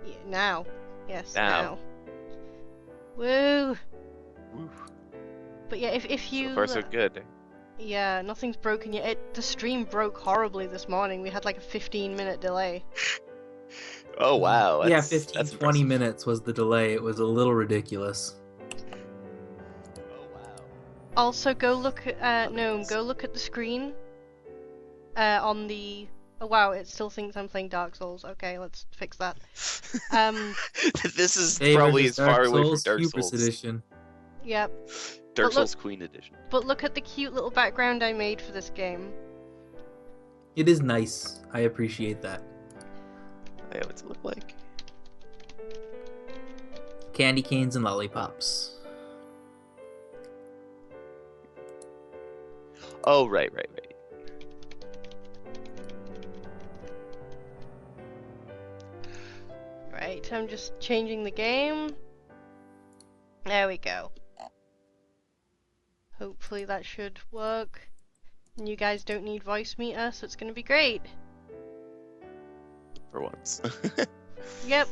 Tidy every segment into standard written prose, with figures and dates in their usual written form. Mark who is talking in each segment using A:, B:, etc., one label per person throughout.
A: Yeah, now. Yes,
B: Now.
A: now. Woo!
B: Woo.
A: But yeah, if
B: So
A: you...
B: far so good.
A: Yeah, nothing's broken yet. The stream broke horribly this morning. We had like a 15-minute delay.
B: Oh wow,
C: Yeah,
B: that's
C: 15, 20
B: impressive.
C: minutes was the delay. It was a little ridiculous.
B: Oh wow.
A: Also, go look at...
B: Not
A: Gnome,
B: nice.
A: go look at the screen. On the... Oh wow, it still thinks I'm playing Dark Souls. Okay, let's fix that.
B: This is
C: David,
B: probably
C: it's
B: as far
C: Dark
B: away from
C: Souls
B: Dark
C: Hubris
B: Souls.
C: Edition.
A: Yep.
B: Dark
A: But look-
B: Souls Queen Edition.
A: But look at the cute little background I made for this game.
C: It is nice. I appreciate that.
B: Yeah, what's it look like?
C: Candy canes and lollipops.
B: Oh right.
A: Right, I'm just changing the game. There we go. Hopefully that should work. And you guys don't need voice meter, so it's gonna be great.
B: For once.
A: Yep.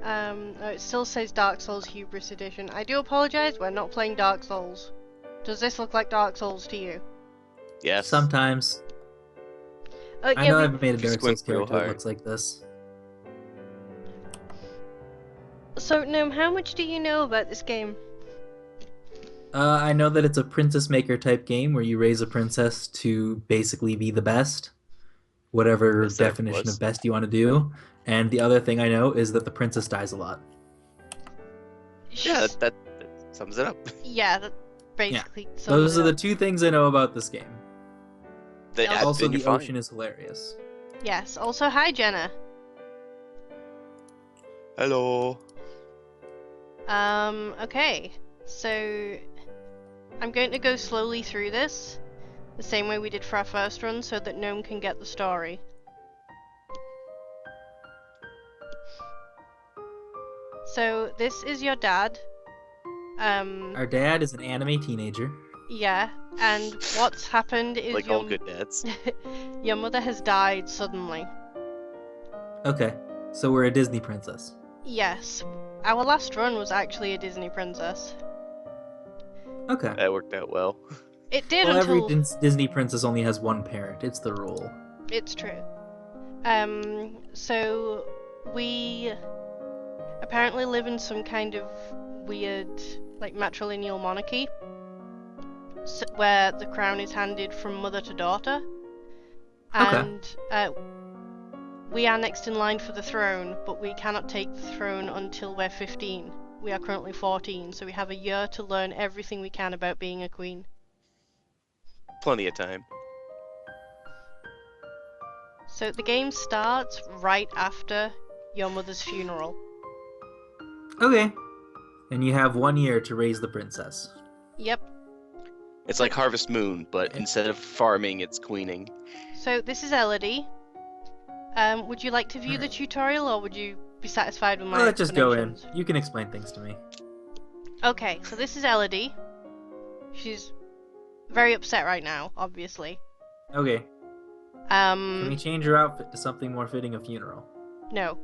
B: Um,
A: Oh, it still says Dark Souls Hubris Edition. I do apologize, we're not playing Dark Souls. Does this look like Dark Souls to you?
B: yes.
C: Sometimes. I
A: Yeah,
C: know I've made a
B: If you
C: Dark Souls
B: squint real
C: character that
B: hard.
C: looks like this.
A: So, Gnome, how much do you know about this game?
C: I know that it's a princess maker type game where you raise a princess to basically be the best, whatever
B: Yes, that
C: definition
B: was.
C: of best you want to do. And the other thing I know is that the princess dies a lot.
B: Yeah, that sums it up.
A: Yeah, that basically sums
C: Those
A: it
C: are the
A: up.
C: two things I know about this game.
A: Yeah,
C: Also,
B: then
C: the
B: you're fine.
C: ocean is hilarious.
A: Yes, also hi Jenna.
B: Hello.
A: Okay. So I'm going to go slowly through this, the same way we did for our first run, so that Gnome can get the story. So this is your dad.
C: Our dad is an anime teenager.
A: Yeah, and what's happened is
B: Like all good dads.
A: your mother has died suddenly.
C: Okay, so we're a Disney princess.
A: Yes, our last run was actually a Disney princess.
C: Okay.
B: That worked out well.
A: It did
C: Well, every
A: until...
C: Disney princess only has one parent. It's the rule.
A: It's true. So we apparently live in some kind of weird, like, matrilineal monarchy, where the crown is handed from mother to daughter.
C: Okay.
A: And we are next in line for the throne, but we cannot take the throne until we're 15. We are currently 14, so we have a year to learn everything we can about being a queen.
B: Plenty of time.
A: So the game starts right after your mother's funeral.
C: Okay. And you have 1 year to raise the princess.
A: Yep.
B: It's like Harvest Moon, but instead of farming, it's queening.
A: So this is Elodie. Would you like to view the
C: Alright.
A: tutorial, or would you be satisfied with my
C: Well, let's just go in.
A: explanations?
C: You can explain things to me.
A: Okay, so this is Elodie. She's very upset right now, obviously.
C: Okay. Can we
A: Um,
C: change your outfit to something more fitting a funeral?
A: no,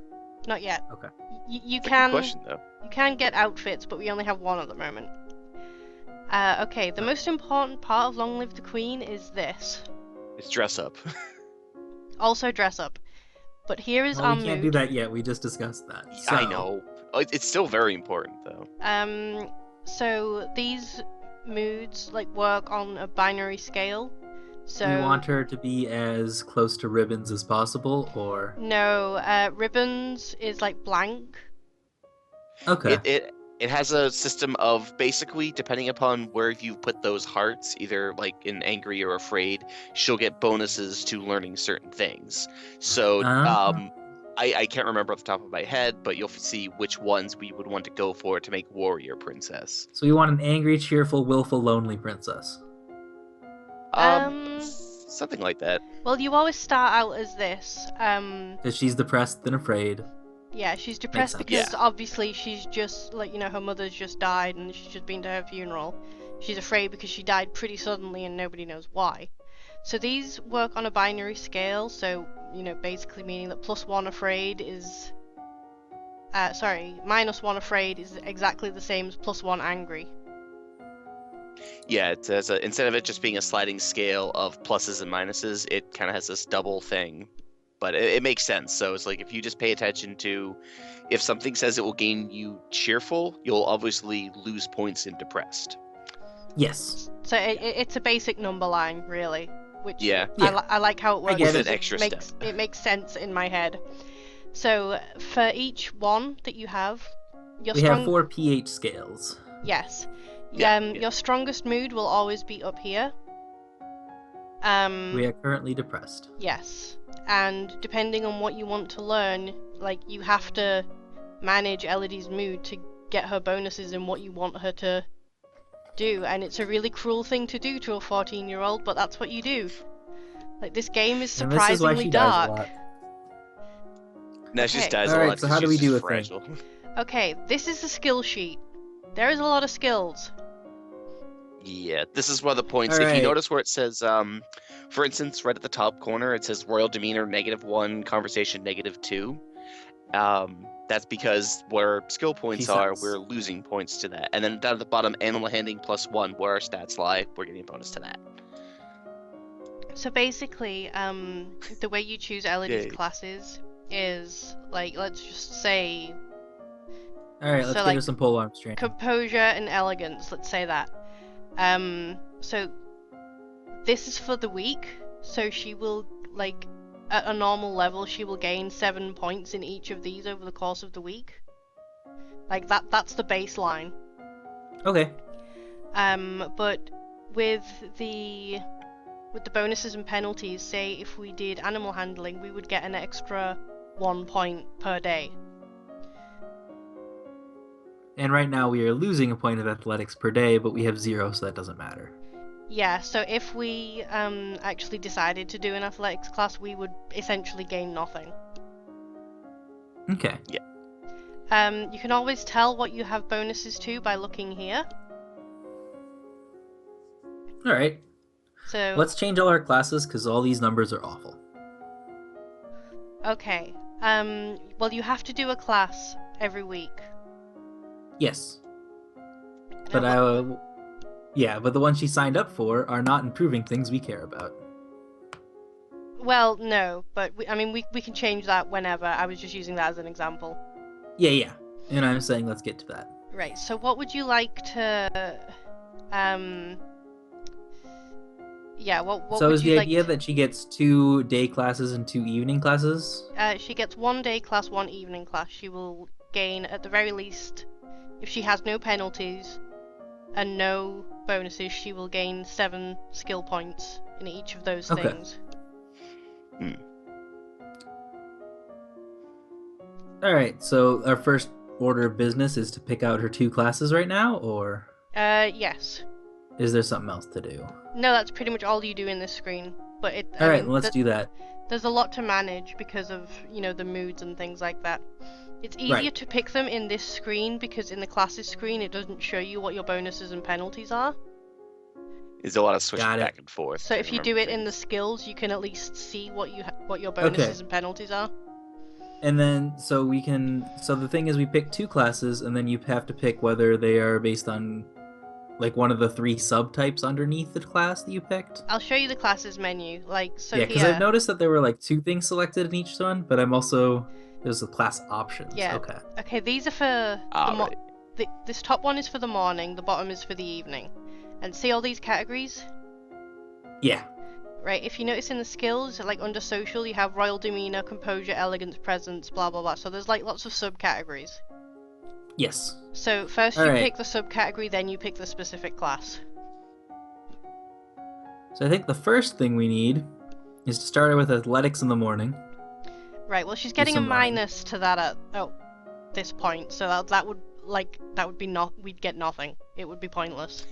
A: not yet.
C: Okay.
A: You
B: Good
A: can
B: question though.
A: you can get outfits, but we only have one at the moment. Okay, the most important part of Long Live the Queen is this.
B: It's dress up.
A: Also dress up. But here is
C: Well,
A: our
C: we can't
A: mood.
C: do that yet. We just discussed that.
B: I
C: So,
B: know. It's still very important though.
A: So these moods like work on a binary scale. So
C: Do you want her to be as close to ribbons as possible, or
A: no, ribbons is like blank.
C: okay?
B: It has a system of basically, depending upon where you put those hearts, either like in angry or afraid, she'll get bonuses to learning certain things. So
C: Ah.
B: I can't remember off the top of my head, but you'll see which ones we would want to go for to make warrior princess.
C: So you want an angry, cheerful, willful, lonely princess.
B: Something like that.
A: Well, you always start out as this.
C: Because she's depressed and afraid.
A: Yeah, she's depressed
C: sense.
A: because
B: Yeah.
A: obviously she's just like, you know, her mother's just died and she's just been to her funeral. She's afraid because she died pretty suddenly and nobody knows why. So these work on a binary scale, so basically meaning that +1 afraid is -1 afraid is exactly the same as +1 angry.
B: Yeah, it has instead of it just being a sliding scale of pluses and minuses, it kind of has this double thing. But it makes sense. So it's like if you just pay attention to if something says it will gain you cheerful, you'll obviously lose points in depressed.
C: Yes.
A: So it's a basic number line, really, which
B: Yeah.
A: I like how it works.
C: get
B: it.
A: because
B: Extra step.
A: It makes sense in my head. So for each one that you have,
C: We have 4 pH scales.
A: Yes.
B: Yeah,
A: Your strongest mood will always be up here.
C: We are currently depressed.
A: Yes. And depending on what you want to learn, like you have to manage Elodie's mood to get her bonuses and what you want her to do. And it's a really cruel thing to do to a 14-year-old, but that's what you do. Like this game is
C: And this is why
A: surprisingly
C: she
A: dark.
C: dies a lot.
B: Now she just
A: Okay.
B: dies a
C: Alright,
B: lot.
C: so
B: 'cause
C: how do
B: she's
C: we do
B: just
C: a thing?
B: fragile.
A: Okay, this is the skill sheet. There is a lot of skills.
B: Yeah, this is one of the points. If
C: Alright.
B: you notice where it says, for instance, right at the top corner, it says Royal Demeanor -1, Conversation -2. That's because where skill points
C: She
B: are,
C: sucks.
B: we're losing points to that. And then down at the bottom, Animal Handling +1, where our stats lie, we're getting a bonus to that.
A: So basically, the way you choose Elodie's
B: Yay.
A: classes is like, let's just say
C: Alright, let's
A: So,
C: get
A: like,
C: her some pole arms training.
A: composure and elegance, let's say that. So this is for the week, so she will, like, at a normal level, she will gain 7 points in each of these over the course of the week. Like, that's the baseline.
C: Okay.
A: But with the bonuses and penalties, say if we did animal handling, we would get an extra 1 point per day.
C: And right now we are losing a point of athletics per day, but we have 0, so that doesn't matter.
A: Yeah, so if we actually decided to do an athletics class, we would essentially gain nothing.
C: Okay.
A: You can always tell what you have bonuses to by looking here.
C: Alright.
A: So
C: Let's change all our classes, because all these numbers are awful.
A: okay. Well, you have to do a class every week.
C: Yes. But but the ones she signed up for are not improving things we care about.
A: Well, no, but we can change that whenever. I was just using that as an example.
C: Yeah. And I'm saying let's get to that.
A: Right. So what would you like to yeah, what
C: So
A: would
C: is
A: you
C: the
A: like
C: idea that she gets 2 day classes and 2 evening classes?
A: she gets 1 day class, 1 evening class. She will gain, at the very least, if she has no penalties and no bonuses, she will gain 7 skill points in each of those
C: Okay.
A: things.
C: Alright, so our first order of business is to pick out her 2 classes right now, or
A: Yes.
C: is there something else to do?
A: No, that's pretty much all you do in this screen. But
C: Alright, let's do that.
A: There's a lot to manage because of, the moods and things like that. It's easier
C: Right.
A: to pick them in this screen because in the classes screen it doesn't show you what your bonuses and penalties are.
B: There's a lot of switching
C: Got it.
B: back and forth.
A: So
B: to
A: if you
B: remember
A: do it in the
B: things.
A: skills, you can at least see what your bonuses
C: Okay.
A: and penalties are.
C: And then, so the thing is we pick 2 classes, and then you have to pick whether they are based on, like, one of the 3 subtypes underneath the class that you picked.
A: I'll show you the classes menu. Like, so
C: Yeah, because
A: here,
C: I've noticed that there were, like, 2 things selected in each one, but there's the class options.
A: Yeah.
C: Okay.
A: okay, these are for the
B: Alright.
A: this top one is for the morning, the bottom is for the evening. And see all these categories?
C: Yeah.
A: Right, if you notice in the skills, like under social, you have royal demeanor, composure, elegance, presence, blah blah blah. So there's like lots of subcategories.
C: Yes.
A: So first you
C: Alright.
A: pick the subcategory, then you pick the specific class.
C: So I think the first thing we need is to start her with athletics in the morning.
A: Right, well she's getting a
C: some running.
A: minus to that at this point, so that would be we'd get nothing. It would be pointless.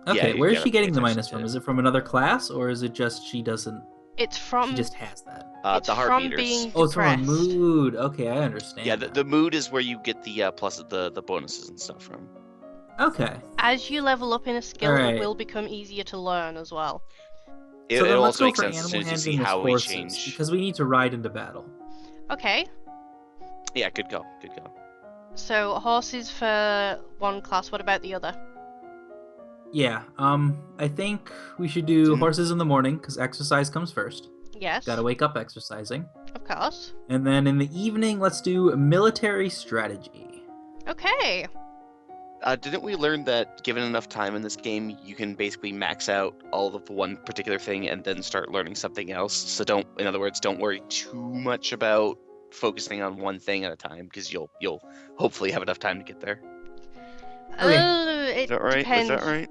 C: Okay,
B: you
C: where is
B: gotta
C: she
B: pay
C: getting the
B: attention
C: minus
B: to
C: from?
B: it.
C: Is it from another class, or is it just she doesn't?
A: It's from
C: She just has that.
A: it's
B: The heart
A: from
B: meters.
A: being
C: Oh, it's from a
A: depressed.
C: mood. Okay, I understand.
B: Yeah,
C: that.
B: the mood is where you get the plus the bonuses and stuff from.
C: Okay.
A: As you level up in a skill,
C: Alright.
A: it will become easier to learn as well.
B: It,
C: So then
B: it'll
C: let's
B: also
C: go
B: make
C: for
B: sense as soon
C: animal
B: as you see
C: handling as
B: how we
C: horses,
B: change.
C: because we need to ride into battle.
A: Okay.
B: Yeah, good go, good go.
A: So horses for one class. What about the other?
C: Yeah, I think we should do
B: Didn't-
C: horses in the morning, because exercise comes first.
A: Yes.
C: Gotta wake up exercising.
A: Of course.
C: And then in the evening, let's do military strategy.
A: Okay.
B: Didn't we learn that given enough time in this game, you can basically max out all of one particular thing and then start learning something else? So in other words, don't worry too much about focusing on one thing at a time, because you'll hopefully have enough time to get there.
C: Okay.
A: It
B: Is that right?
A: depends.
B: Is that right?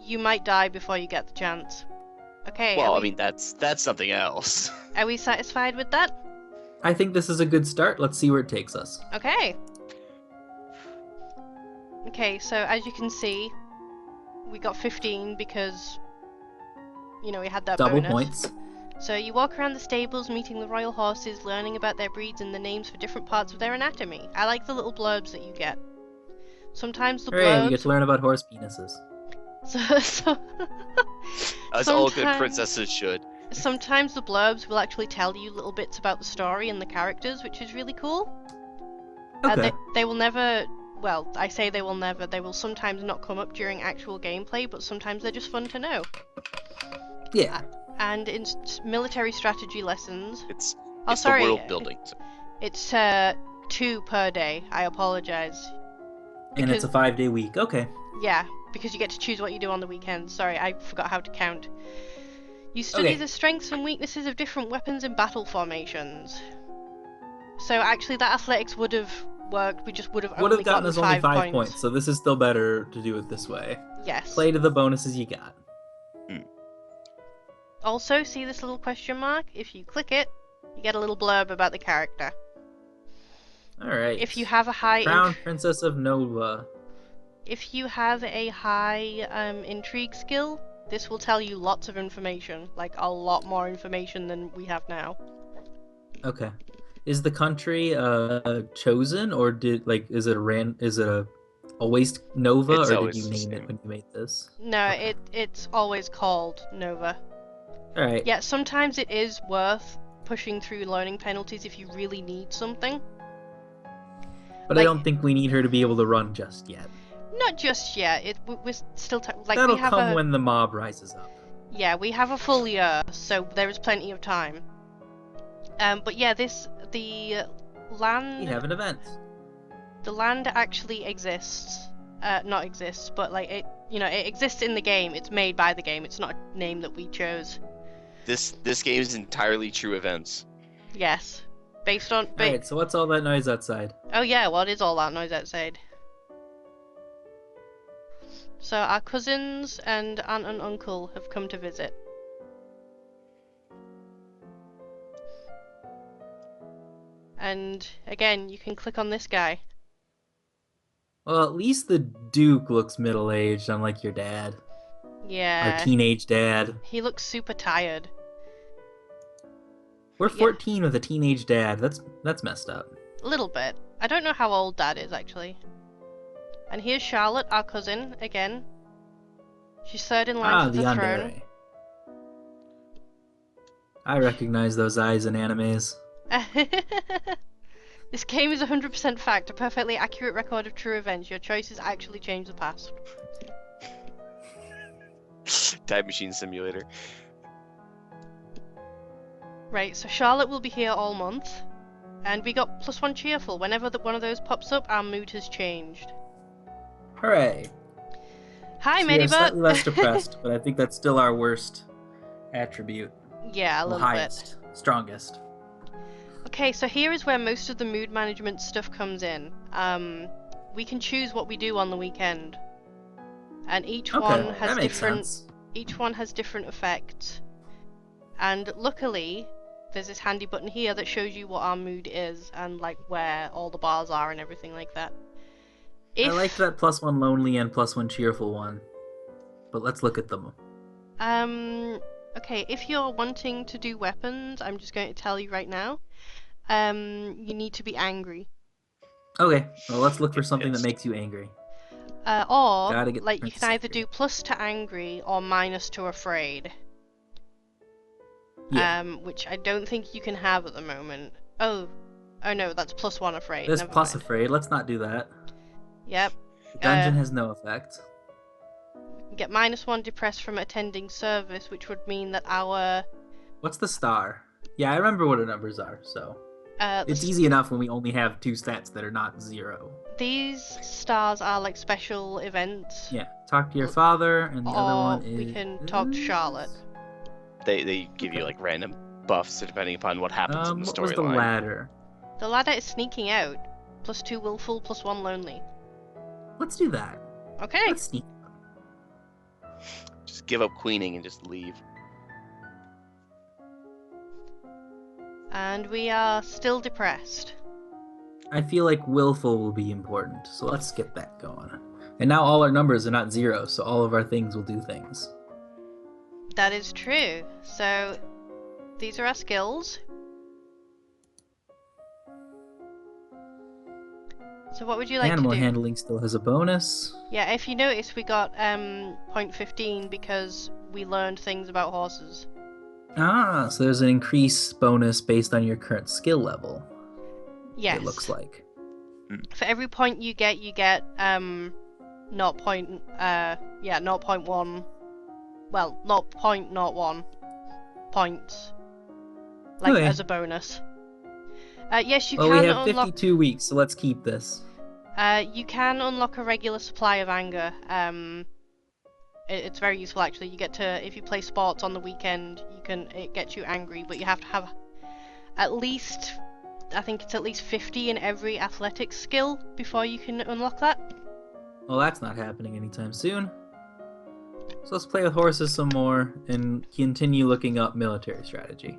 A: You might die before you get the chance. Okay.
B: Well,
A: are
B: I
A: we,
B: mean that's something else.
A: are we satisfied with that?
C: I think this is a good start. Let's see where it takes us.
A: Okay. Okay, so as you can see, we got 15 because, you know, we had that
C: Double
A: bonus.
C: points.
A: So you walk around the stables, meeting the royal horses, learning about their breeds and the names for different parts of their anatomy. I like the little blurbs that you get. Sometimes the
C: Hooray, we get
A: blurbs...
C: to learn about horse penises.
B: As all good
A: Sometimes-
B: princesses should.
A: Sometimes the blurbs will actually tell you little bits about the story and the characters, which is really cool.
C: Okay.
A: They will never... Well, I say they will never. They will sometimes not come up during actual gameplay, but sometimes they're just fun to know.
C: Yeah.
A: And in military strategy lessons...
B: It's
A: Oh,
B: it's
A: sorry.
B: the world building. So.
A: It's 2 per day. I apologize.
C: And it's a 5-day week. Okay.
A: Yeah, because you get to choose what you do on the weekends. Sorry, I forgot how to count. You study
C: Okay.
A: the strengths and weaknesses of different weapons in battle formations. So actually, that athletics would have worked. We just would have
C: Would
A: only
C: have gotten us only 5
A: points.
C: points, so this is still better to do it this way.
A: Yes.
C: Play to the bonuses you got.
A: Also, see this little question mark? If you click it, you get a little blurb about the character.
C: Alright.
A: If you have a high
C: Crown Princess of Nova.
A: if you have a high intrigue skill, this will tell you lots of information, like a lot more information than we have now.
C: Okay. Is the country chosen, or is it a always Nova,
B: It's
C: or did
B: always
C: you
B: the
C: name it
B: same.
C: when you made this?
A: No,
C: Okay.
A: it's always called Nova.
C: Alright.
A: Yeah, sometimes it is worth pushing through learning penalties if you really need something.
C: But I
A: like-
C: don't think we need her to be able to run just yet.
A: Not just yet. We're still
C: That'll
A: we have
C: come
A: a
C: when the mob rises up.
A: yeah, we have a full year, so there is plenty of time. But yeah, the land
C: We have an event.
A: the land actually exists. Not exists, but like it exists in the game. It's made by the game. It's not a name that we chose.
B: This game is entirely true events.
A: Yes, based on.
C: Alright, so what's all that noise outside?
A: Oh yeah, what is all that noise outside? So our cousins and aunt and uncle have come to visit. And again, you can click on this guy.
C: Well, at least the Duke looks middle-aged, unlike your dad.
A: Yeah,
C: Our teenage dad.
A: he looks super tired.
C: We're
A: Yeah.
C: 14 with a teenage dad. That's messed up.
A: A little bit. I don't know how old Dad is actually. And here's Charlotte, our cousin, again. She's third in line for
C: The
A: the throne.
C: Yandere. I recognize those eyes in animes.
A: This game is 100% fact, a perfectly accurate record of true events. Your choices actually change the past.
B: Time Machine Simulator.
A: Right, so Charlotte will be here all month. And we got +1 cheerful. Whenever one of those pops up, our mood has changed.
C: Hooray!
A: Hi,
C: So we are slightly
A: Medibut!
C: less depressed, but I think that's still our worst attribute.
A: Yeah, a
C: Well,
A: little bit.
C: highest, strongest.
A: Okay, so here is where most of the mood management stuff comes in. We can choose what we do on the weekend. And each
C: Okay,
A: one has
C: that makes
A: different
C: sense.
A: each one has different effects. And luckily, there's this handy button here that shows you what our mood is and like where all the bars are and everything like that.
C: I like that +1 lonely and +1 cheerful one. But let's look at them.
A: Okay, if you're wanting to do weapons, I'm just going to tell you right now. You need to be angry.
C: Okay, well let's look for something that
B: Pissed.
C: makes you angry.
A: Or
C: Gotta get the
A: like you can
C: princess
A: either
C: angry.
A: do +to angry or -to afraid.
C: Yeah.
A: which I don't think you can have at the moment. Oh no, that's +1 afraid.
C: There's
A: Never
C: plus
A: mind.
C: afraid. Let's not do that.
A: Yep.
C: Dungeon has no effect.
A: Get -1 depressed from attending service, which would mean that our
C: What's the star? Yeah, I remember what the numbers are, so
A: the
C: it's easy enough when we only have 2 stats that are not 0.
A: these stars are like special events.
C: Yeah, talk to your father, and the other
A: Or
C: one is...
A: we can talk to Charlotte.
B: They give you like random buffs depending upon what happens in the
C: What was the
B: storyline.
C: ladder?
A: The ladder is sneaking out. +2 willful, +1 lonely.
C: Let's do that.
A: Okay.
C: Let's sneak.
B: Just give up queening and just leave.
A: And we are still depressed.
C: I feel like willful will be important, so let's get that going. And now all our numbers are not 0, so all of our things will do things.
A: That is true. So these are our skills. So what would you like
C: Animal
A: to do?
C: handling still has a bonus.
A: Yeah, if you notice, we got .15 because we learned things about horses.
C: Ah, so there's an increase bonus based on your current skill level.
A: Yes.
C: It looks like.
A: For every point you get 0.1. Well, 0.01 points. Like
C: Okay.
A: as a bonus. Yes, you
C: Well,
A: can
C: we have
A: unlock.
C: 52 weeks, so let's keep this.
A: You can unlock a regular supply of anger. It's very useful actually. You get to, if you play sports on the weekend, it gets you angry, but you have to have at least, I think it's at least 50 in every athletics skill before you can unlock that.
C: Well, that's not happening anytime soon. So let's play with horses some more and continue looking up military strategy.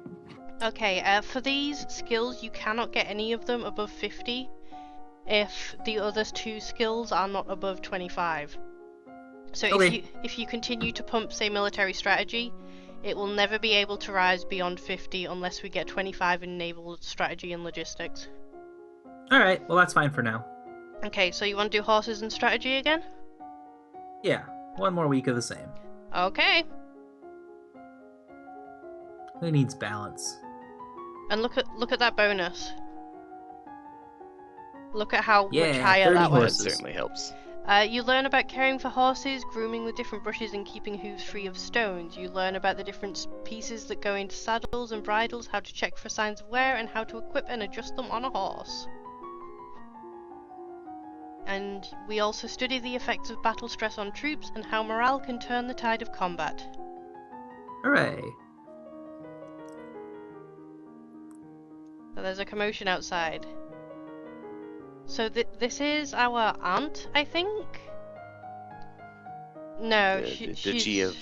A: Okay, for these skills, you cannot get any of them above 50 if the other 2 skills are not above 25. So
C: Okay.
A: if you continue to pump, say, military strategy, it will never be able to rise beyond 50 unless we get 25 in naval strategy and logistics.
C: Alright, well that's fine for now.
A: Okay, so you want to do horses and strategy again?
C: Yeah, one more week of the same.
A: Okay.
C: Who needs balance?
A: And look at that bonus. Look at how
C: Yeah,
A: much higher
C: 30
A: that
B: That
A: was.
C: horses.
B: certainly helps.
A: You learn about caring for horses, grooming with different brushes, and keeping hooves free of stones. You learn about the different pieces that go into saddles and bridles, how to check for signs of wear, and how to equip and adjust them on a horse. And we also study the effects of battle stress on troops and how morale can turn the tide of combat.
C: Hooray.
A: So there's a commotion outside. So this is our aunt, I think? No,
B: The
A: she's...
B: Duchy of...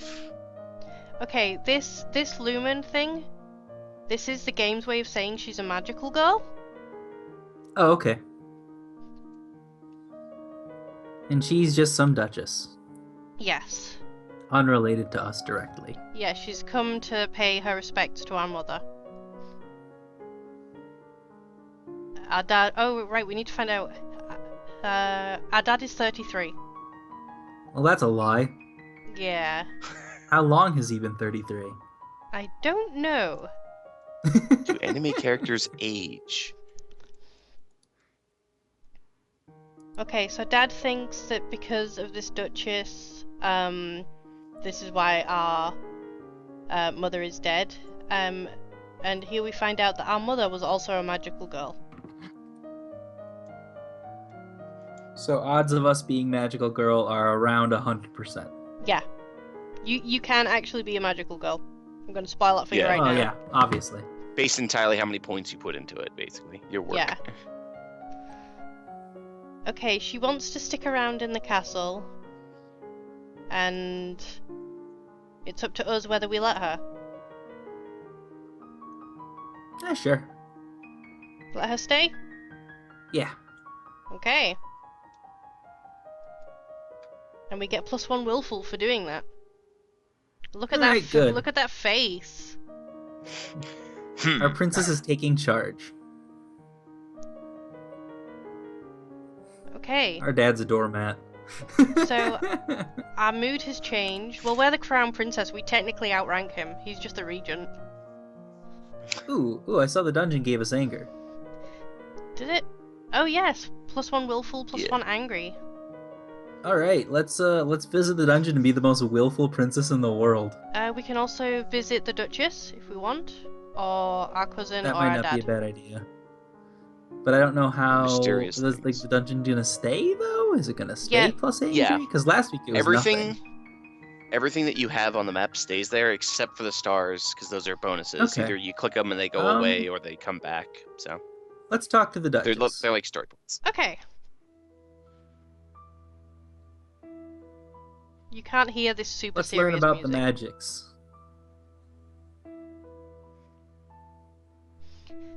A: Okay, this Lumen thing, this is the game's way of saying she's a magical girl.
C: Oh, okay. And she's just some duchess.
A: Yes.
C: Unrelated to us directly.
A: Yeah, she's come to pay her respects to our mother. Our dad... Oh, right, we need to find out... our dad is 33.
C: Well, that's a lie.
A: Yeah.
C: How long has he been 33?
A: I don't know.
B: Do anime characters age?
A: Okay, so Dad thinks that because of this Duchess, this is why our mother is dead. And here we find out that our mother was also a magical girl.
C: So odds of us being magical girl are around 100%.
A: Yeah. You can actually be a magical girl. I'm going to spoil that for you
B: Yeah.
A: right
C: Oh
A: now.
C: yeah, obviously.
B: Based entirely how many points you put into it, basically. Your work.
A: Yeah. Okay, she wants to stick around in the castle. And it's up to us whether we let her.
C: Yeah, sure.
A: Let her stay?
C: Yeah.
A: Okay. And we get +1 willful for doing that. Look at
C: Alright,
A: that!
C: good.
A: Look at that face.
C: Our princess is taking charge.
A: Okay.
C: Our dad's a doormat.
A: So- Our mood has changed. Well, we're the crown princess. We technically outrank him. He's just a regent.
C: Ooh, I saw the dungeon gave us anger.
A: Did it? Oh yes, +1 willful,
B: Yeah.
A: +1 angry.
C: All right, let's visit the dungeon and be the most willful princess in the world.
A: We can also visit the Duchess if we want, or our cousin
C: That
A: or
C: might
A: our
C: not
A: dad.
C: be a bad idea. But I don't know how.
B: Mysterious
C: Is like
B: things.
C: the dungeon gonna stay though? Is it gonna stay
A: Yeah.
C: plus angry?
B: Yeah.
C: Because last week it was
B: Everything,
C: nothing.
B: everything that you have on the map stays there except for the stars, because those are bonuses.
C: Okay.
B: Either you click them and they go away, or they come back. So
C: Let's talk to the
B: they're
C: Duchess.
B: they're like story points.
A: Okay. You can't hear this super
C: Let's
A: serious
C: learn about
A: music.
C: the magics.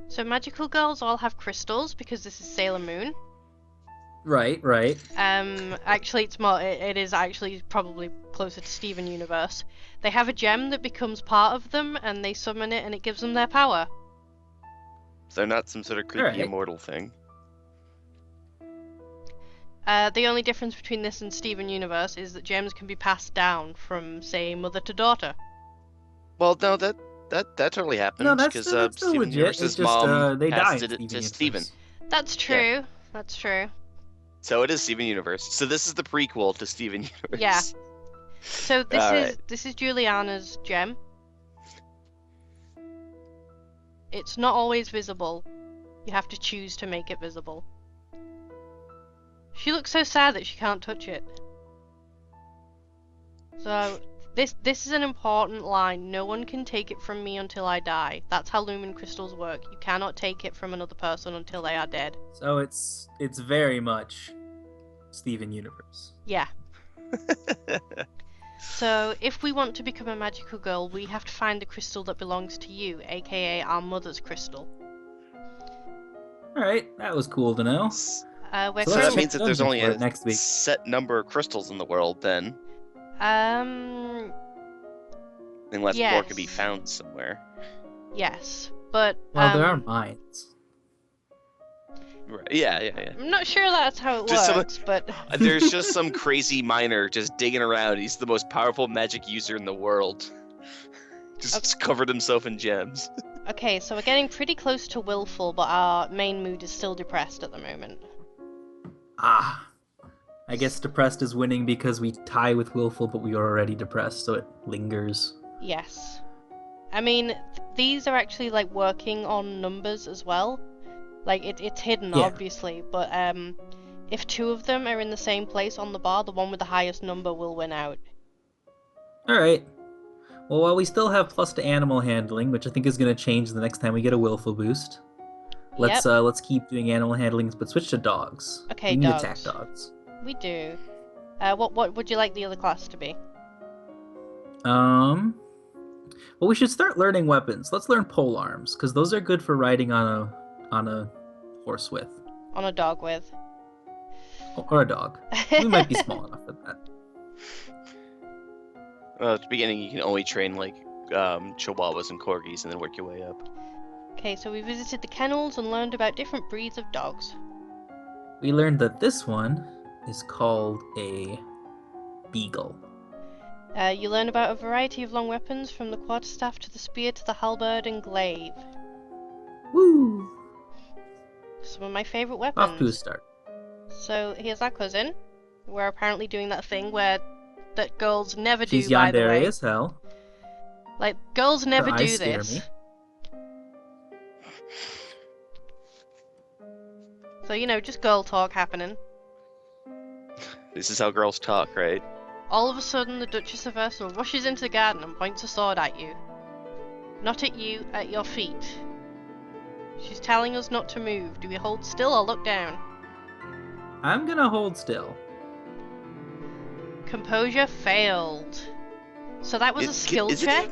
A: So magical girls all have crystals because this is Sailor Moon.
C: Right.
A: Actually, it's more. It is actually probably closer to Steven Universe. They have a gem that becomes part of them, and they summon it, and it gives them their power.
B: They're not some sort of creepy
C: Alright.
B: immortal thing.
A: The only difference between this and Steven Universe is that gems can be passed down from, say, mother to daughter.
B: Well, no, that totally happened.
C: No, that's
B: because
C: still
B: Steven
C: legit.
B: Universe's
C: It's just
B: mom
C: they die
B: passed
C: in
B: it to
C: Steven
B: Steven.
C: Universe.
A: That's true. That's true.
B: So it is Steven Universe. So this is the prequel to Steven Universe.
A: Yeah. So this
B: Alright.
A: this is Juliana's gem. It's not always visible. You have to choose to make it visible. She looks so sad that she can't touch it. So this is an important line. No one can take it from me until I die. That's how lumen crystals work. You cannot take it from another person until they are dead.
C: So it's very much Steven Universe.
A: Yeah. So if we want to become a magical girl, we have to find the crystal that belongs to you, aka our mother's crystal.
C: All right, that was cool to know.
A: We're
B: So
C: So
B: that
A: currently-
B: means that there's
C: dungeon
B: only
C: for
B: a
C: it next week.
B: set number of crystals in the world then, unless more can be
A: Yes.
B: found somewhere.
A: Yes, but
C: Well, there are mines.
B: Right. Yeah.
A: I'm not sure that's how it
B: Just some-
A: works, but
B: There's just some crazy miner just digging around. He's the most powerful magic user in the world. Just covered himself in gems.
A: okay, so we're getting pretty close to willful, but our main mood is still depressed at the moment.
C: Ah, I guess depressed is winning because we tie with willful, but we are already depressed, so it lingers.
A: Yes. I mean, these are actually like working on numbers as well. Like it's hidden
C: Yeah.
A: obviously, but if two of them are in the same place on the bar, the one with the highest number will win out.
C: All right. Well, while we still have plus to animal handling, which I think is going to change the next time we get a willful boost, let's keep doing animal handling, but switch to dogs.
A: Okay,
C: we need
A: dogs.
C: attack dogs.
A: We do. What would you like the other class to be?
C: Well, we should start learning weapons. Let's learn pole arms, because those are good for riding on a horse with,
A: On a dog with.
C: or a dog. We might be small enough for that.
B: Well, at the beginning, you can only train like chihuahuas and corgis, and then work your way up.
A: Okay, so we visited the kennels and learned about different breeds of dogs.
C: We learned that this one is called a beagle.
A: You learn about a variety of long weapons, from the quarterstaff to the spear to the halberd and glaive.
C: Woo!
A: Some of my favourite weapons.
C: Off to a start.
A: So here's our cousin. We're apparently doing that thing that girls never do.
C: She's
A: By the
C: yandere
A: way,
C: as hell.
A: like girls never
C: Her
A: do
C: eyes scare
A: this.
C: me.
A: So just girl talk happening.
B: This is how girls talk, right?
A: All of a sudden, the Duchess of Ursula rushes into the garden and points a sword at you. Not at you, at your feet. She's telling us not to move. Do we hold still or look down?
C: I'm gonna hold still.
A: Composure failed. So that was a skill check?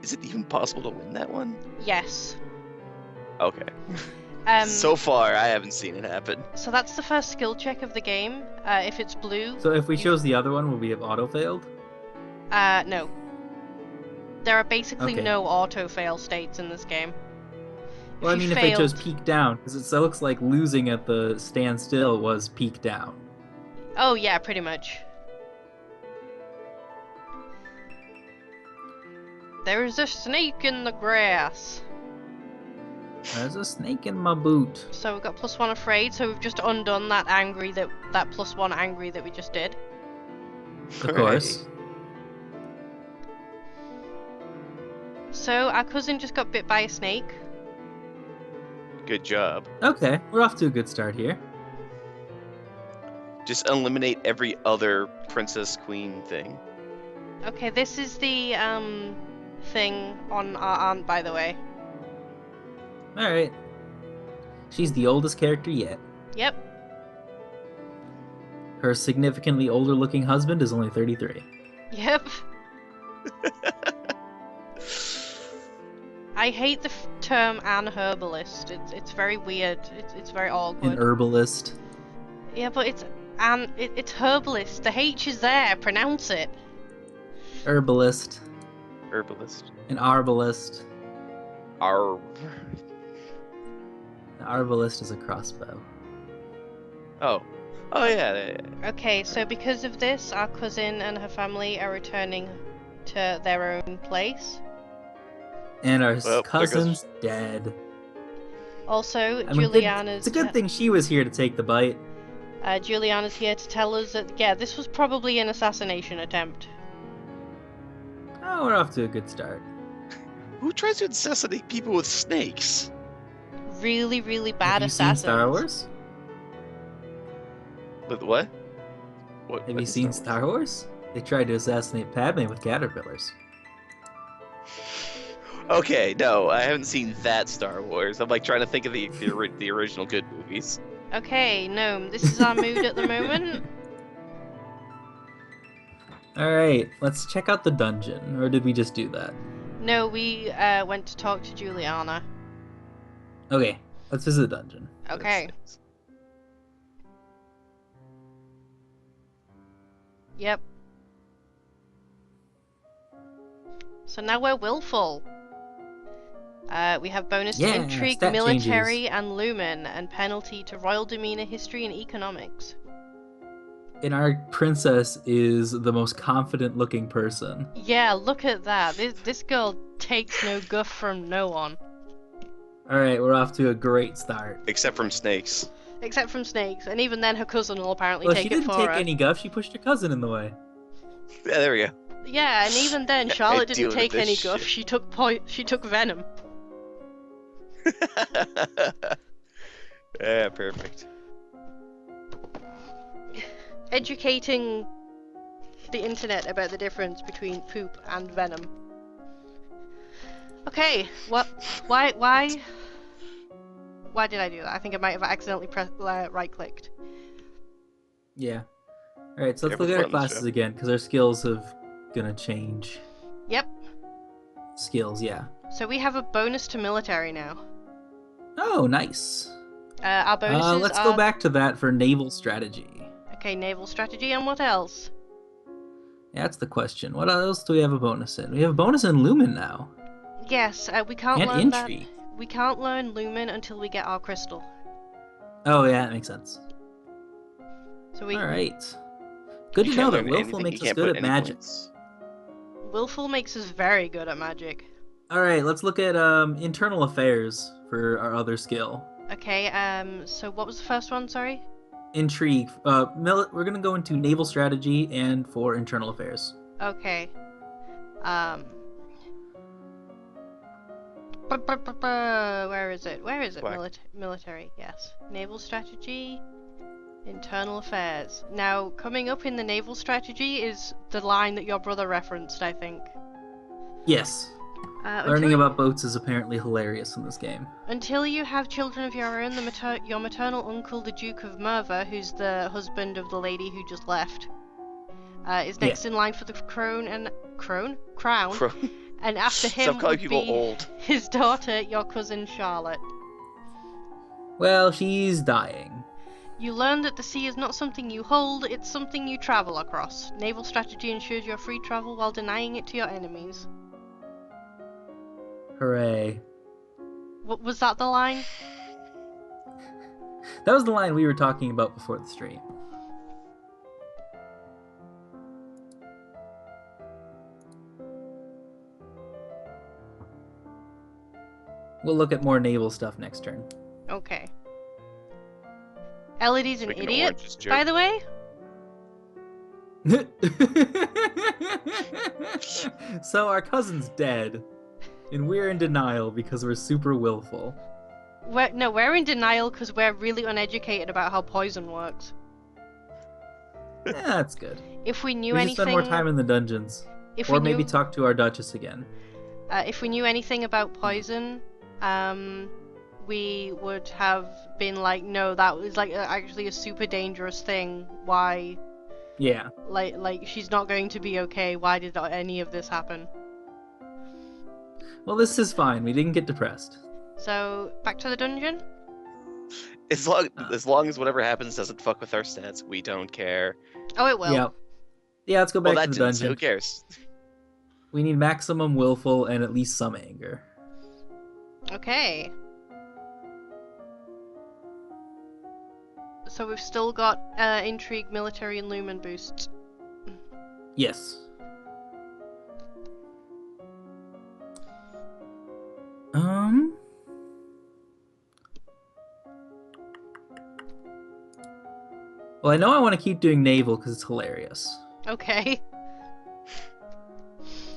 B: Is it even possible to win that one?
A: Yes.
B: Okay.
A: Um,
B: So far, I haven't seen it happen.
A: So that's the first skill check of the game. If it's blue,
C: So if we chose the other one, would we have auto failed?
A: no. There are basically
C: Okay.
A: no auto fail states in this game.
C: Well, I
A: you
C: mean, if they chose
A: failed-
C: peek down, because it looks like losing at the standstill was peek down.
A: Oh yeah, pretty much. There is a snake in the grass.
C: There's a snake in my boot.
A: So we've got +1 afraid, so we've just undone that +1 angry that we just did.
C: Of course.
A: So our cousin just got bit by a snake.
B: Good job.
C: Okay, we're off to a good start here.
B: Just eliminate every other princess queen thing.
A: Okay, this is the thing on our aunt, by the way.
C: Alright. She's the oldest character yet.
A: Yep.
C: Her significantly older looking husband is only 33.
A: Yep. I hate the term an herbalist. It's very weird. It's very awkward.
C: An herbalist.
A: Yeah, but it's herbalist. The H is there. Pronounce it.
C: Herbalist.
B: Herbalist.
C: An arbalist.
B: Arb.
C: An arbalist is a crossbow.
B: Oh. Oh yeah.
A: Okay, so because of this, our cousin and her family are returning to their own place.
C: And our
B: Well,
C: cousin's dead.
A: Also,
C: I mean,
A: Juliana's.
C: it's a good thing she was here to take the bite.
A: Juliana's here to tell us that this was probably an assassination attempt.
C: Oh, we're off to a good start.
B: Who tries to assassinate people with snakes?
A: Really, really bad
C: Have you
A: assassins.
C: seen Star Wars?
B: With what?
C: Have you seen Star Wars? They tried to assassinate Padme with caterpillars.
B: Okay, no, I haven't seen that Star Wars. I'm like trying to think of the original good movies.
A: Okay, Gnome, this is our mood at the moment.
C: Alright, let's check out the dungeon. Or did we just do that?
A: No, we went to talk to Juliana.
C: Okay, let's visit the dungeon.
A: Okay. Yep. So now we're willful. We have bonus to
C: Yeah,
A: intrigue,
C: stat
A: military,
C: changes.
A: and lumen, and penalty to royal demeanor, history, and economics.
C: And our princess is the most confident looking person.
A: Yeah, look at that. This girl takes no guff from no one.
C: Alright, we're off to a great start.
B: Except from snakes.
A: Except from snakes, and even then her cousin will apparently
C: Well,
A: take
C: she
A: it
C: didn't
A: for
C: take
A: her.
C: any guff, she pushed her cousin in the way.
B: Yeah, there we go.
A: Yeah, and even then Charlotte
B: deal
A: didn't
B: with
A: take
B: this
A: any guff.
B: shit.
A: She took venom.
B: Yeah, perfect.
A: Educating the internet about the difference between poop and venom. Okay, what? Why did I do that? I think I might have accidentally right-clicked.
C: Yeah. Alright, so let's
B: Never
C: look at our
B: fun,
C: classes
B: Jeff.
C: again, because our skills have gonna change.
A: Yep.
C: Skills, yeah.
A: So we have a bonus to military now.
C: Oh, nice.
A: Our bonuses
C: Let's
A: are...
C: go back to that for naval strategy.
A: Okay, naval strategy, and what else?
C: Yeah, that's the question. What else do we have a bonus in? We have a bonus in Lumen now.
A: Yes, we can't
C: And
A: learn
C: intrigue.
A: that. We can't learn lumen until we get our crystal.
C: Oh, yeah, that makes sense.
A: So we
C: Alright. Good
B: You
C: to
B: can't
C: know that
B: learn
C: Willful
B: anything,
C: makes
B: you
C: us
B: can't
C: good
B: put
C: at
B: any
C: magic.
B: points.
A: willful makes us very good at magic.
C: Alright, let's look at internal affairs for our other skill.
A: Okay, so what was the first one, sorry?
C: Intrigue. We're gonna go into naval strategy and for internal affairs.
A: Okay. Where is it? Where is it?
B: Why?
A: Military, yes. Naval strategy, internal affairs. Now, coming up in the naval strategy is the line that your brother referenced, I think.
C: Yes. Learning about boats is apparently hilarious in this game.
A: Until you have children of your own, your maternal uncle, the Duke of Merva, who's the husband of the lady who just left, is next in line for the crown. And after him
B: Stop calling
A: would
B: people
A: be
B: old.
A: his daughter, your cousin Charlotte.
C: Well, she's dying.
A: You learn that the sea is not something you hold, it's something you travel across. Naval strategy ensures your free travel while denying it to your enemies.
C: Hooray.
A: What was that the line?
C: That was the line we were talking about before the stream. We'll look at more naval stuff next turn.
A: Okay. Elodie's an
B: Speaking of
A: idiot,
B: oranges,
A: by
B: Joe.
A: the way.
C: So our cousin's dead, and we're in denial because we're super willful.
A: We're in denial because we're really uneducated about how poison works.
C: Yeah, that's good.
A: If we knew
C: We should
A: anything,
C: spend more time in the dungeons,
A: if
C: or
A: we
C: maybe
A: knew,
C: talk to our Duchess again.
A: if we knew anything about poison, we would have been like, no, that was like actually a super dangerous thing. Why?
C: Yeah.
A: Like she's not going to be okay. Why did any of this happen?
C: Well, this is fine. We didn't get depressed.
A: So back to the dungeon.
B: As long as whatever happens doesn't fuck with our stats, we don't care.
A: Oh, it will.
C: Yeah. Yeah, let's go back
B: Well,
C: to
B: that
C: the
B: didn't, so
C: dungeon.
B: who cares?
C: We need maximum willful and at least some anger.
A: Okay. So we've still got intrigue, military, and lumen boosts.
C: Yes. Well, I know I want to keep doing naval because it's hilarious.
A: Okay.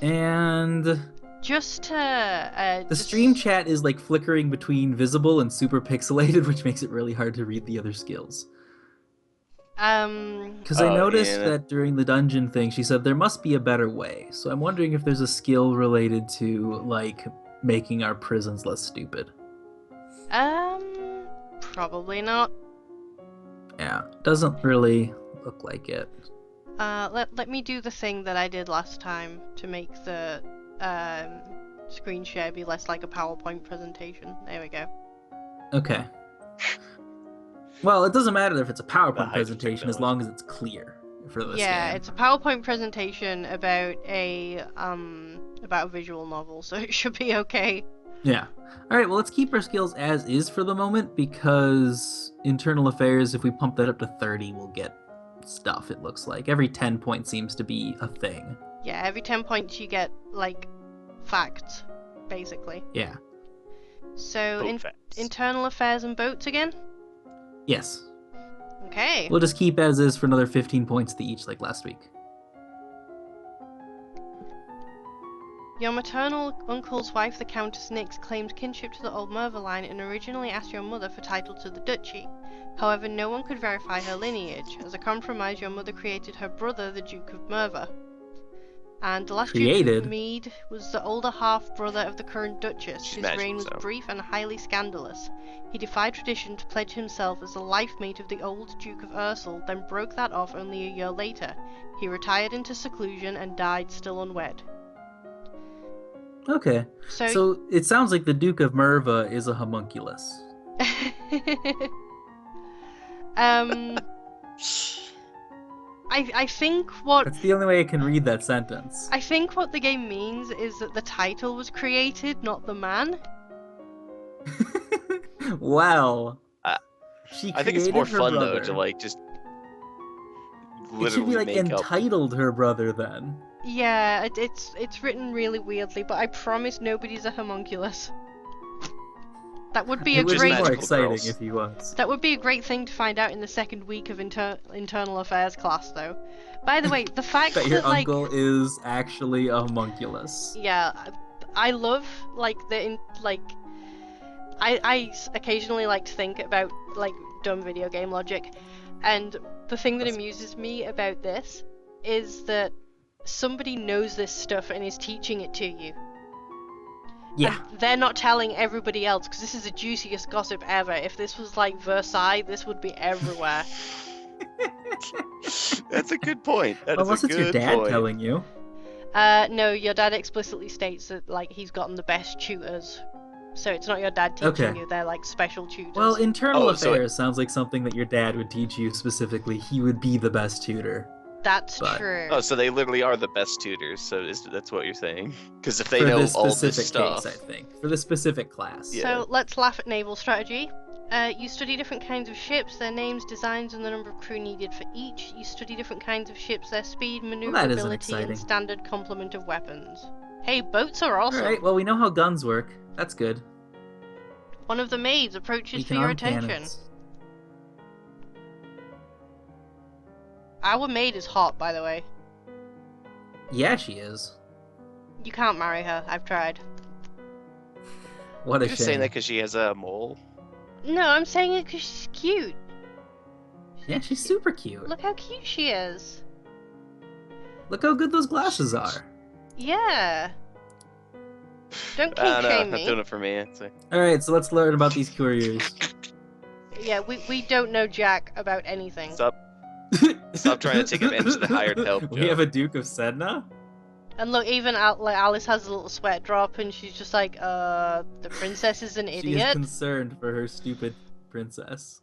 C: And
A: Just to
C: the stream chat is like flickering between visible and super pixelated, which makes it really hard to read the other skills. Because I
B: Oh,
C: noticed
B: yeah.
C: that during the dungeon thing, she said there must be a better way. So I'm wondering if there's a skill related to like making our prisons less stupid.
A: Probably not.
C: Yeah, doesn't really look like it.
A: Let me do the thing that I did last time to make the screen share be less like a PowerPoint presentation. There we go.
C: Okay. Well, it doesn't matter if it's a
B: The
C: PowerPoint
B: hydrogen
C: presentation as
B: technology.
C: long as it's clear for this
A: Yeah,
C: game.
A: it's a PowerPoint presentation about a visual novel, so it should be okay.
C: Yeah. All right, well, let's keep our skills as is for the moment because internal affairs, if we pump that up to 30, we'll get stuff, it looks like. Every 10 points seems to be a thing.
A: Yeah, every 10 points you get, like, facts, basically.
C: Yeah.
A: So,
B: Boat facts.
A: internal affairs and boats again?
C: Yes.
A: Okay.
C: We'll just keep as is for another 15 points to each like last week.
A: Your maternal uncle's wife, the Countess Nix, claimed kinship to the old Merva line and originally asked your mother for title to the duchy. However, no one could verify her lineage. As a compromise, your mother created her brother, the Duke of Merva. And the last Duke
C: Created?
A: of Mead was the older half-brother of the current Duchess.
B: She's
A: His
B: magic,
A: reign was
B: so.
A: brief and highly scandalous. He defied tradition to pledge himself as the life mate of the old Duke of Ursel, then broke that off only a year later. He retired into seclusion and died still unwed.
C: Okay. So it sounds like the Duke of Merva is a homunculus.
A: I think what
C: That's the only way I can read that sentence.
A: I think what the game means is that the title was created, not the man.
C: Well, she
B: I think it's more
C: created her
B: fun
C: brother.
B: though to like just
C: It should be
B: literally
C: like
B: make up.
C: entitled her brother then.
A: Yeah, it's written really weirdly, but I promise nobody's a homunculus. That would be
C: It
A: a
C: would be
A: great
C: more
B: magical
C: exciting
B: girls.
C: if he was.
A: that would be a great thing to find out in the second week of internal affairs class, though. By the way, the fact
C: That your
A: that like
C: uncle is actually a homunculus.
A: yeah, I love like I occasionally like to think about like dumb video game logic, and the thing that amuses me about this is that somebody knows this stuff and is teaching it to you.
C: Yeah.
A: And they're not telling everybody else because this is the juiciest gossip ever. If this was like Versailles, this would be everywhere.
B: That's a good point. That is
C: Unless
B: a
C: it's
B: good
C: your dad
B: point.
C: telling you.
A: No, your dad explicitly states that like he's gotten the best tutors. So it's not your dad teaching
C: Okay.
A: you, they're like special tutors.
C: Well, internal
B: Oh, so
C: affairs sounds like something that your dad would teach you specifically. He would be the best tutor.
A: That's
C: but-
A: true.
B: Oh, so they literally are the best tutors. So that's what you're saying. Because if they
C: for
B: know
C: this
B: all
C: specific
B: this stuff,
C: case, I think. For the specific class.
B: Yeah.
A: So let's laugh at naval strategy. You study different kinds of ships, their names, designs, and the number of crew needed for each. You study different kinds of ships, their speed,
C: that isn't
A: maneuverability, and
C: exciting.
A: standard complement of weapons. Hey, boats are awesome.
C: Alright, well, we know how guns work. That's good.
A: One of the maids approaches
C: We
A: for
C: can
A: your
C: arm
A: attention.
C: cannons.
A: Our maid is hot, by the way.
C: Yeah, she is.
A: You can't marry her. I've tried.
C: What a
B: You're just saying
C: shame.
B: that because she has a mole.
A: No, I'm saying it because she's cute.
C: Yeah, she's super cute.
A: Look how cute she is.
C: Look how good those glasses are.
A: Yeah. Don't kink
B: No,
A: shame
B: not
A: me.
B: doing it for me. It's like,
C: Alright, so let's learn about these couriers.
A: Yeah, we don't know jack about anything.
B: stop trying to take advantage of the hired help,
C: We
B: Joe.
C: have a Duke of Sedna?
A: And look, even like Alice has a little sweat drop, and she's just like, the princess is an
C: She is
A: idiot.
C: concerned for her stupid princess.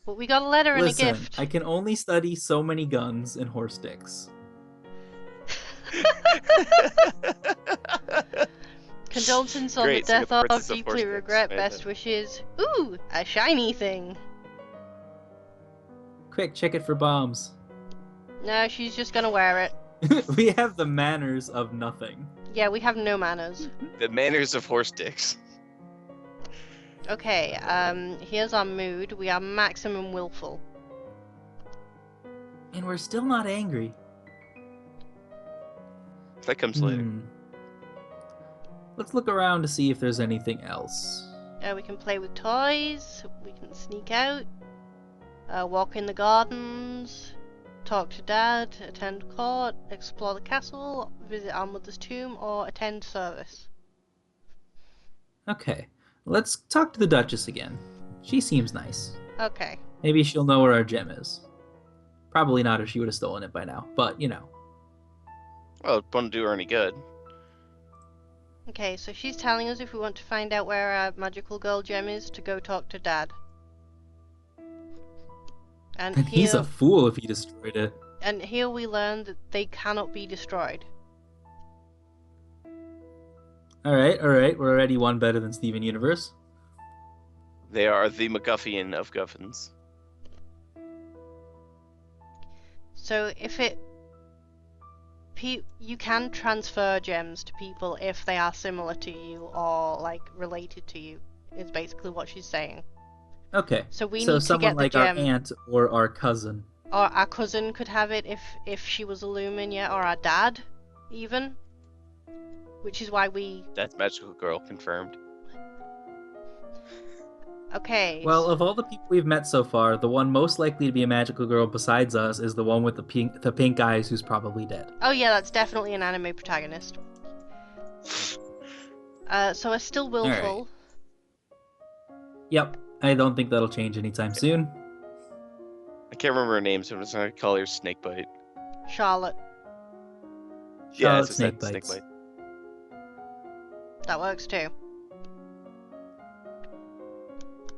A: But we got a letter and a
C: Listen,
A: gift.
C: I can only study so many guns and horse sticks.
A: Condolences on
B: Great,
A: the
B: so you
A: death
B: got the
A: of,
B: Princess of
A: deeply
B: Horse
A: regret,
B: Sticks,
A: best wishes. Ooh, a shiny thing.
C: Quick, check it for bombs.
A: No, she's just gonna wear it.
C: We have the manners of nothing.
A: Yeah, we have no manners.
B: The manners of horse dicks.
A: Okay, here's our mood. We are maximum willful.
C: And we're still not angry.
B: That comes later.
C: Let's look around to see if there's anything else.
A: We can play with toys, we can sneak out, walk in the gardens, talk to Dad, attend court, explore the castle, visit our mother's tomb, or attend service.
C: Okay, let's talk to the Duchess again. She seems nice.
A: Okay.
C: Maybe she'll know where our gem is. Probably not if she would have stolen it by now, but you know.
B: Well, it wouldn't do her any good.
A: Okay, so she's telling us if we want to find out where our magical girl gem is, to go talk to Dad. And
C: He's a fool if he destroyed it.
A: And here we learn that they cannot be destroyed.
C: Alright, we're already one better than Steven Universe.
B: They are the MacGuffian of Guffins.
A: So if it... you can transfer gems to people if they are similar to you or, like, related to you, is basically what she's saying.
C: Okay,
A: So we
C: so
A: need to
C: someone
A: get the
C: like our
A: gem.
C: aunt or our cousin.
A: Or our cousin could have it if she was a Lumen, yeah, or our dad, even. Which is why we...
B: That's magical girl confirmed.
A: Okay.
C: Well, of all the people we've met so far, the one most likely to be a magical girl besides us is the one with the pink eyes who's probably dead.
A: Oh yeah, that's definitely an anime protagonist. So we're still willful.
C: Yep, I don't think that'll change anytime soon.
B: I can't remember her name, so I'm just gonna call her Snakebite.
A: Charlotte.
C: Charlotte
B: it's just that
C: Snakebites.
A: That works too.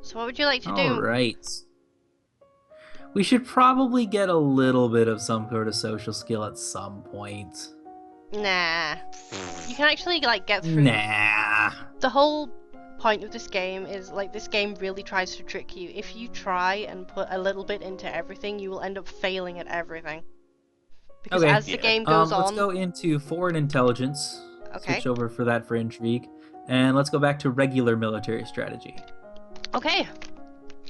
A: So what would you like to do?
C: Alright. We should probably get a little bit of some sort of social skill at some point.
A: Nah. You can actually, like, get through...
C: Nah.
A: The whole point of this game is, like, this game really tries to trick you. If you try and put a little bit into everything, you will end up failing at everything. Because
C: Okay.
A: as the game goes
C: Let's
A: on...
C: go into foreign intelligence.
A: Okay.
C: Switch over for that for intrigue. And let's go back to regular military strategy.
A: Okay.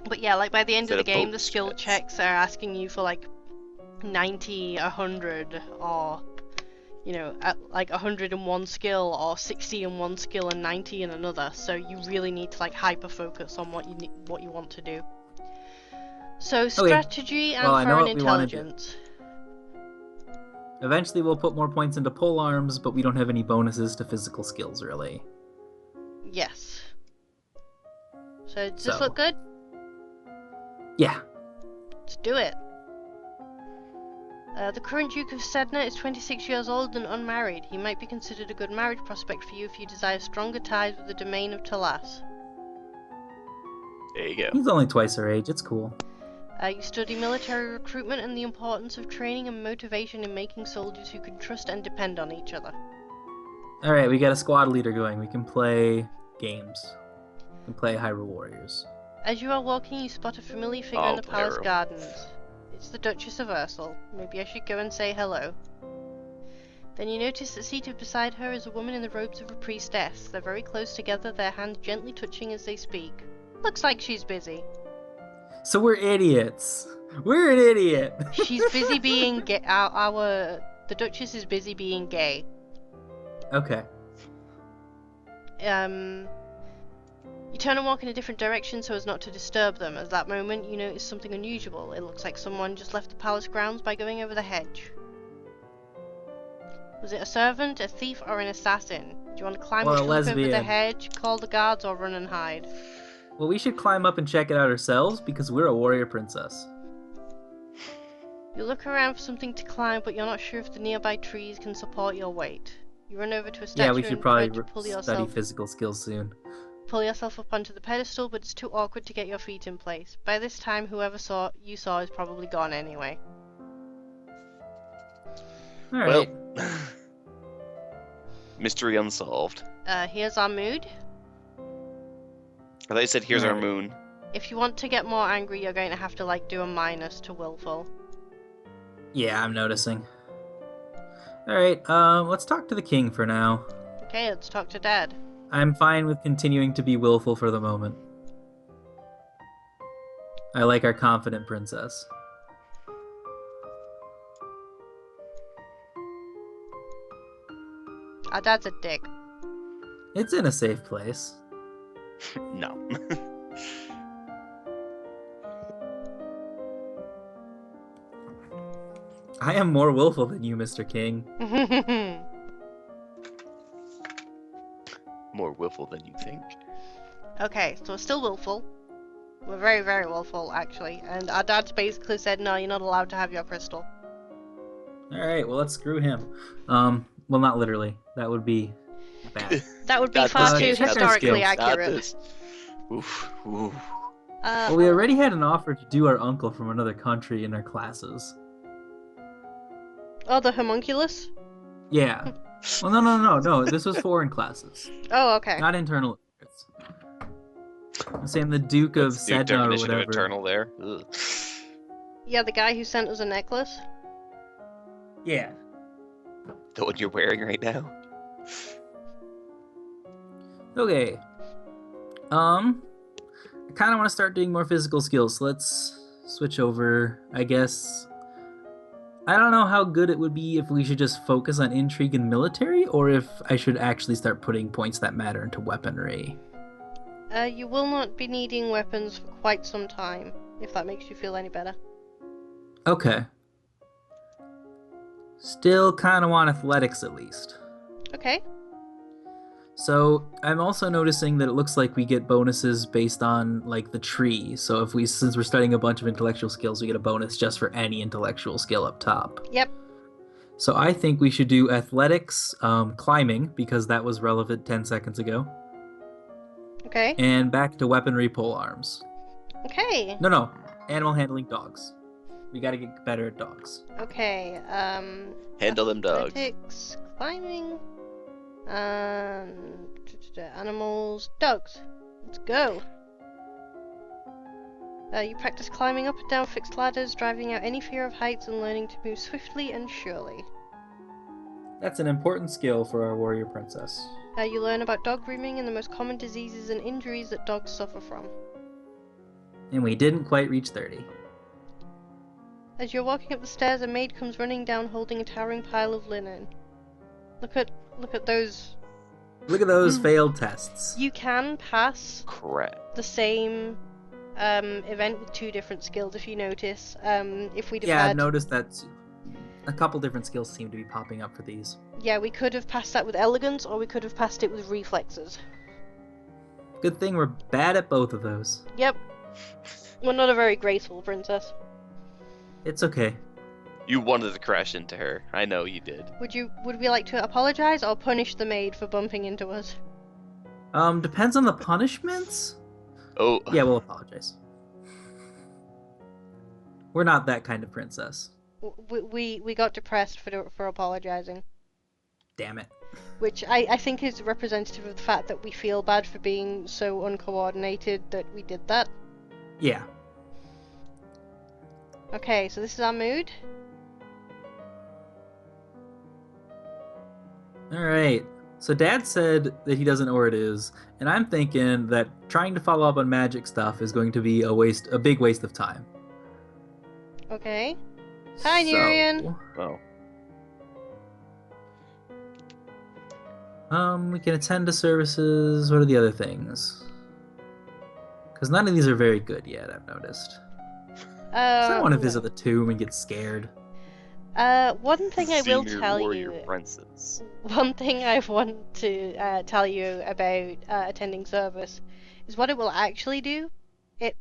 A: But yeah, like, by the end
B: Instead
A: of the
B: of
A: game,
B: boat
A: the skill
B: skills.
A: checks are asking you for, like, 90, 100, or... You know, at like 100 in one skill, or 60 in one skill and 90 in another. So you really need to, like, hyper focus on what you want to do. So strategy and
C: Well, I know
A: foreign
C: what we wanna do.
A: intelligence.
C: Eventually we'll put more points into pole arms, but we don't have any bonuses to physical skills, really.
A: Yes. So does this
C: So.
A: look good?
C: Yeah.
A: Let's do it. The current Duke of Sedna is 26 years old and unmarried. He might be considered a good marriage prospect for you if you desire stronger ties with the domain of Talas.
B: There you go.
C: He's only twice our age, it's cool.
A: You study military recruitment and the importance of training and motivation in making soldiers who can trust and depend on each other.
C: Alright, we got a squad leader going. We can play games. We can play Hyrule Warriors.
A: As you are walking, you spot a familiar figure in the palace gardens. It's the Duchess of Ursel. Maybe I should go and say hello. Then you notice that seated beside her is a woman in the robes of a priestess. They're very close together, their hands gently touching as they speak. Looks like she's busy.
C: So we're idiots. We're an idiot.
A: She's busy being gay. The Duchess is busy being gay.
C: Okay.
A: You turn and walk in a different direction so as not to disturb them. At that moment, you notice something unusual. It looks like someone just left the palace grounds by going over the hedge. Was it a servant, a thief, or an assassin? Do you want to climb
C: Or
A: up
C: a
A: over the
C: lesbian.
A: hedge, call the guards, or run and hide?
C: Well, we should climb up and check it out ourselves because we're a warrior princess.
A: You look around for something to climb, but you're not sure if the nearby trees can support your weight. You run over to a statue
C: Yeah, we should
A: and
C: probably
A: try to pull
C: study
A: yourself
C: physical skills soon.
A: up onto the pedestal, but it's too awkward to get your feet in place. By this time, whoever you saw is probably gone anyway.
C: All right.
B: Well, mystery unsolved.
A: Here's our mood.
B: I thought you said here's our
C: Alright.
B: moon.
A: If you want to get more angry, you're going to have to do a minus to willful.
C: Yeah, I'm noticing. All right. Let's talk to the king for now.
A: Okay, let's talk to Dad.
C: I'm fine with continuing to be willful for the moment. I like our confident princess.
A: Our dad's a dick.
C: It's in a safe place.
B: No.
C: I am more willful than you, Mr. King.
B: More willful than you think.
A: Okay, so we're still willful. We're very, very willful, actually. And our dad's basically said, no, you're not allowed to have your crystal.
C: All right, well, let's screw him. Well, not literally. That would be bad.
A: That would be
B: Not
A: far
B: this
A: too
B: case, not this
A: historically
C: skills,
B: Not
A: accurate.
B: this. Oof. Oof.
C: Well, we already had an offer to do our uncle from another country in our classes.
A: Oh, the homunculus?
C: Yeah. Well, no. This was foreign classes,
A: Oh, okay.
C: not internal affairs. I'm saying the Duke of
B: That's the
C: Sedna or
B: definition of
C: whatever.
B: eternal there. Ugh.
A: Yeah, the guy who sent us a necklace.
C: Yeah.
B: The one you're wearing right now.
C: Okay. I kind of want to start doing more physical skills. So let's switch over, I guess. I don't know how good it would be if we should just focus on intrigue and military, or if I should actually start putting points that matter into weaponry.
A: You will not be needing weapons for quite some time, if that makes you feel any better.
C: Okay. Still kind of want athletics at least.
A: Okay.
C: So I'm also noticing that it looks like we get bonuses based on like the tree. So since we're studying a bunch of intellectual skills, we get a bonus just for any intellectual skill up top.
A: Yep.
C: So I think we should do athletics, climbing, because that was relevant 10 seconds ago,
A: Okay.
C: and back to weaponry, pole arms.
A: Okay.
C: No, animal handling, dogs. We gotta get better at dogs.
A: Okay.
B: Handle them dogs.
A: Athletics, climbing, animals, dogs. Let's go. You practice climbing up and down fixed ladders, driving out any fear of heights, and learning to move swiftly and surely.
C: That's an important skill for our warrior princess.
A: You learn about dog grooming and the most common diseases and injuries that dogs suffer from.
C: And we didn't quite reach 30.
A: As you're walking up the stairs, a maid comes running down holding a towering pile of linen. Look at those.
C: Look at those failed tests.
A: You can pass
B: Crap.
A: the same event with two different skills if you notice. If we'd have
C: Yeah, I've
A: had...
C: noticed that a couple different skills seem to be popping up for these.
A: Yeah, we could have passed that with elegance, or we could have passed it with reflexes.
C: Good thing we're bad at both of those.
A: Yep. We're not a very graceful princess.
C: It's okay.
B: You wanted to crash into her. I know you did.
A: Would we like to apologize or punish the maid for bumping into us?
C: Depends on the punishments?
B: Oh.
C: Yeah, we'll apologize. We're not that kind of princess.
A: We got depressed for apologizing.
C: Damn it.
A: Which I think is representative of the fact that we feel bad for being so uncoordinated that we did that.
C: Yeah.
A: Okay, so this is our mood.
C: All right. So Dad said that he doesn't know where it is, and I'm thinking that trying to follow up on magic stuff is going to be a big waste of time.
A: Okay. Hi,
C: So,
A: Nerian.
B: Oh.
C: we can attend to services. What are the other things? Because none of these are very good yet, I've noticed. I don't want to visit the tomb and get scared.
A: One thing I will
B: Senior
A: tell
B: warrior
A: you.
B: princess.
A: One thing I want to tell you about attending service is what it will actually do. It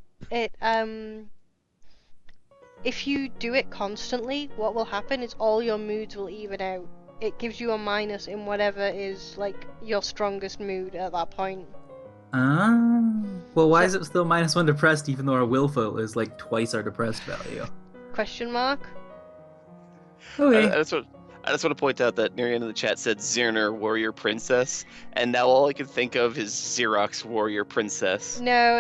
A: if you do it constantly, what will happen is all your moods will even out. It gives you a minus in whatever is like your strongest mood at that point.
C: Well, why is it still -1 depressed even though our willful is like twice our depressed value?
A: Question mark?
C: Okay.
B: I just want to point out that Nerian in the chat said Zirner warrior princess, and now all I can think of is Xerox warrior princess.
A: No,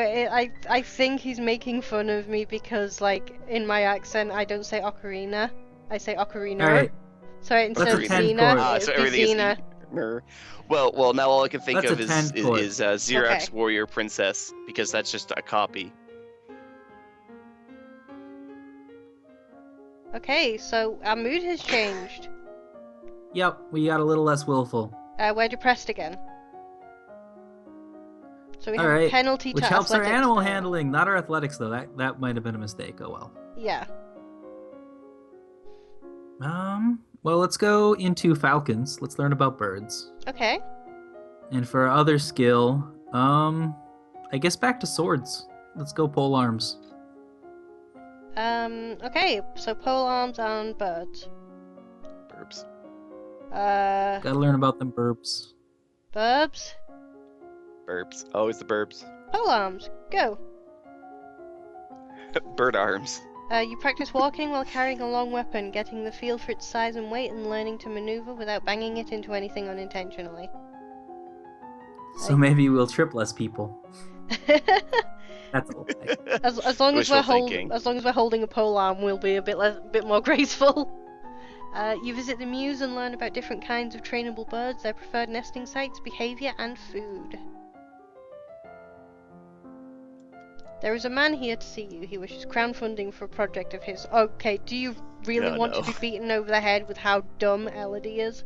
A: I think he's making fun of me because like in my accent I don't say ocarina, I say ocarina.
C: All right.
A: So instead of
C: Let's attend
A: Xena,
C: court.
B: So
A: it'd be
B: everything
A: Xena.
B: is well, now all I can think
C: Let's
B: of is
C: attend court.
B: Xerox
A: Okay.
B: warrior princess, because that's just a copy.
A: Okay, so our mood has changed.
C: Yep, we got a little less willful.
A: We're depressed again. So we have
C: All right,
A: a penalty
C: which
A: to
C: helps our
A: athletics
C: animal
A: now.
C: handling, not our athletics though. That might have been a mistake. Oh well.
A: Yeah.
C: Well, let's go into falcons. Let's learn about birds.
A: Okay.
C: And for our other skill, I guess back to swords. Let's go pole arms.
A: Okay, so pole arms and birds.
B: Burbs.
C: Gotta learn about them burbs.
A: Burbs.
B: Burbs. Always the burbs.
A: Pole arms. Go.
B: Bird arms.
A: You practice walking while carrying a long weapon, getting the feel for its size and weight, and learning to maneuver without banging it into anything unintentionally.
C: So maybe we'll trip less people. That's a little thing.
A: as long as
B: Wishful
A: we're
B: thinking.
A: as long as we're holding a pole arm, we'll be a bit more graceful. You visit the muse and learn about different kinds of trainable birds, their preferred nesting sites, behavior, and food. There is a man here to see you. He wishes crowdfunding for a project of his. Okay, do you really want to
B: No.
A: be beaten over the head with how dumb Elodie is?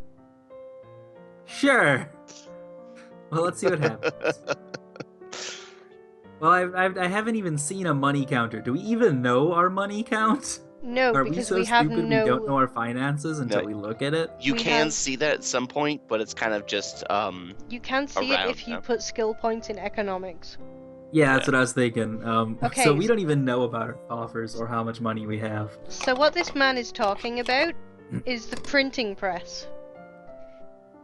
C: Sure. Well, let's see what happens. Well, I haven't even seen a money counter. Do we even know our money count?
A: No,
C: Are we
A: because
C: so
A: we have
C: stupid
A: no.
C: we don't know our finances until
B: No.
C: we look at it?
B: You
A: We
B: can
A: have-
B: see that at some point, but it's kind of just
A: You can see it
B: around,
A: if you
B: yeah.
A: put skill points in economics.
C: Yeah, that's what I was thinking.
A: Okay.
C: So we don't even know about our offers or how much money we have.
A: So what this man is talking about is the printing press,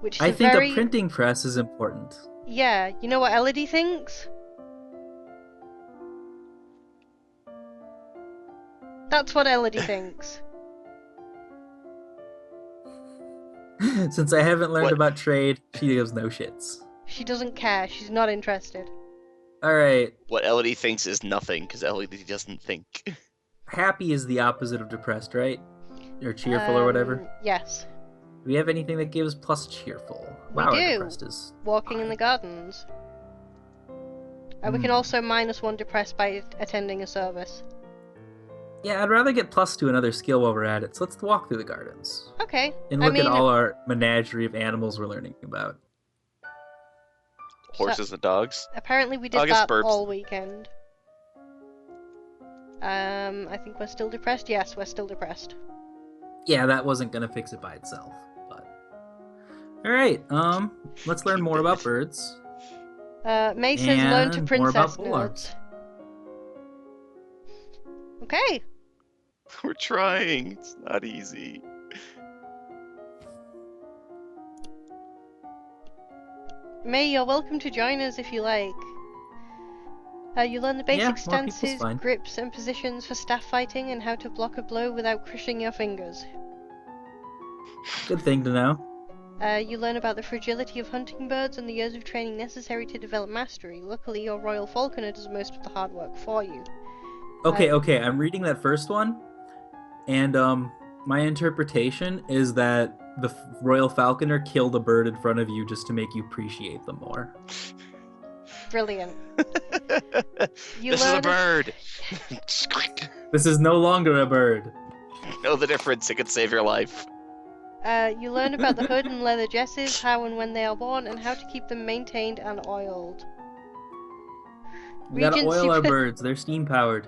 A: which is
C: I think
A: very
C: a printing press is important.
A: yeah. You know what Elodie thinks? That's what Elodie thinks.
C: Since I haven't learned
B: What?
C: about trade, she gives no shits.
A: She doesn't care. She's not interested.
C: All right,
B: what Elodie thinks is nothing, because Elodie doesn't think.
C: happy is the opposite of depressed, right? Or cheerful or whatever.
A: Yes.
C: Do we have anything that gives plus cheerful?
A: We
C: Wow, our
A: do.
C: depressed is
A: Walking in the
C: fine.
A: gardens. We can
C: Hmm.
A: also -1 depressed by attending a service.
C: Yeah, I'd rather get plus to another skill while we're at it. So let's walk through the gardens
A: Okay.
C: and
A: I
C: look
A: mean,
C: at all our menagerie of animals we're learning about.
B: Horses and dogs.
A: apparently we did
B: I guess
A: that
B: burbs.
A: all weekend. I think we're still depressed. Yes, we're still depressed.
C: Yeah, that wasn't gonna fix it by itself, but all right. Let's learn more about birds.
A: May says learn to
C: And more about
A: princess
C: bullocks.
A: nerds. Okay.
B: We're trying. It's not easy.
A: May, you're welcome to join us if you like. You learn the
C: Yeah,
A: basic
C: more people's
A: stances,
C: fine.
A: grips, and positions for staff fighting, and how to block a blow without crushing your fingers.
C: Good thing to know.
A: You learn about the fragility of hunting birds and the years of training necessary to develop mastery. Luckily, your royal falconer does most of the hard work for you.
C: Okay. I'm reading that first one, and my interpretation is that the Royal Falconer killed a bird in front of you just to make you appreciate them more.
A: Brilliant. You
B: This is a
A: learn-
B: bird.
C: This is no longer a bird.
B: Know the difference. It could save your life.
A: You learn about the hood and leather jesses, how and when they are worn, and how to keep them maintained and oiled.
C: We gotta
A: Regency
C: oil our
A: per-
C: birds. They're steam powered.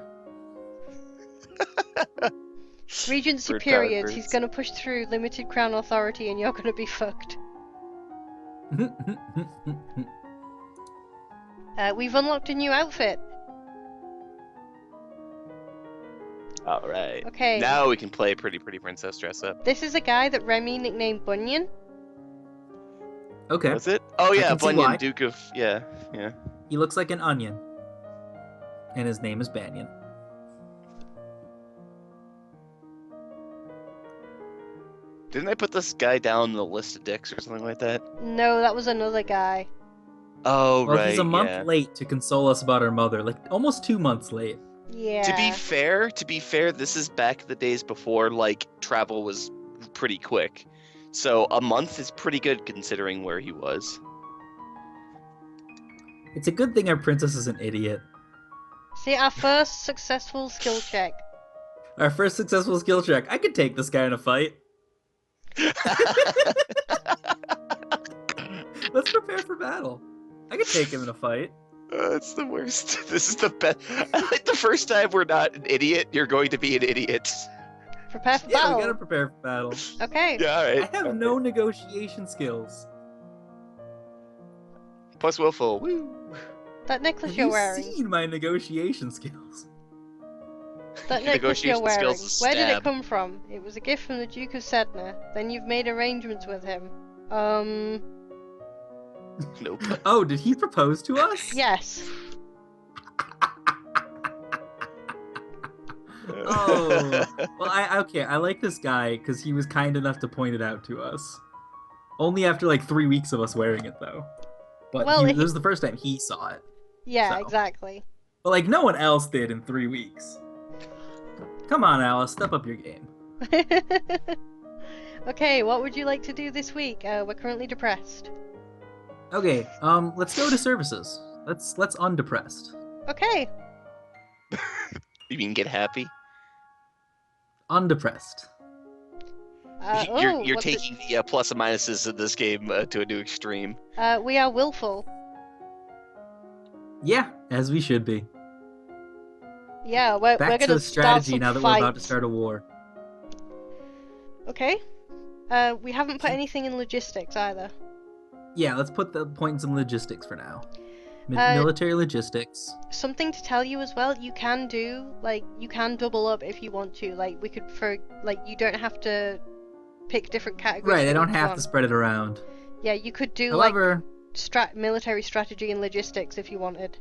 A: Regency
B: Bird-powered
A: periods. He's
B: birds.
A: gonna push through limited crown authority, and you're gonna be fucked. We've unlocked a new outfit.
B: All right.
A: Okay.
B: Now we can play Pretty Princess dress up.
A: This is a guy that Remy nicknamed Bunyan.
C: Okay.
B: Was it? Oh
C: I
B: yeah,
C: can see
B: Bunyan,
C: why.
B: Duke of yeah.
C: He looks like an onion. And his name is Banyan.
B: Didn't I put this guy down the list of dicks or something like that?
A: No, that was another guy.
B: Oh
C: Well,
B: right.
C: he's a month
B: yeah.
C: late to console us about our mother. Like, almost 2 months late.
A: Yeah.
B: To be fair, this is back the days before like travel was pretty quick. So a month is pretty good considering where he was.
C: It's a good thing our princess is an idiot.
A: See, our first successful skill check.
C: Our first successful skill check. I could take this guy in a fight. Let's prepare for battle. I could take him in a fight.
B: It's the worst. This is the best. I like the first time we're not an idiot, you're going to be an idiot.
A: Prepare for
C: Yeah,
A: battle.
C: we gotta prepare for battle.
A: Okay.
B: Yeah, alright.
C: I have no negotiation skills.
B: Plus willful. Woo.
A: That necklace
C: Have
A: you're
C: you
A: wearing.
C: seen my negotiation skills?
A: That
B: Your
A: necklace you're
B: negotiation
A: wearing.
B: skills is
A: Where did it
B: stab.
A: come from? It was a gift from the Duke of Sedna. Then you've made arrangements with him.
B: Nope.
C: Oh, did he propose to us?
A: Yes.
C: Oh. Well, I like this guy because he was kind enough to point it out to us. Only after like 3 weeks of us wearing it, though. But
A: Well,
C: this was the first time he saw it.
A: Yeah,
C: So.
A: exactly.
C: But like no one else did in 3 weeks. Come on, Alice, step up your game.
A: Okay, what would you like to do this week? We're currently depressed.
C: Okay, let's go to services. Let's undepressed.
A: Okay.
B: You mean get happy?
C: Undepressed.
B: You're
A: what's it-
B: taking the plus and minuses of this game to a new extreme.
A: We are willful.
C: Yeah, as we should be.
A: Yeah, we're
C: Back
A: gonna
C: to the strategy
A: start some
C: now that we're about to
A: fights.
C: start a war.
A: Okay. We haven't put anything in logistics either.
C: Yeah, let's put the point in some logistics for now.
A: Uh,
C: Military logistics.
A: Something to tell you as well, you can double up if you want to. Like, we could, you don't have to pick different categories.
C: Right, I
A: for
C: don't
A: each
C: have
A: one.
C: to spread it around.
A: Yeah, you could do,
C: However,
A: military strategy and logistics if you wanted.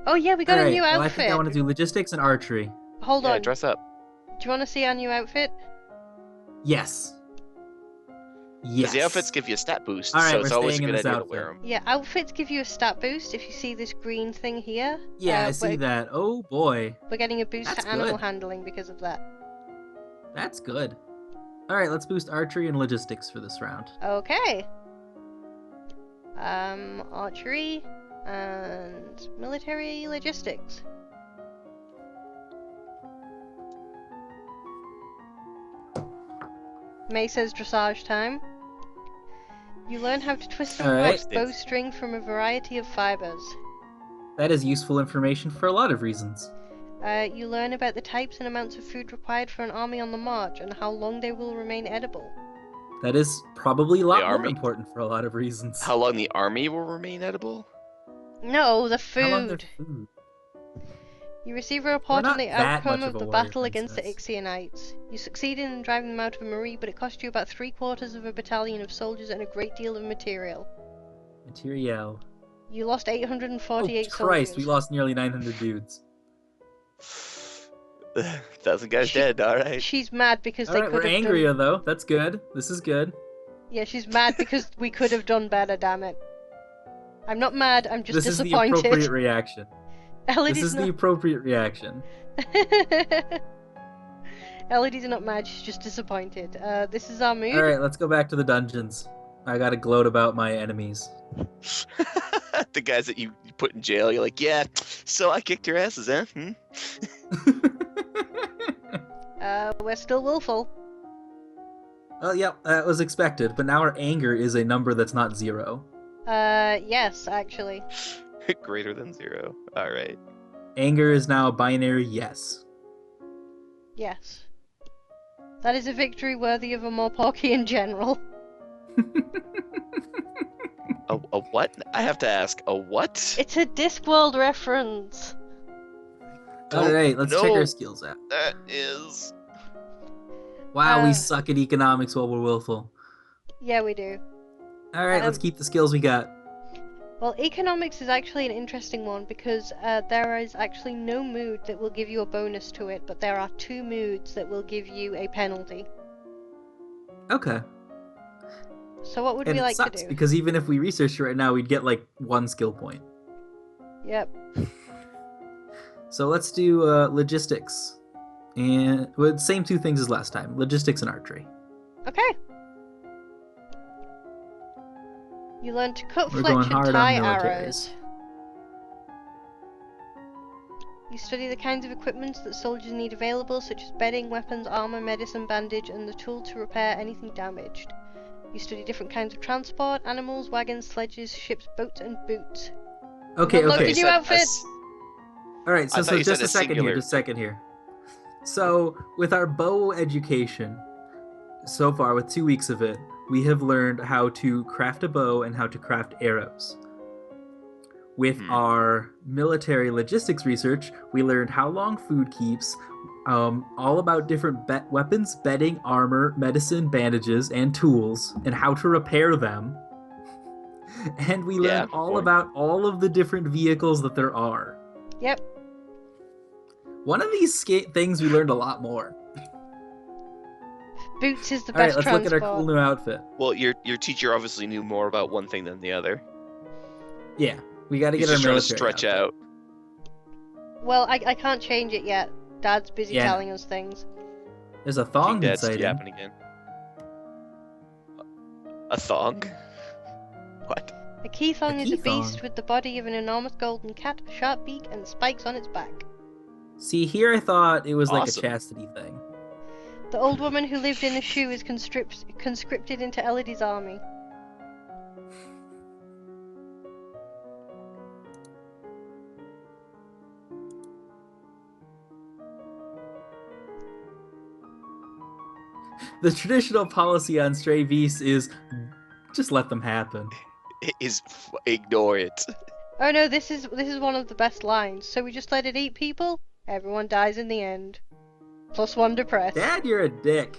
A: Oh yeah, we got
C: alright,
A: a new
C: well, I
A: outfit.
C: think I want to do logistics and archery.
A: Hold
B: Yeah,
A: on.
B: dress up.
A: Do you want to see our new outfit?
C: Yes.
B: Because
C: Yes.
B: the outfits give you a stat boost,
C: Alright,
B: so
C: we're
B: it's always a
C: staying in
B: good
C: this
B: idea
C: outfit.
B: to wear them.
A: Yeah, outfits give you a stat boost if you see this green thing here.
C: Yeah, I see
A: we're,
C: that. Oh boy,
A: We're getting a boost
C: That's
A: to animal
C: good.
A: handling because of that.
C: that's good. All right, let's boost archery and logistics for this round.
A: Okay. Archery and military logistics. May says dressage time. You learn how to twist and
C: Alright.
A: wax bowstring from a variety of fibers.
C: That is useful information for a lot of reasons.
A: You learn about the types and amounts of food required for an army on the march and how long they will remain edible.
C: That is probably a lot more
B: army?
C: important for a lot of reasons.
B: How long the army will remain edible?
A: No, the
C: How long their
A: food.
C: food?
A: You receive a report
C: We're
A: on
C: not
A: the
C: that
A: outcome
C: much
A: of
C: of a
A: the
C: warrior
A: battle against the
C: princess.
A: Ixionites. You succeeded in driving them out of Marie, but it cost you about 3/4 of a battalion of soldiers and a great deal of material.
C: Material.
A: You lost 848
C: Oh Christ,
A: soldiers.
C: we lost nearly 900 dudes.
B: 1,000 guys
A: She-
B: dead, alright.
A: She's mad because
C: All
A: they
C: right,
A: could
C: we're
A: have
C: angrier
A: done...
C: though. That's good. This is good.
A: Yeah, she's mad because we could have done better, damn it. I'm not mad, I'm just
C: This is the
A: disappointed.
C: appropriate reaction. This
A: Elodie's
C: is the appropriate reaction.
A: Elodie's not mad, she's just disappointed. This is our mood.
C: Alright, let's go back to the dungeons. I gotta gloat about my enemies.
B: The guys that you put in jail, you're like, yeah, so I kicked your asses, huh? Hmm?
A: We're still willful.
C: Well, yeah, that was expected, but now our anger is a number that's not 0.
A: Yes, actually.
B: Greater than 0. All right.
C: Anger is now a binary yes.
A: Yes. That is a victory worthy of a Morpokkian general.
B: A what? I have to ask. A what?
A: It's a Discworld reference.
C: Alright, let's check
B: know
C: our skills out.
B: That is.
C: Wow, we suck at economics while we're willful.
A: Yeah, we do.
C: Alright, let's keep the skills we got.
A: Well, economics is actually an interesting one because there is actually no mood that will give you a bonus to it, but there are 2 moods that will give you a penalty.
C: Okay.
A: So what would
C: And
A: we
C: it
A: like
C: sucks
A: to do?
C: because even if we researched it right now, we'd get like 1 skill point.
A: Yep.
C: So let's do logistics. And well, same 2 things as last time. Logistics and archery.
A: Okay. You learn to cut,
C: We're
A: fletch,
C: going
A: and
C: hard on
A: tie
C: militaries.
A: arrows. You study the kinds of equipment that soldiers need available, such as bedding, weapons, armor, medicine, bandage, and the tool to repair anything damaged. You study different kinds of transport, animals, wagons, sledges, ships, boats, and boots.
C: Okay,
A: Unlock
C: okay.
A: your new outfit!
C: Alright,
B: I
C: so
B: thought you
C: just
B: said
C: a second
B: singular.
C: here, just a second here. So, with our bow education, so far, with 2 weeks of it, we have learned how to craft a bow and how to craft arrows. With our military logistics research, we learned how long food keeps, all about different weapons, bedding, armor, medicine, bandages, and tools, and how to repair them. And we learned all about all of the different vehicles that there are.
A: Yep.
C: One of these things we learned a lot more.
A: Boots is the
C: All right,
A: best
C: let's
A: transport.
C: look at our cool new outfit.
B: Well, your teacher obviously knew more about one thing than the other.
C: Yeah, we got to
B: He's
C: get our
B: just trying to
C: military
B: stretch
C: outfit.
B: out.
A: Well, I can't change it yet. Dad's busy
C: Yeah.
A: telling us things.
C: There's a thong
B: King Dad's
C: inside him.
B: yapping again. A thong? What?
A: A Keithong
C: A
A: is a beast
C: Keithong.
A: with the body of an enormous golden cat, a sharp beak, and spikes on its back.
C: See, here I thought it was like
B: Awesome.
C: a chastity thing.
A: The old woman who lived in a shoe is conscripted into Elodie's army.
C: The traditional policy on stray beasts is just let them happen.
B: Ignore it.
A: Oh no, this is one of the best lines. So we just let it eat people? Everyone dies in the end. +1 depressed.
C: Dad, you're a dick.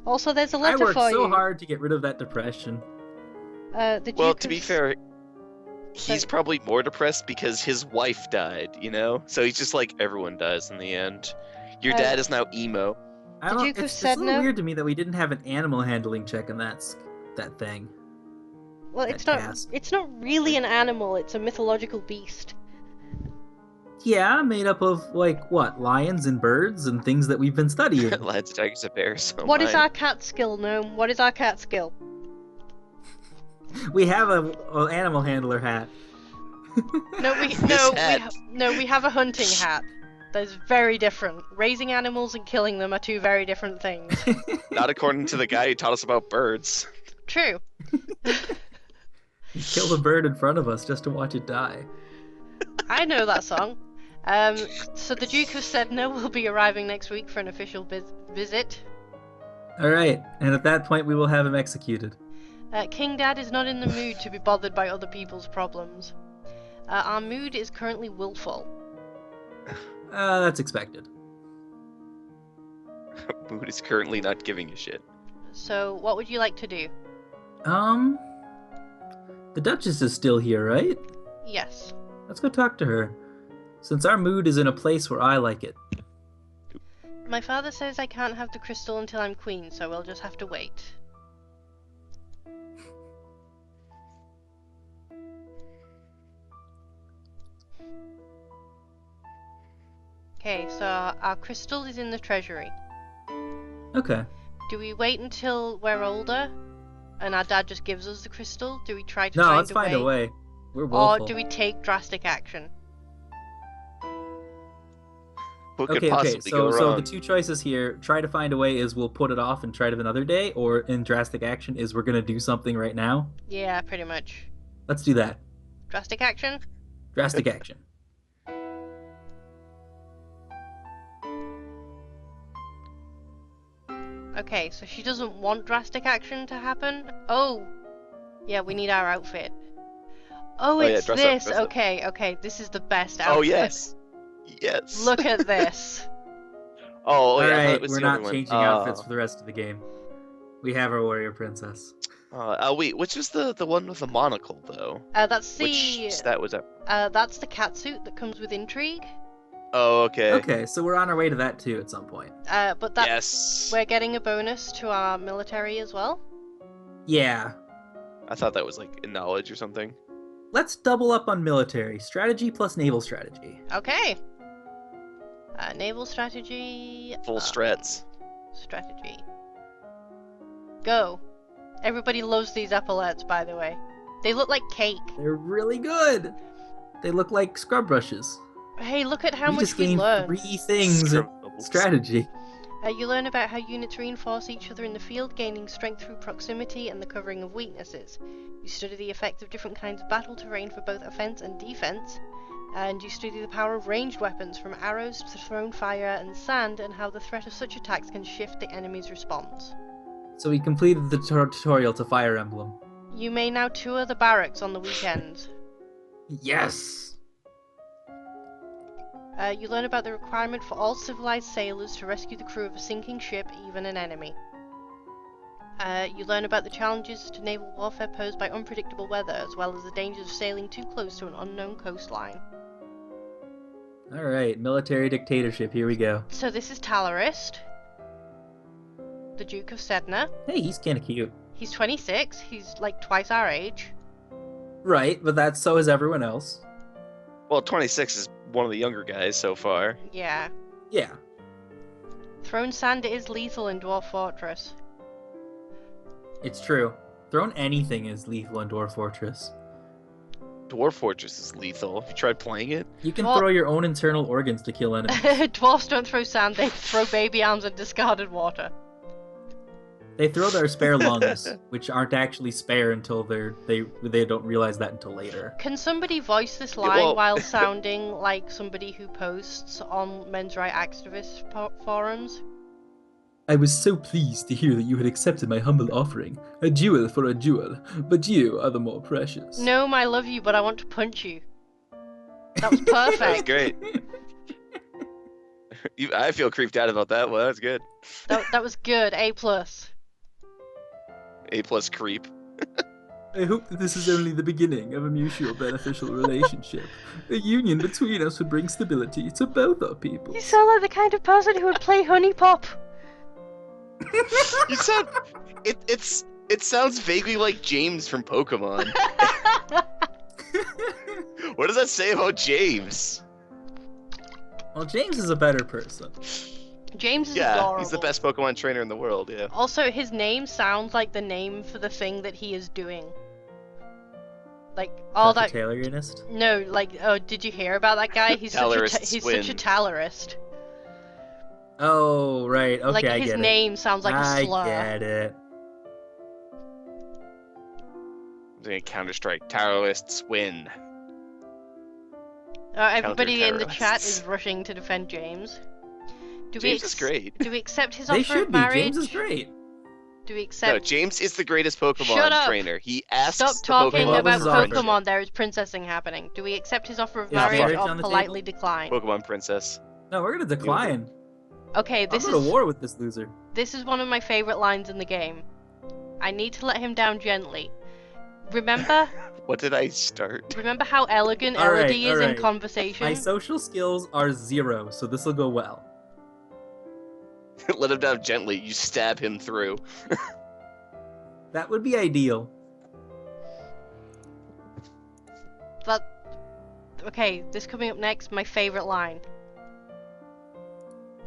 A: Also, there's a
C: I
A: letter
C: worked
A: for
C: so
A: you.
C: hard to get rid of that depression.
A: The
B: Well,
A: Duke
B: to
A: of
B: be fair, he's probably more depressed because his wife died, you know? So he's just like, everyone dies in the end. Your dad is now emo.
C: I
A: The
C: don't.
A: Duke of
C: It's a little
A: Sedna?
C: weird to me that we didn't have an animal handling check in that thing.
A: Well,
C: that
A: it's not.
C: task.
A: It's not really an animal. It's a mythological beast.
C: Yeah, made up of like what, lions and birds and things that we've been studying.
B: Lions, tigers, and bears. Oh
A: What is
B: my.
A: our cat skill, Gnome? What is our cat skill?
C: We have a animal handler hat.
A: No,
B: hat.
A: we have a hunting hat. That's very different. Raising animals and killing them are 2 very different things.
B: Not according to the guy who taught us about birds.
A: True.
C: You killed a bird in front of us just to watch it die.
A: I know that song. So the Duke of Sedna will be arriving next week for an official visit.
C: All right, and at that point we will have him executed.
A: King Dad is not in the mood to be bothered by other people's problems. Our mood is currently willful.
C: That's expected.
B: Mood is currently not giving a shit.
A: So what would you like to do?
C: The Duchess is still here, right?
A: Yes.
C: Let's go talk to her. Since our mood is in a place where I like it.
A: My father says I can't have the crystal until I'm queen, so we'll just have to wait. Okay, so our crystal is in the treasury.
C: Okay.
A: Do we wait until we're older and our dad just gives us the crystal? Do we try to
C: No,
A: find
C: let's
A: a
C: find
A: way?
C: a way. We're
A: Or
C: willful.
A: do we take drastic action?
B: What could
C: Okay,
B: possibly
C: so
B: go
C: so
B: wrong?
C: the two choices here, try to find a way is we'll put it off and try it another day, or in drastic action is we're gonna do something right now.
A: Yeah, pretty much.
C: Let's do that.
A: Drastic action?
C: Drastic action.
A: Okay, so she doesn't want drastic action to happen. Oh, yeah, we need our outfit. Oh,
B: yeah,
A: it's
B: dress up,
A: this.
B: dress up.
A: Okay, this is the best outfit.
B: Oh yes, yes.
A: Look at this.
B: Oh, yeah, I thought
C: Alright,
B: it was
C: we're
B: the other
C: not
B: one.
C: changing outfits for the rest of the game. We have our warrior princess.
B: Wait, which is the one with the monocle though?
A: That's
B: Which
A: the
B: stat was that?
A: that's the catsuit that comes with intrigue.
B: Oh, okay.
C: Okay, so we're on our way to that too at some point.
A: But that
B: Yes.
A: we're getting a bonus to our military as well.
C: Yeah.
B: I thought that was like in knowledge or something.
C: Let's double up on military. Strategy plus naval strategy.
A: Okay. Naval strategy.
B: Full strats.
A: Strategy. Go. Everybody loves these epaulets, by the way. They look like cake.
C: They're really good. They look like scrub brushes.
A: Hey, look at how
C: we
A: much
C: just
A: we
C: gained
A: learned.
C: 3 things in
B: Scribbles.
C: strategy.
A: You learn about how units reinforce each other in the field, gaining strength through proximity and the covering of weaknesses. You study the effect of different kinds of battle terrain for both offense and defense. And you study the power of ranged weapons, from arrows to thrown fire and sand, and how the threat of such attacks can shift the enemy's response.
C: So we completed the tutorial to Fire Emblem.
A: You may now tour the barracks on the weekends.
C: Yes!
A: You learn about the requirement for all civilized sailors to rescue the crew of a sinking ship, even an enemy. You learn about the challenges to naval warfare posed by unpredictable weather, as well as the dangers of sailing too close to an unknown coastline.
C: Alright, military dictatorship, here we go.
A: So this is Talarist, the Duke of Sedna.
C: Hey, he's kinda cute.
A: He's 26, he's like twice our age.
C: Right, but so is everyone else.
B: Well, 26 is one of the younger guys so far.
A: Yeah.
C: Yeah.
A: Thrown sand is lethal in Dwarf Fortress.
C: It's true. Thrown anything is lethal in Dwarf Fortress.
B: Dwarf Fortress is lethal. Have you tried playing it?
C: You can
A: Well-
C: throw your own internal organs to kill enemies.
A: Dwarfs don't throw sand, they throw baby arms and discarded water.
C: They throw their spare lungs, which aren't actually spare until they don't realize that until later.
A: Can somebody voice this
B: Yeah,
A: line
B: well-
A: while sounding like somebody who posts on men's rights activist forums?
C: I was so pleased to hear that you had accepted my humble offering, a jewel for a jewel, but you are the more precious.
A: No, I love you, but I want to punch you. That was
B: That was
A: perfect.
B: great. I feel creeped out about that one. That's good.
A: that was good. A+.
B: A+ creep.
C: I hope that this is only the beginning of a mutual beneficial relationship. A union between us would bring stability to both our people.
A: You sound like the kind of person who would play Honey Pop.
B: You sound. It sounds vaguely like James from Pokemon. What does that say about James?
C: Well, James is a better person.
A: James is
B: Yeah,
A: adorable.
B: he's the best Pokemon trainer in the world. Yeah.
A: Also, his name sounds like the name for the thing that he is doing. Like, all
C: Dr.
A: that.
C: Taylorist?
A: No, like, oh, did you hear about that guy? He's
B: Talarist
A: he's such a
B: Swin.
A: Talarist.
C: Oh, right. Okay,
A: Like,
C: I
A: his
C: get
A: name sounds like a
C: it.
A: slur.
C: I get it.
B: Doing Counter-Strike. Terrorists win.
A: Everybody in the chat
B: Counter-terrorists.
A: is rushing to defend James.
B: James is great.
A: Do we accept his
C: They
A: offer
C: should
A: of
C: be.
A: marriage?
C: James is great.
A: Do we
B: No,
A: accept?
B: James is the greatest Pokemon
A: Shut up.
B: trainer. He asks
A: Stop
B: the
A: talking
B: Pokemon
C: What
A: about
C: was his offer?
A: Pokemon. There is princessing happening. Do we accept his offer of
C: Is
A: marriage
B: marriage
A: or
C: on the
A: politely decline?
B: Pokemon Princess.
C: No, we're gonna decline.
A: Okay,
C: I'm
A: this
C: going to
A: is
C: war with this loser.
A: this is one of my favorite lines in the game. I need to let him down gently. Remember,
B: What did I start?
A: remember how elegant
C: All right,
A: Elodie is
C: all
A: in
C: right.
A: conversation.
C: My social skills are 0, so this will go well.
B: Let him down gently. You stab him through.
C: That would be ideal.
A: Okay, this coming up next, my favorite line.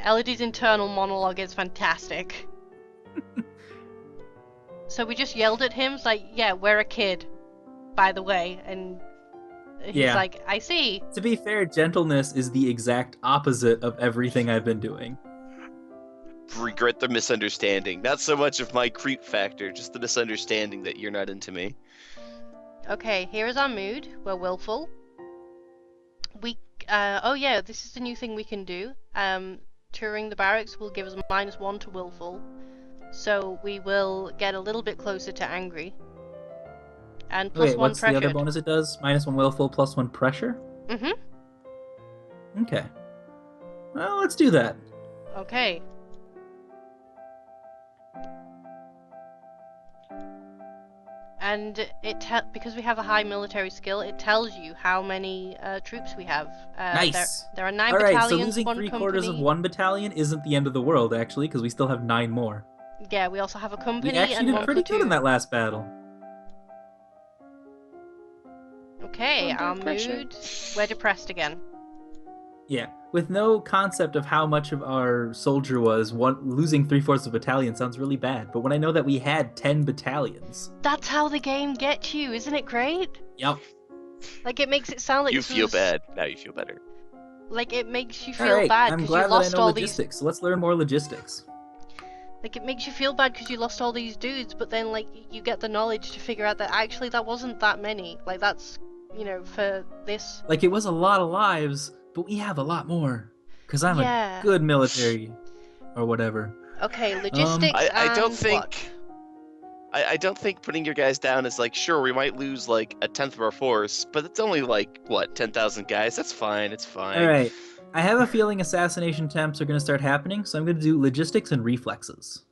A: Elodie's internal monologue is fantastic. So we just yelled at him. It's like, yeah, we're a kid, by the way. And he's
C: Yeah.
A: like, I see.
C: To be fair, gentleness is the exact opposite of everything I've been doing.
B: Regret the misunderstanding. Not so much of my creep factor, just the misunderstanding that you're not into me.
A: Okay, here is our mood. We're willful. Oh yeah, this is the new thing we can do. Touring the barracks will give us -1 to willful. So we will get a little bit closer to angry. And +1
C: What's
A: pressured.
C: the other bonus it does? -1 willful, +1 pressure?
A: Mm-hmm.
C: Okay. Well, let's do that.
A: Okay. And because we have a high military skill, it tells you how many troops we have.
C: Nice.
A: There are 9
C: Alright,
A: battalions,
C: so losing
A: 1
C: 3/4 of
A: company.
C: 1 battalion isn't the end of the world, actually, because we still have 9 more.
A: Yeah, we also have a company
C: We actually
A: and
C: did
A: 1
C: pretty
A: platoon.
C: good in that last battle.
A: Okay,
B: Under
A: our
B: pressure.
A: mood. We're depressed again.
C: Yeah, with no concept of how much of our soldier was, losing 3/4 of a battalion sounds really bad. But when I know that we had 10 battalions,
A: That's how the game gets you, isn't it great?
C: yep.
A: Like, it makes it sound like
B: You
A: this
B: feel
A: was-
B: bad. Now you feel better.
A: Like, it makes you feel
C: All right,
A: bad
C: I'm
A: because
C: glad
A: you
C: that I
A: lost
C: know
A: all these.
C: logistics. So let's learn more logistics.
A: Like, it makes you feel bad because you lost all these dudes, but then, like, you get the knowledge to figure out that actually that wasn't that many. Like, that's, for this.
C: Like, it was a lot of lives, but we have a lot more. Because I'm
A: Yeah.
C: a good military, or whatever.
A: Okay, logistics.
B: I don't
A: and
B: think.
A: what?
B: I don't think putting your guys down is like, sure, we might lose like 1/10 of our force, but it's only like, what, 10,000 guys? That's fine, it's fine.
C: Alright, I have a feeling assassination attempts are going to start happening, so I'm going to do logistics and reflexes.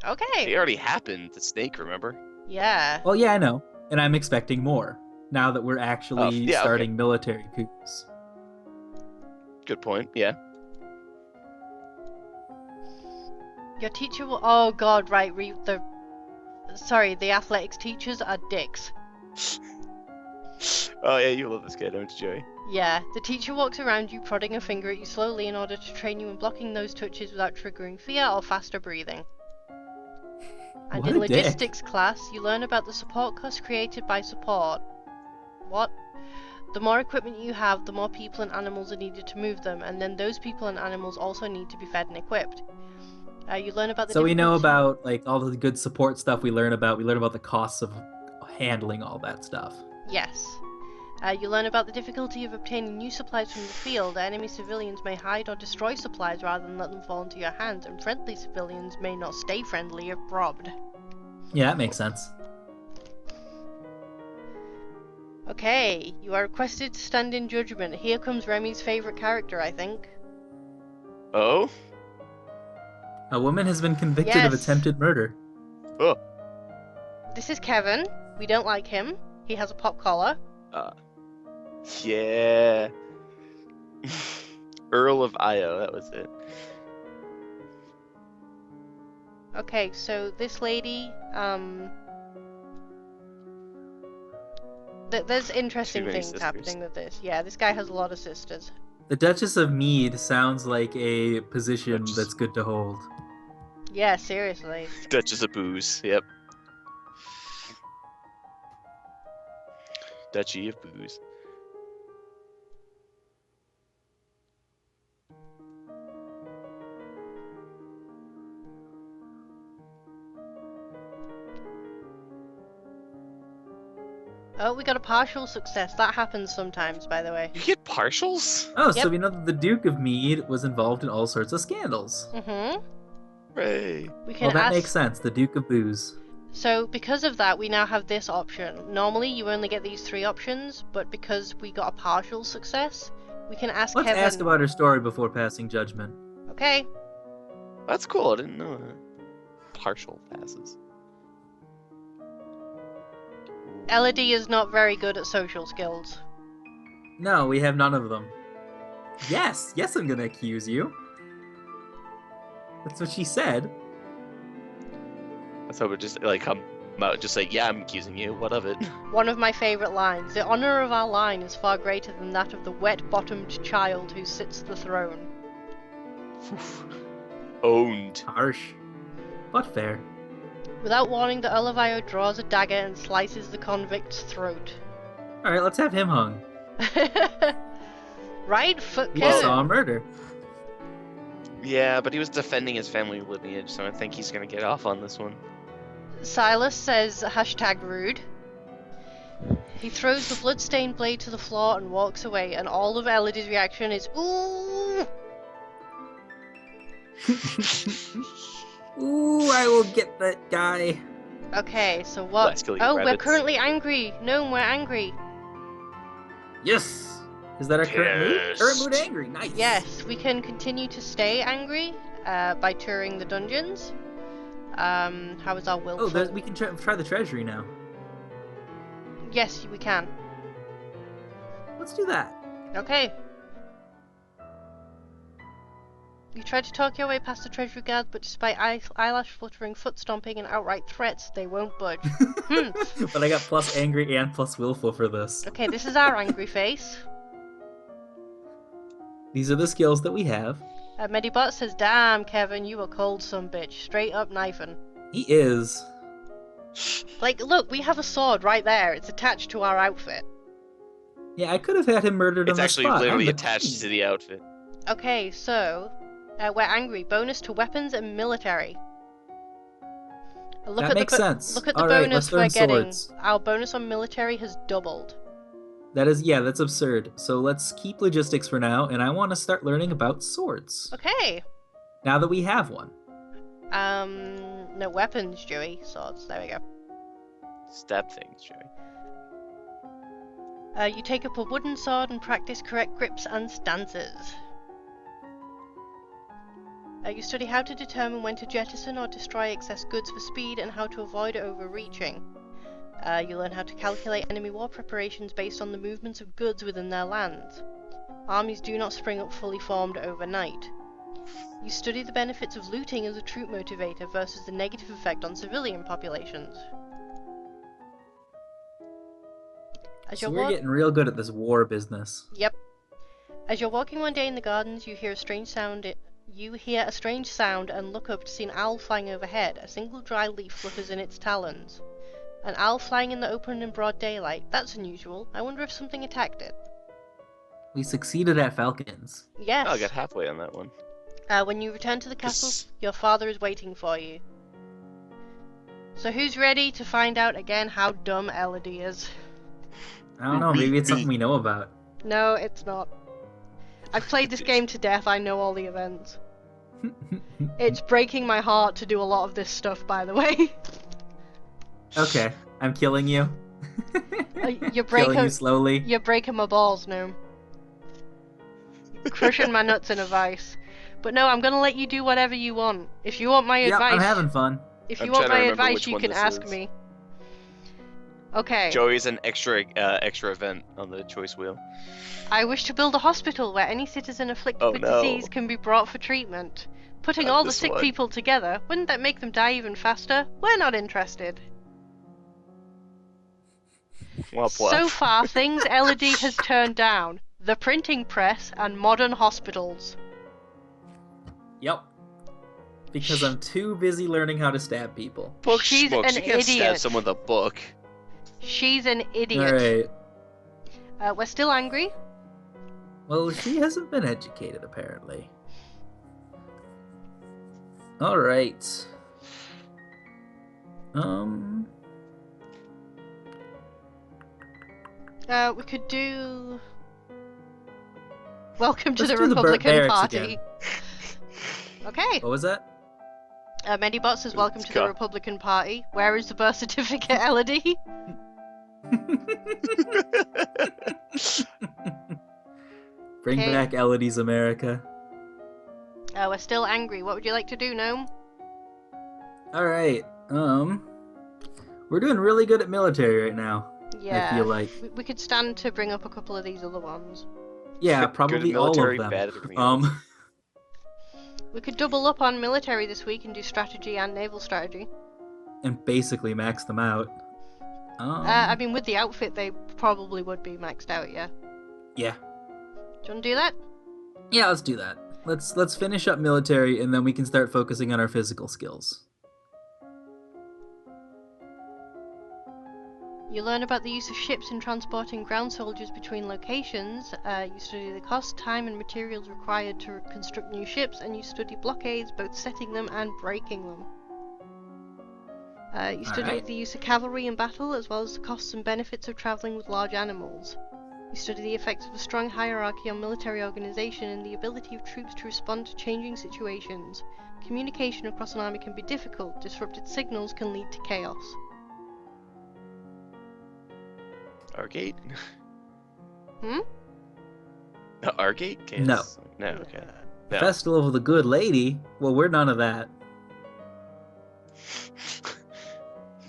B: It
A: Okay.
B: already happened, the snake, remember?
A: Yeah.
C: Well, yeah, I know. And I'm expecting more, now that we're actually
B: Oh, yeah, okay.
C: starting military coups.
B: Good point, yeah.
A: Your teacher will. Oh God, right. The athletics teachers are dicks.
B: Oh yeah, you love this guy, don't you, Joey?
A: Yeah, the teacher walks around you, prodding a finger at you slowly in order to train you in blocking those touches without triggering fear or faster breathing. And
C: What
A: in
C: a dick.
A: logistics class, you learn about the support costs created by support. What? The more equipment you have, the more people and animals are needed to move them, and then those people and animals also need to be fed and equipped. You learn about the
C: So we know
A: difficulty-
C: about like all the good support stuff we learn about. We learn about the costs of handling all that stuff.
A: Yes. You learn about the difficulty of obtaining new supplies from the field. Enemy civilians may hide or destroy supplies rather than let them fall into your hands, and friendly civilians may not stay friendly if robbed.
C: Yeah, that makes sense.
A: Okay, you are requested to stand in judgment. Here comes Remy's favourite character, I think.
B: Oh?
C: A woman has been convicted of
A: Yes.
C: attempted murder.
B: Oh.
A: This is Kevin. We don't like him. He has a pop collar.
B: Yeah. Earl of Io, that was it.
A: Okay, so this lady, there's interesting
B: many
A: things
B: sisters.
A: happening with this. Yeah, this guy has a lot of sisters.
C: The Duchess of Mead sounds like a position
B: Duchess.
C: that's good to hold.
A: Yeah, seriously.
B: Duchess of Booze, yep. Duchy of Booze.
A: Oh, we got a partial success. That happens sometimes, by the way.
B: You get partials?
C: Oh, so
A: Yep.
C: we know that the Duke of Mead was involved in all sorts of scandals.
A: Mm-hmm.
B: Hooray.
A: We can
C: Well, that
A: ask.
C: makes sense. The Duke of Booze.
A: So, because of that, we now have this option. Normally, you only get these 3 options, but because we got a partial success, we can ask
C: Let's
A: Kevin.
C: ask about her story before passing judgment.
A: Okay.
B: That's cool, I didn't know that. Partial passes.
A: Elodie is not very good at social skills.
C: No, we have none of them. Yes, I'm gonna accuse you. That's what she said.
B: Let's hope it just like come out just like, yeah, I'm accusing you. What of it?
A: One of my favourite lines. The honour of our line is far greater than that of the wet-bottomed child who sits the throne.
B: Owned.
C: Harsh. but fair.
A: Without warning, the Olivio draws a dagger and slices the convict's throat.
C: Alright, let's have him hung.
A: Right? Foot
C: We
A: kill.
C: saw a murder.
B: Yeah, but he was defending his family lineage, so I think he's gonna get off on this one.
A: Silas says #rude. He throws the bloodstained blade to the floor and walks away, and all of Elodie's reaction is ooh.
C: Ooh, I will get that guy.
A: Okay, so what?
B: Let's kill you,
A: Oh, we're
B: rabbits.
A: currently angry. No, we're angry.
C: Yes! Is that our current mood?
B: Pissed.
C: Current mood angry, nice.
A: Yes, we can continue to stay angry by touring the dungeons. How is our willful?
C: Oh, we can try the treasury now.
A: Yes, we can.
C: Let's do that.
A: Okay. You tried to talk your way past the treasury guards, but despite eyelash fluttering, foot stomping, and outright threats, they won't budge.
C: But I got plus angry and plus willful for this.
A: Okay, this is our angry face.
C: These are the skills that we have.
A: Medibot says, "Damn, Kevin, you a cold son bitch. Straight up knifing."
C: He is.
A: Like, look, we have a sword right there. It's attached to our outfit.
C: Yeah, I could have had him murdered
B: It's
C: on the
B: actually
C: spot.
B: literally
C: I'm the
B: attached
C: king.
B: to the outfit.
A: Okay, so we're angry. Bonus to weapons and military. Look
C: That
A: at
C: makes
A: the
C: sense.
A: Look at the
C: Alright,
A: bonus
C: let's
A: we're
C: learn
A: getting.
C: swords.
A: Our bonus on military has doubled.
C: That's absurd. So let's keep logistics for now, and I want to start learning about swords.
A: Okay.
C: Now that we have one.
A: No weapons, Joey. Swords. There we go.
B: Stab things, Jerry.
A: You take up a wooden sword and practice correct grips and stances. You study how to determine when to jettison or destroy excess goods for speed and how to avoid overreaching. You learn how to calculate enemy war preparations based on the movements of goods within their lands. Armies do not spring up fully formed overnight. You study the benefits of looting as a troop motivator versus the negative effect on civilian populations. As
C: So
A: you're
C: we're getting real good at this war business.
A: Yep. As you're walking one day in the gardens, you hear a strange sound. You hear a strange sound and look up to see an owl flying overhead. A single dry leaf flutters in its talons. An owl flying in the open and broad daylight. That's unusual. I wonder if something attacked it.
C: We succeeded at falcons.
A: Yes.
B: Oh, I got halfway on that one.
A: When you return to the castle,
B: Yes.
A: your father is waiting for you. So who's ready to find out again how dumb Elodie is?
C: I don't know, maybe it's something we know about.
A: No, it's not. I've played this game to death. I know all the events. It's breaking my heart to do a lot of this stuff, by the way.
C: Okay, I'm killing you.
A: You're
C: Killing
A: breaking.
C: you slowly.
A: You're breaking my balls, Gnome. Crushing my nuts in a vice. But no, I'm gonna let you do whatever you want. If you want my
C: Yep,
A: advice,
C: I'm having fun.
A: if
B: I'm
A: you want
B: trying to
A: my
B: remember
A: advice,
B: which
A: you
B: one
A: can
B: this
A: ask
B: is.
A: me. Okay.
B: Joey's an extra event on the choice wheel.
A: I wish to build a hospital where any citizen afflicted
B: Oh,
A: with
B: no.
A: disease can be brought for treatment. Putting
B: Not
A: all the
B: this
A: sick
B: one.
A: people together, wouldn't that make them die even faster? We're not interested.
B: Womp
A: So
B: womp.
A: far, things Elodie has turned down. The printing press and modern hospitals.
C: Yep. Because I'm too busy learning how to stab people.
B: Book
A: She's
B: smoke.
A: an
B: She can't stab
A: idiot.
B: someone with a book.
A: She's an idiot.
C: Alright.
A: We're still angry.
C: Well, she hasn't been educated, apparently. Alright.
A: We could do. Welcome to
C: Let's
A: the
C: do the
A: Republican
C: barracks
A: Party.
C: again.
A: Okay.
C: What was that?
A: Medibot says, "Welcome to the
B: God.
A: Republican Party." Where is the birth certificate, Elodie?
C: Bring
A: Okay.
C: back Elodie's America.
A: We're still angry. What would you like to do, Gnome?
C: Alright, we're doing really good at military right now,
A: Yeah.
C: I feel like.
A: We could stand to bring up a couple of these other ones.
C: Yeah,
B: Good at
C: probably all
B: military,
C: of them.
B: bad at everything else.
A: We could double up on military this week and do strategy and naval strategy.
C: And basically max them out.
A: I mean, with the outfit, they probably would be maxed out, yeah.
C: Yeah.
A: Do you want to do that?
C: Yeah, let's do that. Let's finish up military and then we can start focusing on our physical skills.
A: You learn about the use of ships in transporting ground soldiers between locations. You study the cost, time, and materials required to construct new ships, and you study blockades, both setting them and breaking them. You study
C: Alright.
A: the use of cavalry in battle, as well as the costs and benefits of traveling with large animals. You study the effects of a strong hierarchy on military organization and the ability of troops to respond to changing situations. Communication across an army can be difficult. Disrupted signals can lead to chaos.
B: Argate?
A: Hmm?
B: Argate? Case?
C: No.
B: No, okay. No.
C: Festival of the Good Lady? Well, we're none of that.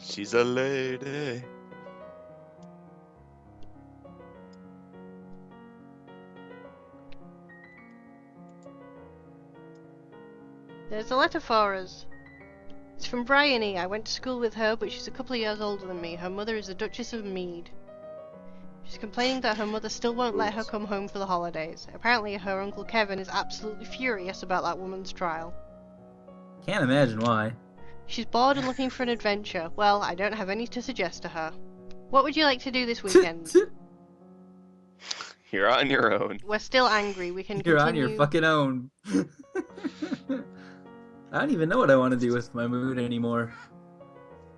B: She's a lady.
A: There's a letter for us. It's from Bryony. I went to school with her, but she's a couple of years older than me. Her mother is the Duchess of Mead. She's complaining that her mother still won't let her come home for the holidays. Apparently, her Uncle Kevin is absolutely furious about that woman's trial.
C: Can't imagine why.
A: She's bored and looking for an adventure. Well, I don't have any to suggest to her. What would you like to do this weekend?
B: You're on your own.
A: We're still angry. We can
C: You're
A: continue.
C: on your fucking own. I don't even know what I want to do with my mood anymore.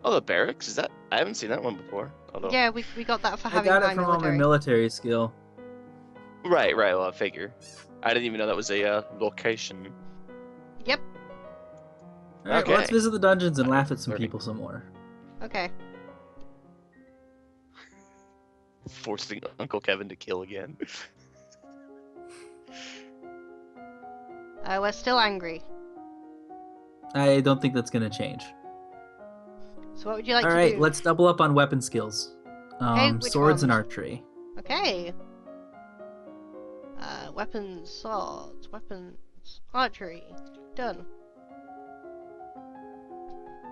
B: Oh, the barracks? Is that? I haven't seen that one before. Although...
A: Yeah, we got that for
C: I
A: having
C: got
A: my
C: it from all my
A: military.
C: military skill.
B: Right. Well, I figure. I didn't even know that was a location.
A: Yep.
C: Alright, well, let's
B: Okay.
C: visit the dungeons and laugh at some
B: Learning.
C: people some more.
A: Okay.
B: Forcing Uncle Kevin to kill again.
A: We're still angry.
C: I don't think that's gonna change.
A: So what would you like to
C: Alright,
A: do?
C: let's double up on weapon skills.
A: Okay, which
C: Swords and
A: ones?
C: archery.
A: Okay. Weapons, swords, weapons, archery. Done.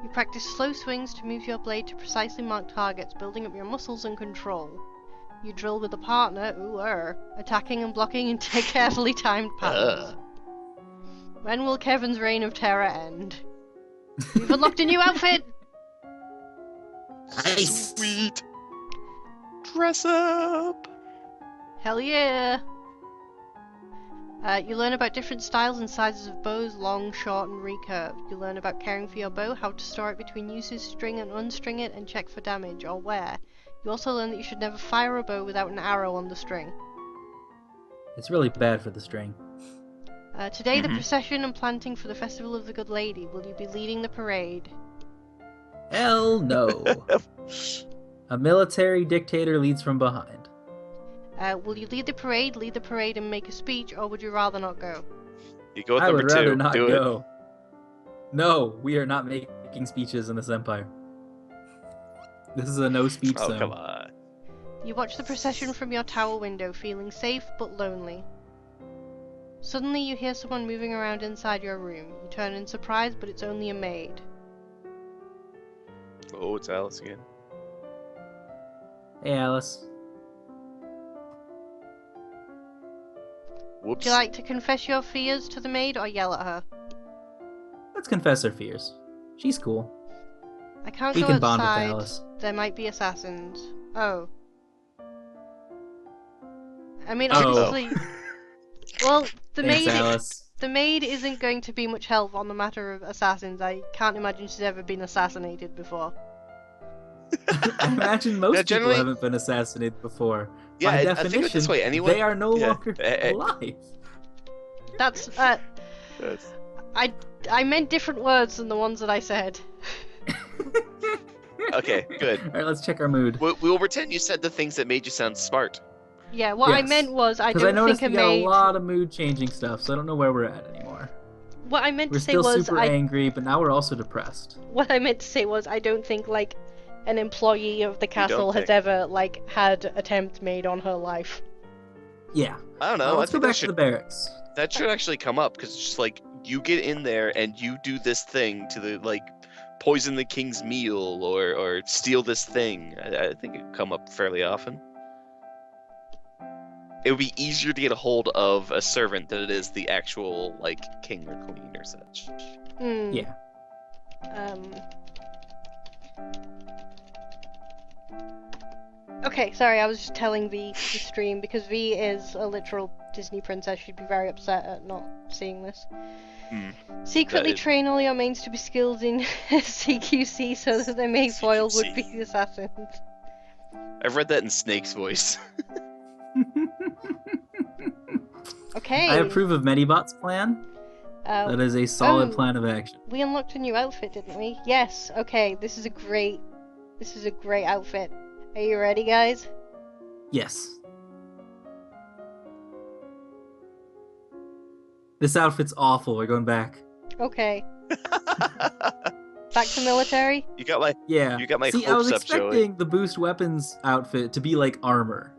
A: You practice slow swings to move your blade to precisely mark targets, building up your muscles and control. You drill with a partner, attacking and blocking into carefully timed patterns. When will Kevin's reign of terror end? We've unlocked a new outfit!
C: Nice.
B: Sweet. Dress up.
A: Hell yeah! You learn about different styles and sizes of bows, long, short, and recurved. You learn about caring for your bow, how to store it between uses, string and unstring it, and check for damage or wear. You also learn that you should never fire a bow without an arrow on the string.
C: It's really bad for the string.
A: Today, the procession and planting for the Festival of the Good Lady. Will you be leading the parade?
C: Hell no. A military dictator leads from behind.
A: Will you lead the parade and make a speech, or would you rather not go?
B: You go with
C: I
B: number
C: would rather
B: two.
C: not
B: Do it.
C: go. No, we are not making speeches in this empire. This is a no speech
B: Oh,
C: zone.
B: come on.
A: You watch the procession from your tower window, feeling safe but lonely. Suddenly you hear someone moving around inside your room. You turn in surprise, but it's only a maid.
B: Oh, it's Alice again.
C: Hey, Alice.
B: Whoops.
A: Would you like to confess your fears to the maid or yell at her?
C: Let's confess our fears. She's cool.
A: I can't
C: We
A: go
C: can bond with
A: outside.
C: Alice.
A: There might be assassins. Oh. I mean,
C: Oh.
A: obviously... Well, the
C: Thanks,
A: maid...
C: Alice.
A: The maid isn't going to be much help on the matter of assassins. I can't imagine she's ever been assassinated before.
C: I imagine most
B: Yeah, generally-
C: people haven't been assassinated before.
B: Yeah,
C: By
B: I
C: definition,
B: think of it this way. Anyone.
C: they are no
B: Yeah.
C: longer alive.
A: That's,
B: That's-
A: I meant different words than the ones that I said.
B: Okay, good.
C: Alright, let's check our mood.
B: We'll pretend you said the things that made you sound smart.
A: Yeah, what I
C: Yes.
A: meant was I
C: Because I
A: don't
C: noticed
A: think
C: we
A: a
C: got
A: maid...
C: a lot of mood changing stuff, so I don't know where we're at anymore.
A: What I meant
C: We're
A: to say
C: still
A: was
C: super angry, but now we're also depressed.
A: What I meant to say was I don't think like an employee of the castle has
B: think?
A: ever like had attempt made on her life.
C: Yeah.
B: I don't know.
C: Let's
B: I
C: go
B: think that
C: back to
B: should
C: the barracks.
B: that should actually come up because it's just like you get in there and you do this thing to the like poison the king's meal or steal this thing. I think it would come up fairly often. It would be easier to get a hold of a servant than it is the actual like king or queen or such.
A: Hmm.
C: Yeah.
A: Okay, sorry, I was just telling V to stream because V is a literal Disney princess. She'd be very upset at not seeing this.
B: Hmm.
A: Secretly
B: That is-
A: train all your mains to be skilled in CQC so that their main foil would be
B: CQC.
A: the assassins.
B: I've read that in Snake's voice.
A: Okay.
C: I approve of Medibot's plan. That is a solid
A: oh.
C: plan of action.
A: We unlocked a new outfit, didn't we? Yes. Okay, this is a great outfit. Are you ready, guys?
C: Yes. This outfit's awful. We're going back.
A: Okay. Back to military?
B: You got my
C: Yeah.
B: You got my
C: See, I was
B: hopes up, Joey.
C: expecting the boost weapons outfit to be like armor.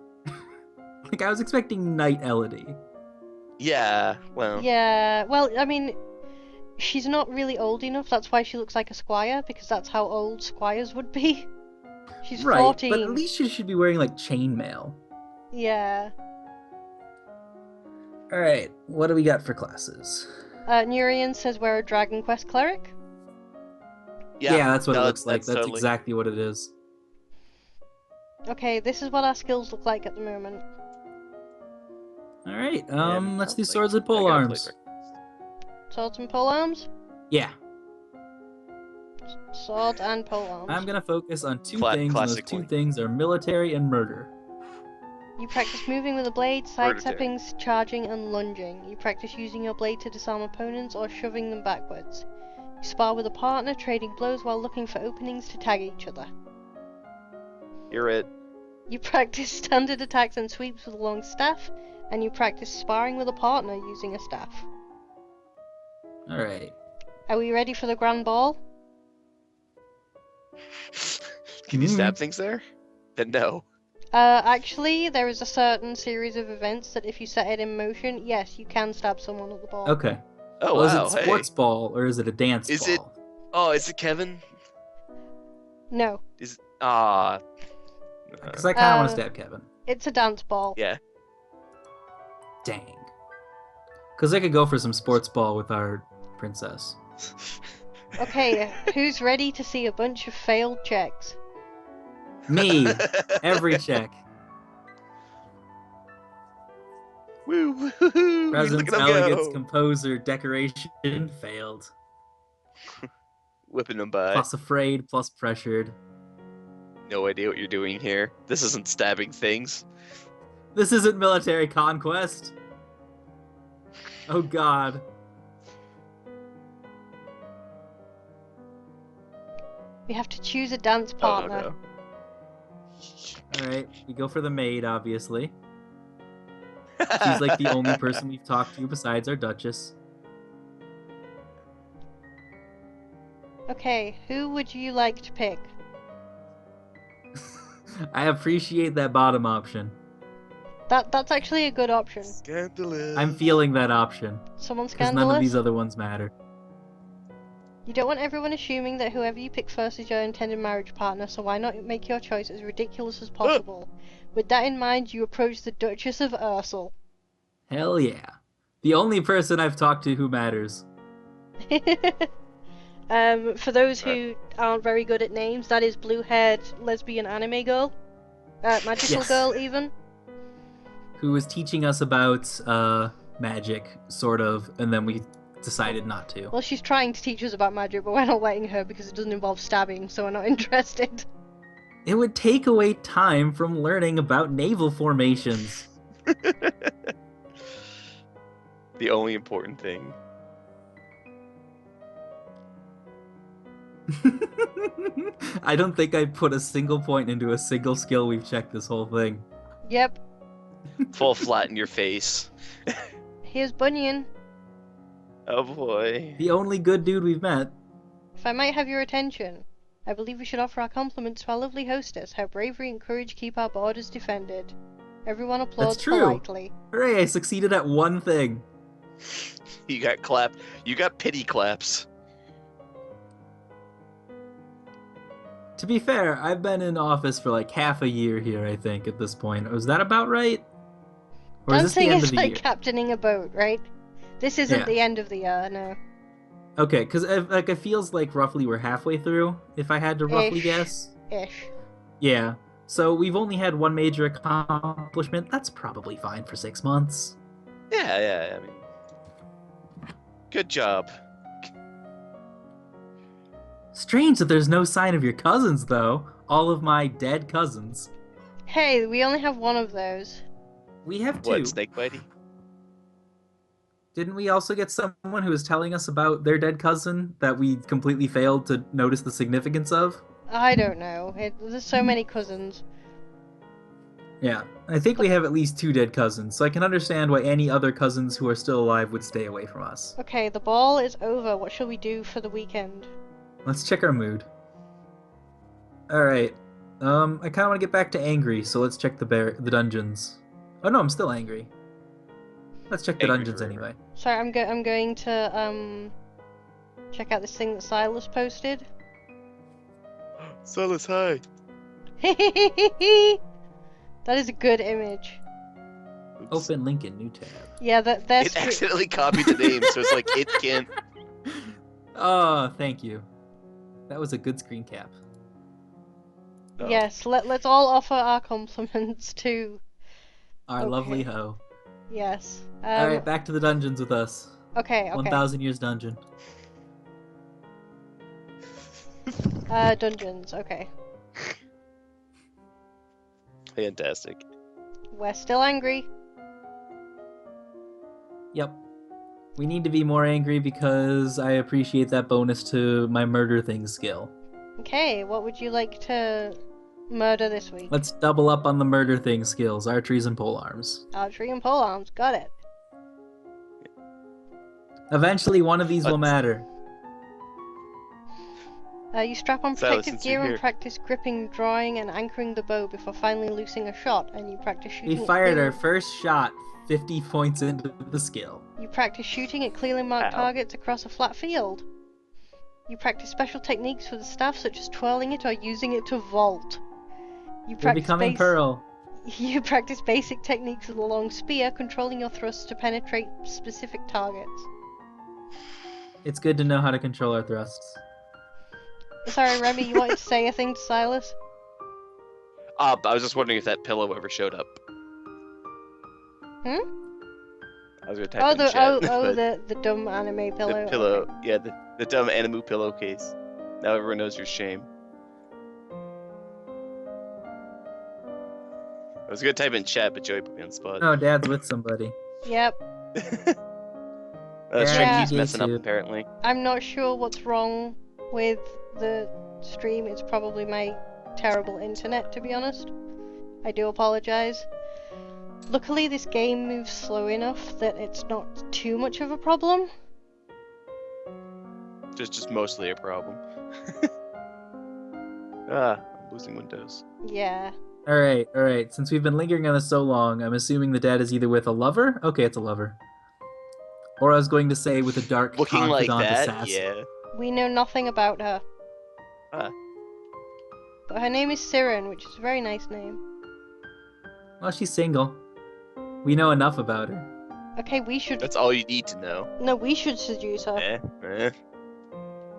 C: Like I was expecting Knight Elodie.
B: Yeah, well,
A: Yeah, well, I mean, she's not really old enough. That's why she looks like a squire, because that's how old squires would be. She's
C: Right,
A: 14.
C: but at least she should be wearing like chainmail.
A: Yeah.
C: Alright, what do we got for classes?
A: Nurian says we're a Dragon Quest cleric.
C: Yeah, that's what
B: no,
C: it looks like. That's
B: totally-
C: exactly what it is.
A: Okay, this is what our skills look like at the moment.
C: Alright,
B: Yeah,
C: let's do
B: sounds
C: swords
B: like
C: and pole
B: I gotta
C: arms.
B: play
A: Swords and polearms?
C: Yeah,
A: Sword and polearms.
C: I'm gonna focus on two
B: Cla-
C: things, and those
B: classic
C: two
B: one.
C: things are military and murder.
A: You practice moving with a blade,
B: Murder
A: sidestepping, charging, and lunging. You practice using your blade to disarm opponents or shoving them backwards. You spar with a partner, trading blows while looking for openings to tag each other.
B: You're it.
A: You practice standard attacks and sweeps with a long staff, and you practice sparring with a partner using a staff.
C: Alright.
A: Are we ready for the grand ball?
B: Can you
C: Mhm.
B: stab things there? Then no.
A: Actually, there is a certain series of events that if you set it in motion, yes, you can stab someone at the ball.
C: Okay.
B: Oh
C: Well,
B: wow.
C: is it sports ball or is it a dance
B: Is
C: ball?
B: it- Oh, is it Kevin?
A: No,
B: Ah.
C: Because I kind of want
A: Uh,
C: to stab Kevin.
A: it's a dance ball.
B: Yeah.
C: Dang. Because I could go for some sports ball with our princess.
A: Okay, who's ready to see a bunch of failed checks?
C: Me! Every check.
B: Woo, woo,
C: Presence,
B: look at him
C: elegance,
B: go.
C: composer, decoration, failed.
B: Whipping them by.
C: Plus afraid, plus pressured.
B: No idea what you're doing here. This isn't stabbing things.
C: This isn't military conquest. Oh god.
A: We have to choose a dance
B: Oh
A: partner.
B: no.
C: Alright, we go for the maid, obviously. She's like the only person we've talked to besides our Duchess.
A: Okay, who would you like to pick?
C: I appreciate that bottom option.
A: That's actually a good option.
B: Scandalous.
C: I'm feeling that option.
A: Someone
C: Because
A: scandalous?
C: none of these other ones matter.
A: You don't want everyone assuming that whoever you pick first is your intended marriage partner, so why not make your choice as ridiculous as possible? With that in mind, you approach the Duchess of Ursel.
C: Hell yeah. The only person I've talked to who matters.
A: For those who aren't very good at names, that is blue-haired lesbian anime girl. Magical
C: Yes.
A: girl, even.
C: Who was teaching us about magic, sort of, and then we decided not to.
A: Well, she's trying to teach us about magic, but we're not letting her because it doesn't involve stabbing, so we're not interested.
C: It would take away time from learning about naval formations.
B: The only important thing.
C: I don't think I put a single point into a single skill we've checked this whole thing.
A: Yep.
B: Fall flat in your face.
A: Here's Bunyan.
B: Oh boy.
C: The only good dude we've met.
A: If I might have your attention, I believe we should offer our compliments to our lovely hostess. Her bravery and courage keep our borders defended. Everyone applauds
C: That's true.
A: politely.
C: Hooray, I succeeded at one thing.
B: You got clapped. You got pity claps.
C: To be fair, I've been in office for like half a year here, I think, at this point. Was that about right? Or is this the
A: Dancing
C: end
A: is
C: of the
A: like
C: year?
A: captaining a boat, right? This isn't
C: Yeah.
A: the end of the year, no.
C: Okay, because like it feels like roughly we're halfway through, if I had to roughly
A: Ish.
C: guess.
A: Ish.
C: Yeah. So we've only had one major accomplishment. That's probably fine for 6 months.
B: Yeah, I mean, good job.
C: Strange that there's no sign of your cousins, though. All of my dead cousins.
A: Hey, we only have one of those.
C: We have 2.
B: What, Snakebitey?
C: Didn't we also get someone who was telling us about their dead cousin that we completely failed to notice the significance of?
A: I don't know. There's so many cousins.
C: Yeah, I think we have at least 2 dead cousins, so I can understand why any other cousins who are still alive would stay away from us.
A: Okay, the ball is over. What shall we do for the weekend?
C: Let's check our mood. Alright, I kind of want to get back to angry, so let's check the dungeons. Oh no, I'm still angry. Let's check the
B: Angry
C: dungeons
B: forever.
C: anyway.
A: Sorry, I'm going to check out this thing that Silas posted.
B: Silas, hi.
A: That is a good image.
B: Oops.
C: Open link in new tab.
A: Yeah, that's
B: It accidentally copied the name, so it's like it can't.
C: Oh, thank you. That was a good screen cap.
B: No.
A: Yes. Let's all offer our compliments to.
C: Our
A: Okay.
C: lovely hoe.
A: Yes.
C: Alright, back to the dungeons with us.
A: Okay.
C: 1,000 years dungeon.
A: Dungeons. Okay.
B: Fantastic.
A: We're still angry.
C: Yep. We need to be more angry because I appreciate that bonus to my murder thing skill.
A: Okay. What would you like to murder this week?
C: Let's double up on the murder thing skills, archeries and polearms.
A: Archery and polearms. Got it.
C: Eventually one of these will matter.
A: You strap on
B: Silas,
A: protective
B: since
A: gear
B: you're
A: and
B: here.
A: practice gripping, drawing, and anchoring the bow before finally loosing a shot, and you practice shooting.
C: We
A: at
C: fired
A: clearly-
C: our first shot 50 points into the skill.
A: You practice shooting at clearly marked
B: Ow.
A: targets across a flat field. You practice special techniques with the staff, such as twirling it or using it to vault. You
C: You're
A: practice
C: becoming Pearl.
A: You practice basic techniques with a long spear, controlling your thrusts to penetrate specific targets.
C: It's good to know how to control our thrusts.
A: Sorry, Remy, you wanted to say a thing to Silas?
B: I was just wondering if that pillow ever showed up.
A: Hmm?
B: I was gonna type
A: Oh,
B: in chat,
A: the dumb anime pillow.
B: the pillow. Yeah, the dumb Animu pillowcase. Now everyone knows your shame. I was gonna type in chat, but Joey put me on the spot.
C: Oh, Dad's with somebody.
A: Yep.
C: Yeah,
B: Shrinky's
C: you
B: messing up
C: too.
B: apparently.
A: I'm not sure what's wrong with the stream. It's probably my terrible internet, to be honest. I do apologize. Luckily, this game moves slow enough that it's not too much of a problem.
B: Just mostly a problem. I'm losing Windows.
A: Yeah.
C: Alright. Since we've been lingering on this so long, I'm assuming the dad is either with a lover? Okay, it's a lover. Or I was going to say with a dark
B: Looking like
C: confidant
B: that,
C: assassin.
B: yeah.
A: We know nothing about her.
B: Ah.
A: But her name is Siren, which is a very nice name.
C: Well, she's single. We know enough about her.
A: Okay, we should.
B: That's all you need to know.
A: No, we should seduce her.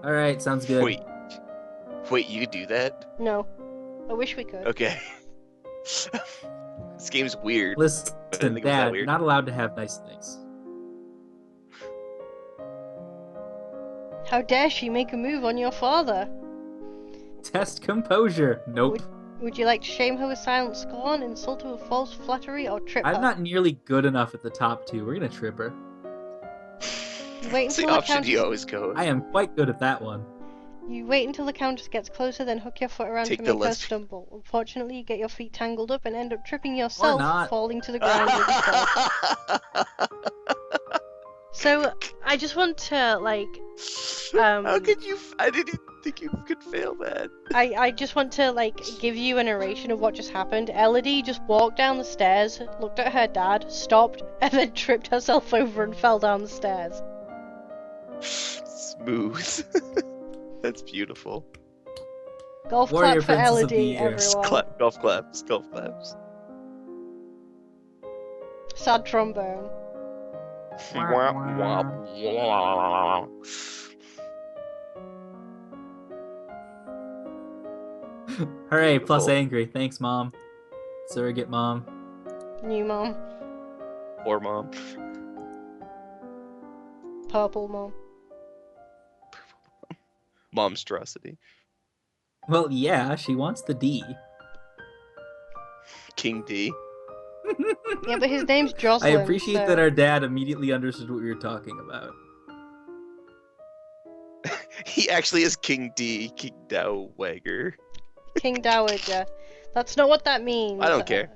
C: Alright, sounds good.
B: Wait, you could do that?
A: No. I wish we could.
B: Okay. This game's weird. I
C: Listen,
B: didn't think it was that
C: Dad,
B: weird.
C: not allowed to have nice things.
A: How dare she make a move on your father?
C: Test composure. Nope.
A: Would you like to shame her with silent scorn, insult her with false flattery, or trip her?
C: I'm not nearly good enough at the top two. We're gonna trip her.
A: You wait
B: It's the
A: until the
B: option
A: countess.
B: you always go with.
C: I am quite good at that one.
A: You wait until the countess gets closer, then hook your foot around
B: Take
A: to
B: the
A: make her
B: lesbian.
A: stumble. Unfortunately, you get your feet tangled up and end up tripping yourself,
C: not.
A: falling to the ground with a thud. So, I just want to, like,
B: How could you? I didn't think you could fail that.
A: I just want to, like, give you a narration of what just happened. Elodie just walked down the stairs, looked at her dad, stopped, and then tripped herself over and fell down the stairs.
B: Smooth. That's beautiful.
A: Golf
C: Warrior
A: clap for
C: Princess of the
A: Elodie,
C: Year.
A: everyone.
B: Golf claps. Golf claps.
A: Sad trombone.
B: Wah, wah, wah.
C: Hooray, plus
B: Beautiful.
C: angry. Thanks, Mom. Surrogate Mom.
A: New mom.
B: Or mom.
A: Purple mom.
B: Momstrosity.
C: Well, yeah, she wants the D.
B: King D.
A: Yeah, but his name's
C: I
A: Jocelyn.
C: appreciate
A: so...
C: that our dad immediately understood what we were talking about.
B: He actually is King D. King Dowwagger.
A: King Dowager. That's not what that means.
B: I don't care.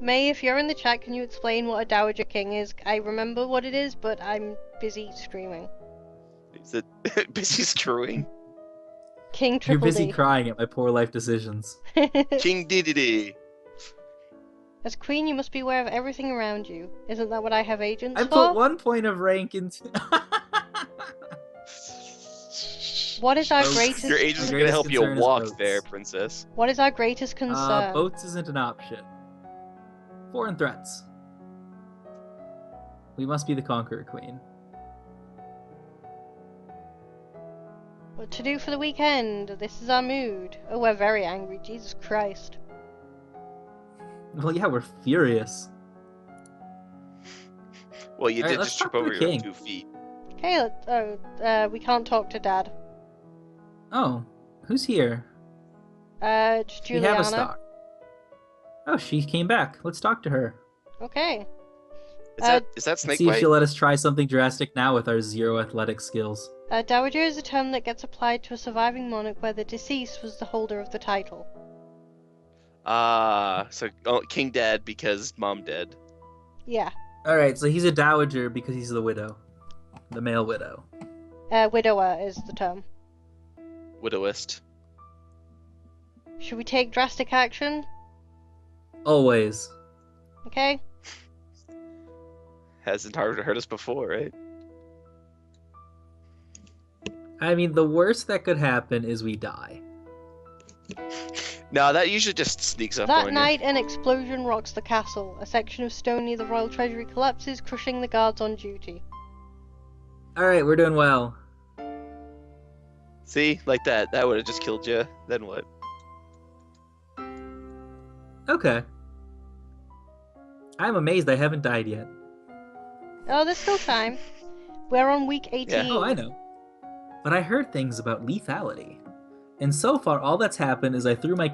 A: May, if you're in the chat, can you explain what a Dowager King is? I remember what it is, but I'm busy streaming.
B: Is it busy screwing?
A: King
C: You're
A: Triple
C: busy
A: D.
C: crying at my poor life decisions.
B: King D.
A: As queen, you must be aware of everything around you. Isn't that what I have agents
C: I
A: for?
C: put 1 point of rank into.
A: What is our
C: Boats.
A: greatest?
B: Your agents are
C: My
B: gonna help you
C: greatest concern is
B: walk
C: boats.
B: there, princess.
A: What is our greatest concern?
C: Boats isn't an option. Foreign threats. We must be the conqueror queen.
A: What to do for the weekend? This is our mood. Oh, we're very angry. Jesus Christ.
C: Well, yeah, we're furious.
B: Well, you
C: Alright,
B: did
C: let's
B: just trip
C: talk to
B: over
C: the
B: your
C: king.
B: 2 feet.
A: Okay, we can't talk to Dad.
C: Oh, who's here?
A: Just
C: We have a
A: Juliana.
C: star. Oh, she came back. Let's talk to her.
A: Okay.
B: Is that
C: Let's see if
B: Snakebite?
C: she'll let us try something drastic now with our 0 athletic skills.
A: Dowager is a term that gets applied to a surviving monarch where the deceased was the holder of the title.
B: So King dead because mom dead.
A: Yeah.
C: Alright, so he's a dowager because he's the widow. The male widow.
A: Widower is the term.
B: Widowist.
A: Should we take drastic action?
C: Always.
A: Okay.
B: Hasn't hurt us before, right?
C: I mean, the worst that could happen is we die.
B: No, that usually just sneaks up
A: That
B: on
A: night, an explosion rocks the castle. A section of stone near the royal treasury collapses, crushing the guards on duty.
C: Alright, we're doing well.
B: you. See? Like that. That would have just killed you. Then what?
C: Okay. I'm amazed I haven't died yet.
A: Oh, there's still time. We're on week 18.
C: Oh, I know. But I heard things about lethality. And so far, all that's happened is I threw my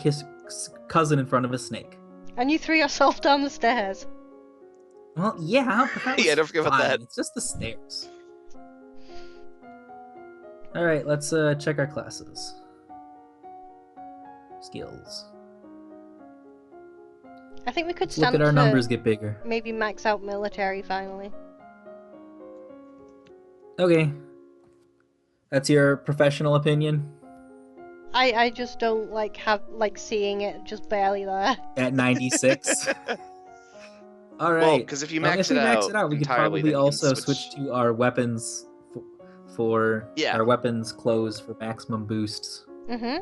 C: cousin in front of a snake.
A: And you threw yourself down the stairs.
C: Well, yeah, but that was
B: Yeah, don't forget about
C: fine.
B: that.
C: It's just the stairs. Alright, let's check our classes. Skills.
A: I think we could
C: Let's look
A: stand
C: at our
A: to
C: numbers get bigger.
A: maybe max out military finally.
C: Okay. That's your professional opinion?
A: I just don't like seeing it just barely there.
C: At 96?
B: Well,
C: Alright.
B: because if you
C: Well,
B: max
C: if we
B: it
C: max
B: out
C: it out, we could
B: entirely,
C: probably
B: then you can
C: also switch to our weapons for
B: Yeah.
C: our weapons close for maximum boosts.
A: Mm-hmm.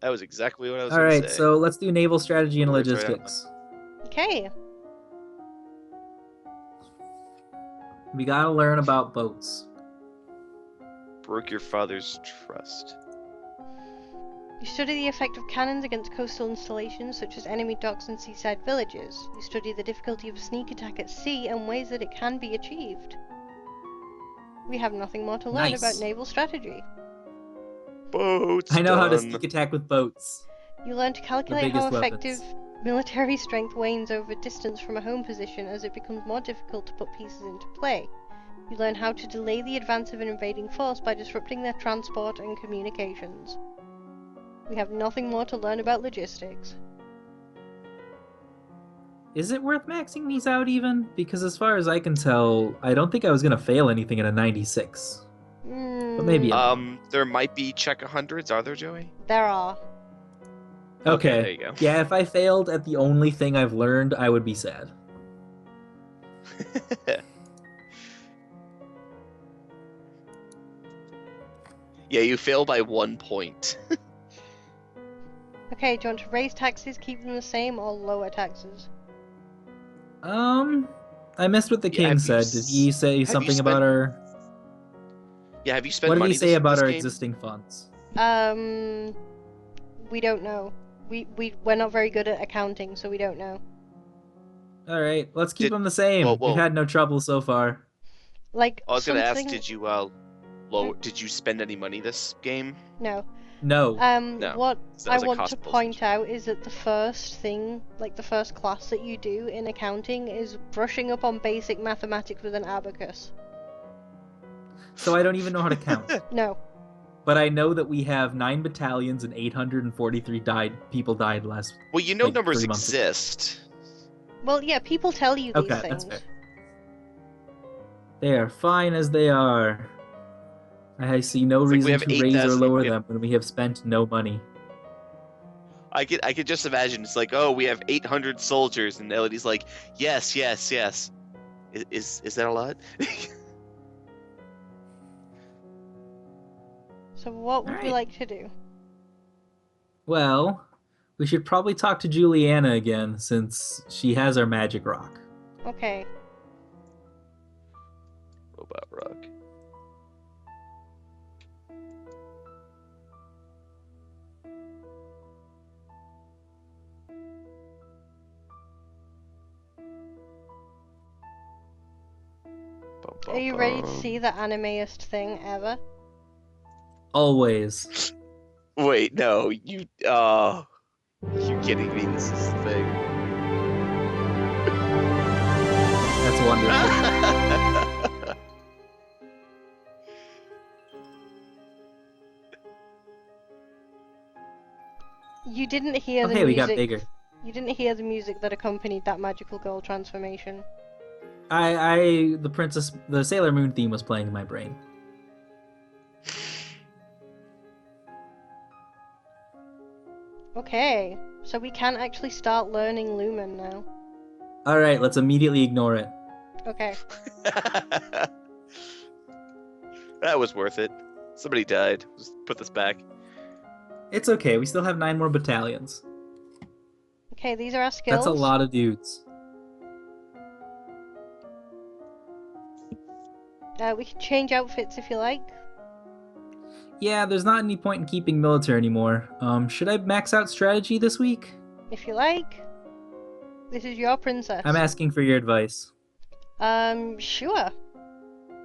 B: That was exactly what I was
C: All
B: going
C: right,
B: to say.
C: so let's do naval strategy and
B: Works right out.
C: logistics.
A: Okay.
C: We gotta learn about boats.
B: Broke your father's trust.
A: You study the effect of cannons against coastal installations such as enemy docks and seaside villages. You study the difficulty of a sneak attack at sea and ways that it can be achieved. We have nothing more to learn
C: Nice.
A: about naval strategy.
B: Boats.
C: I know how to
B: done.
C: sneak attack with boats.
A: You learn to calculate how
C: biggest
A: effective military strength wanes over distance from a home position as it becomes more difficult to put pieces into play. You learn how to delay the advance of an invading force by disrupting their transport and communications. We have nothing more to learn about logistics.
C: Is it worth maxing these out even? Because as far as I can tell, I don't think I was gonna fail anything at a 96. But maybe.
B: There might be check 100s, are there, Joey?
A: There are.
C: Okay.
B: There you go.
C: Yeah, if I failed at the only thing I've learned, I would be sad.
B: Yeah, you fail by 1 point.
A: Okay, do you want to raise taxes, keep them the same, or lower taxes?
C: I missed what the
B: Yeah,
C: king
B: have you
C: said. Did he say
B: you
C: something
B: spent
C: about our...
B: Yeah, have you spent
C: What did
B: money
C: he say
B: this
C: about our
B: game?
C: existing funds?
A: we don't know. We're not very good at accounting, so we don't know.
C: All right, let's keep
B: Did-
C: them the same.
B: well,
C: We've had no trouble so far.
A: Like
B: I was gonna ask,
A: something.
B: did you spend any money this game?
A: No.
C: No.
B: No.
A: What
B: So that
A: I
B: was a
A: want
B: cost
A: to
B: postage.
A: point out is that the first thing, like the first class that you do in accounting, is brushing up on basic mathematics with an abacus.
C: So I don't even know how to count.
A: No.
C: But I know that we have 9 battalions and 843 people died last.
B: Well, you know
C: like,
B: numbers
C: 3 months ago.
B: exist.
A: Well, yeah, people tell you these
C: Okay,
A: things.
C: that's fair. They are fine as they are. I see no
B: It's like we
C: reason
B: have
C: to raise or
B: 8,000
C: lower them when we have spent no money.
B: I could just imagine it's like, oh, we have 800 soldiers, and Melody's like, yes, yes, yes. Is that a lot?
A: So what would we
C: Alright.
A: like to do?
C: Well, we should probably talk to Juliana again since she has our magic rock.
A: Okay.
B: Robot rock. Bum,
A: Are you ready to
B: bum.
A: see the animeest thing ever?
C: Always.
B: Wait, no, you. Oh, you're kidding me. This is the thing.
C: That's wonderful.
A: You didn't hear the
C: Okay, we
A: music.
C: got bigger.
A: You didn't hear the music that accompanied that magical girl transformation.
C: The Sailor Moon theme was playing in my brain.
A: Okay, so we can actually start learning Lumen now.
C: Alright, let's immediately ignore it.
A: Okay.
B: That was worth it. Somebody died. Just put this back.
C: It's okay, we still have 9 more battalions.
A: Okay, these are our skills.
C: That's a lot of dudes.
A: We can change outfits if you like.
C: Yeah, there's not any point in keeping military anymore. Should I max out strategy this week?
A: If you like. This is your princess.
C: I'm asking for your advice.
A: Sure.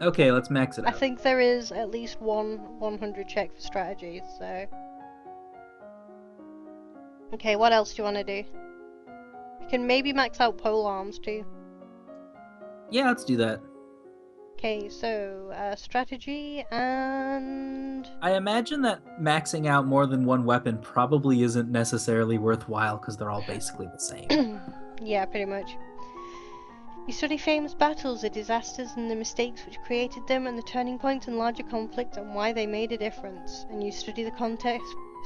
C: Okay, let's max it
A: I
C: out.
A: think there is at least one 100 check for strategy, so... Okay, what else do you want to do? You can maybe max out pole arms too.
C: Yeah, let's do that.
A: Okay, so, strategy and...
C: I imagine that maxing out more than one weapon probably isn't necessarily worthwhile because they're all basically the same.
A: Yeah, pretty much. You study famous battles, the disasters and the mistakes which created them, and the turning points in larger conflicts and why they made a difference. And you study the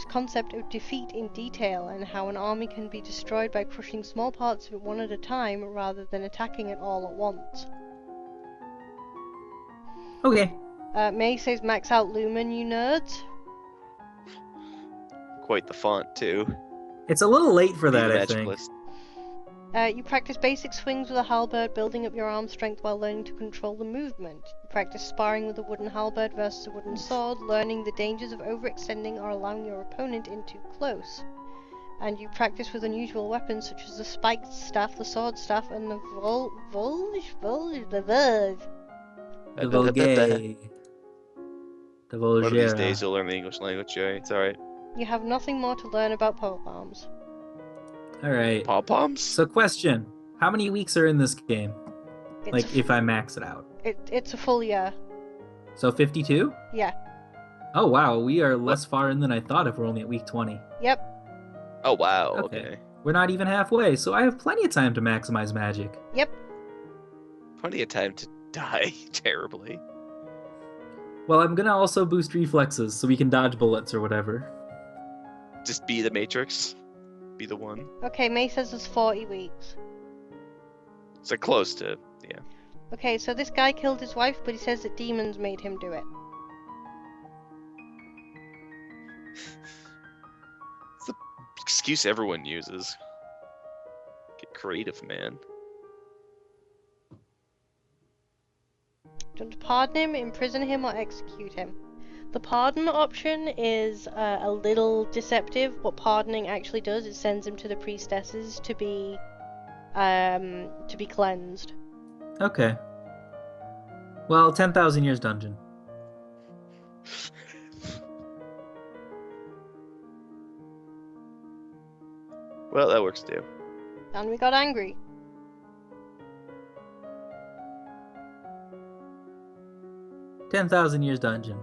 A: concept of defeat in detail and how an army can be destroyed by crushing small parts of it one at a time rather than attacking it all at once.
C: Okay.
A: May says max out Lumen, you nerds.
B: Quite the font, too.
C: It's a little late for
B: Being
C: that,
B: a
C: I think.
B: magicalist.
A: You practice basic swings with a halberd, building up your arm strength while learning to control the movement. You practice sparring with a wooden halberd versus a wooden sword, learning the dangers of overextending or allowing your opponent in too close. And you practice with unusual weapons such as the spiked staff, the sword staff, and the
C: The Volgay. The
B: One of these
C: Volgera.
B: days you'll learn the English language, Joey. It's alright.
A: You have nothing more to learn about pole arms.
C: Alright.
B: Pom-poms?
C: So question. How many weeks are in this game?
A: It's
C: Like, if I max it out.
A: it's a full year.
C: So 52?
A: Yeah.
C: Oh wow, we are less far in than I thought if we're only at week 20.
A: Yep.
B: Oh, wow.
C: Okay.
B: Okay.
C: We're not even halfway, so I have plenty of time to maximize magic.
A: Yep.
B: Plenty of time to die terribly.
C: Well, I'm gonna also boost reflexes so we can dodge bullets or whatever.
B: Just be the Matrix. Be the one.
A: Okay, May says there's 40 weeks.
B: So close to, yeah.
A: Okay, so this guy killed his wife, but he says that demons made him do it.
B: It's the excuse everyone uses. Get creative, man.
A: Do you want to pardon him, imprison him, or execute him? The pardon option is a little deceptive. What pardoning actually does is sends him to the priestesses to be cleansed.
C: Okay. Well, 10,000 years dungeon.
B: Well, that works too.
A: And we got angry.
C: $10,000 years dungeon.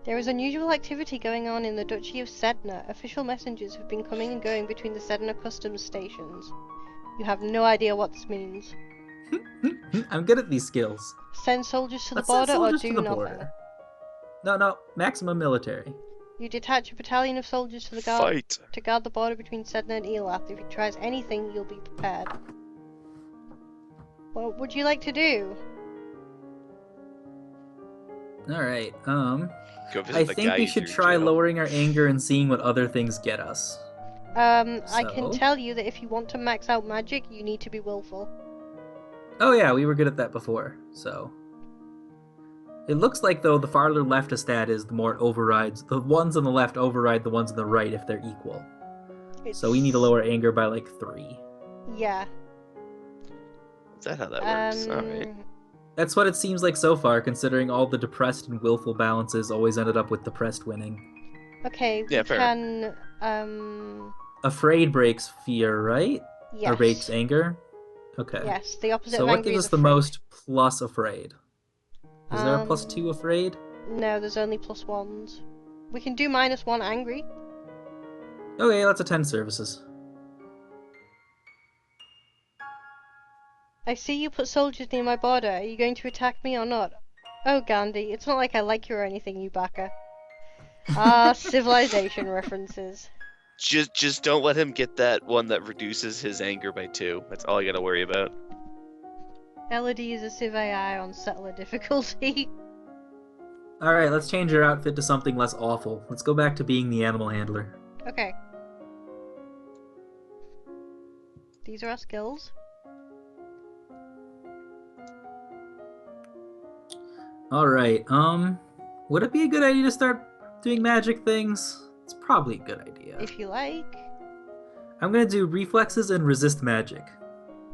A: There is unusual activity going on in the Duchy of Sedna. Official messengers have been coming and going between the Sedna customs stations. You have no idea what this means.
C: I'm good at these skills.
A: Send soldiers to the
C: Let's send
A: border or
C: soldiers
A: do
C: to the
A: nothing.
C: border. No, maximum military.
A: You detach a battalion of soldiers to the guard
B: Fight.
A: to guard the border between Sedna and Elath. If he tries anything, you'll be prepared. What would you like to do?
C: Alright,
B: Go visit
C: I
B: the
C: think
B: guy
C: we
B: who
C: should
B: threw
C: try
B: jail.
C: lowering our anger and seeing what other things get us.
A: I can
C: So?
A: tell you that if you want to max out magic, you need to be willful.
C: Oh yeah, we were good at that before, so... It looks like, though, the farther left a stat is, the more it overrides. The ones on the left override the ones on the right if they're equal. So we need to lower anger by, like, 3.
A: Yeah.
B: Is that how that works? Alright.
C: That's what it seems like so far, considering all the depressed and willful balances always ended up with depressed winning.
A: Okay,
B: Yeah,
A: we
B: fair.
A: can,
C: Afraid breaks fear, right?
A: yes.
C: Or breaks anger? Okay.
A: Yes, the opposite
C: So
A: of
C: what
A: angry
C: gives
A: is
C: us the
A: afraid.
C: most plus afraid? Is there a plus 2 afraid?
A: No, there's only plus ones. We can do -1 angry.
C: Okay, that's a 10 services.
A: I see you put soldiers near my border. Are you going to attack me or not? Oh, Gandhi, it's not like I like you or anything, you baka. Civilization references.
B: Just don't let him get that one that reduces his anger by 2. That's all you gotta worry about.
A: Elodie is a Civ AI on settler difficulty.
C: Alright, let's change our outfit to something less awful. Let's go back to being the animal handler.
A: Okay. These are our skills.
C: Alright, would it be a good idea to start doing magic things? It's probably a good idea.
A: If you like.
C: I'm gonna do reflexes and resist magic.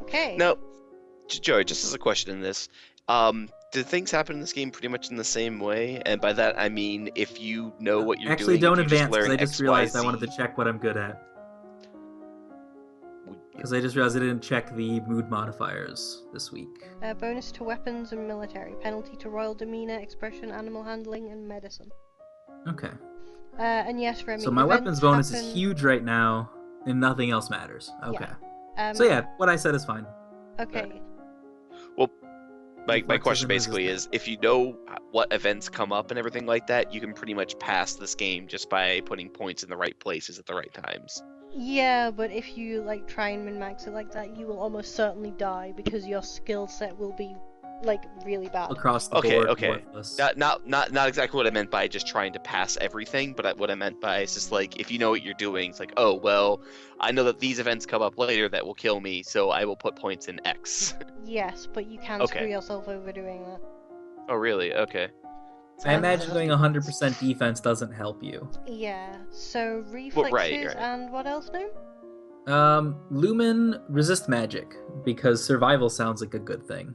A: Okay.
B: Now, Joey, just as a question in this, do things happen in this game pretty much in the same way? And by that I mean, if you know what you're
C: Actually,
B: doing,
C: don't
B: if you
C: advance, because
B: learn
C: I just
B: X,
C: realized
B: Y,
C: I wanted to
B: Z,
C: check what I'm good at. Because I just realized I didn't check the mood modifiers this week.
A: Bonus to weapons and military. Penalty to royal demeanor, expression, animal handling, and medicine.
C: Okay.
A: And yes, Remy.
C: So my weapons bonus
A: happen...
C: is huge right now, and nothing else matters. Okay.
A: Yeah.
C: So yeah, what I said is fine.
A: Okay.
B: Well, my
C: Reflexes
B: question
C: and
B: basically is, if you know what events come up and everything like that, you can pretty much pass this game just by putting points in the right places at the right times.
A: Yeah, but if you like try and min-max it like that, you will almost certainly die because your skill set will be like really bad.
C: Across the
B: Okay,
C: board,
B: okay.
C: worthless.
B: Not exactly what I meant by just trying to pass everything, but what I meant by is just like, if you know what you're doing, it's like, oh, well, I know that these events come up later that will kill me, so I will put points in X.
A: Yes, but you can
B: Okay.
A: screw yourself over doing that.
B: Oh, really? Okay.
C: I imagine doing 100% defense doesn't help you.
A: Yeah, so reflexes
B: right.
A: and what else now?
C: Lumen resist magic, because survival sounds like a good thing.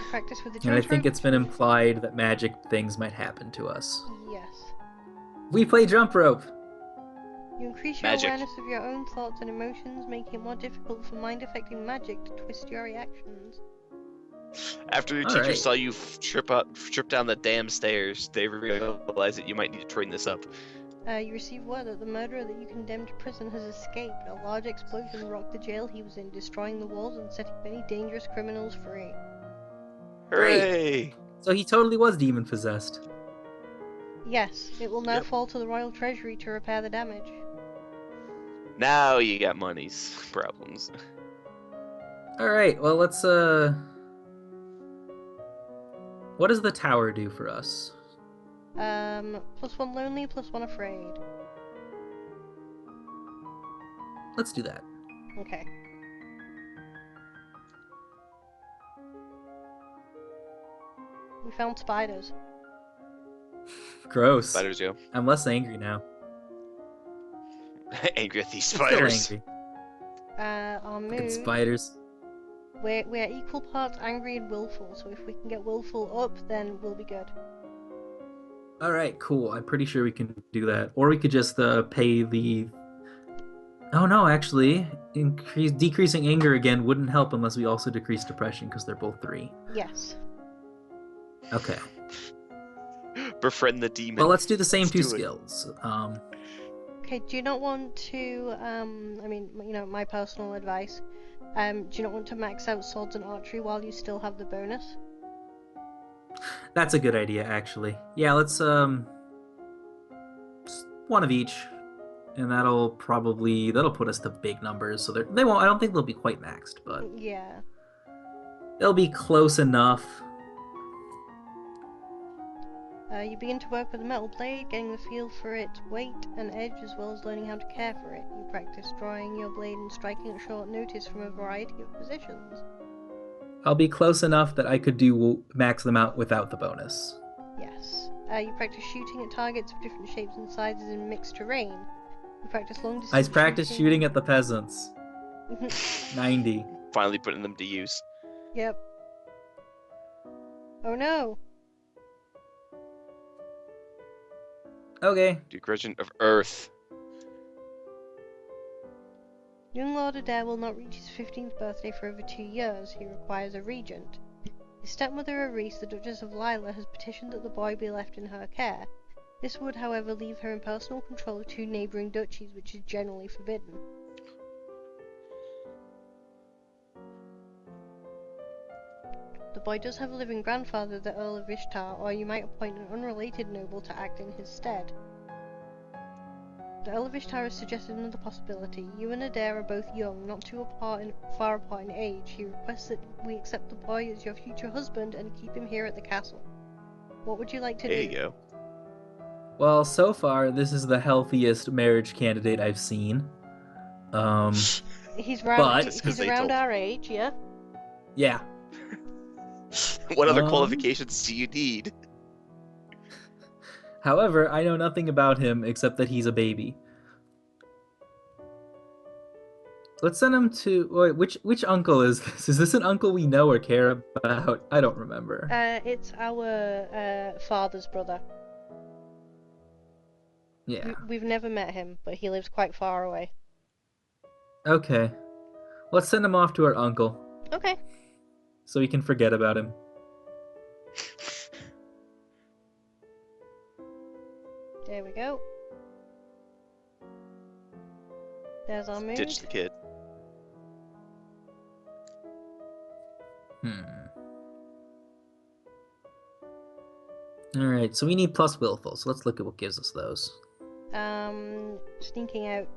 A: Practice with the
C: And I
A: jump
C: think
A: rope?
C: it's been implied that magic things might happen to us.
A: Yes.
C: We play jump rope!
A: You increase your
B: Magic.
A: awareness of your own thoughts and emotions, making it more difficult for mind-affecting magic to twist your reactions.
B: After your
C: All
B: teacher
C: right.
B: saw you trip down the damn stairs, they realized that you might need to train this up.
A: You receive word that the murderer that you condemned to prison has escaped. A large explosion rocked the jail he was in, destroying the walls and setting many dangerous criminals free.
B: Hooray!
C: So he totally was demon possessed.
A: Yes, it will now
B: Yep.
A: fall to the Royal Treasury to repair the damage.
B: Now you got money's problems.
C: Alright, well let's what does the tower do for us?
A: +1 lonely, +1 afraid.
C: Let's do that.
A: Okay. We found spiders.
C: Gross.
B: Spiders go.
C: I'm less angry now.
B: Angry at these
C: Still
B: spiders.
C: angry.
A: Our
C: Fucking
A: moon.
C: spiders.
A: We're equal parts angry and willful, so if we can get willful up, then we'll be good.
C: Alright, cool. I'm pretty sure we can do that. Or we could just pay the... Oh no, actually, decreasing anger again wouldn't help unless we also decrease depression, because they're both 3.
A: Yes.
C: Okay.
B: Befriend the demon.
C: Well, let's do the same
B: Let's
C: 2
B: do it.
C: skills.
A: Okay, do you not want to, I mean, you know, my personal advice, do you not want to max out swords and archery while you still have the bonus?
C: That's a good idea, actually. Yeah, let's, just one of each. And that'll put us to big numbers, so they won't, I don't think they'll be quite maxed, but
A: Yeah.
C: they'll be close enough.
A: You begin to work with a metal blade, getting the feel for its weight and edge, as well as learning how to care for it. You practice drawing your blade and striking at short notice from a variety of positions.
C: I'll be close enough that I could max them out without the bonus.
A: Yes. You practice shooting at targets of different shapes and sizes in mixed terrain. You practice long distance
C: I practice shooting at the peasants. 90.
B: Finally putting them to use.
A: Yep. Oh no!
C: Okay.
B: Duke Regent of Earth.
A: Young Lord Adair will not reach his 15th birthday for over 2 years. He requires a regent. His stepmother Arise, the Duchess of Lila, has petitioned that the boy be left in her care. This would, however, leave her in personal control of 2 neighbouring duchies, which is generally forbidden. The boy does have a living grandfather, the Earl of Ishtar, or you might appoint an unrelated noble to act in his stead. The Earl of Ishtar has suggested another possibility. You and Adair are both young, not too far apart in age. He requests that we accept the boy as your future husband and keep him here at the castle. What would you like to do?
B: There you go.
C: Well, so far, this is the healthiest marriage candidate I've seen.
A: He's
C: But-
A: around,
B: Just 'cause
A: he's
B: they
A: around
B: told-
A: our age, yeah?
C: Yeah.
B: What other
C: Um,
B: qualifications do you need?
C: However, I know nothing about him except that he's a baby. Let's send him to... Wait, which uncle is this? Is this an uncle we know or care about? I don't remember.
A: It's our father's brother.
C: Yeah.
A: We've never met him, but he lives quite far away.
C: Okay. Let's send him off to our uncle,
A: Okay.
C: so we can forget about him.
A: There we go. There's our mood.
B: Ditch the kid.
C: Alright, so we need plus willful, so let's look at what gives us those.
A: Sneaking out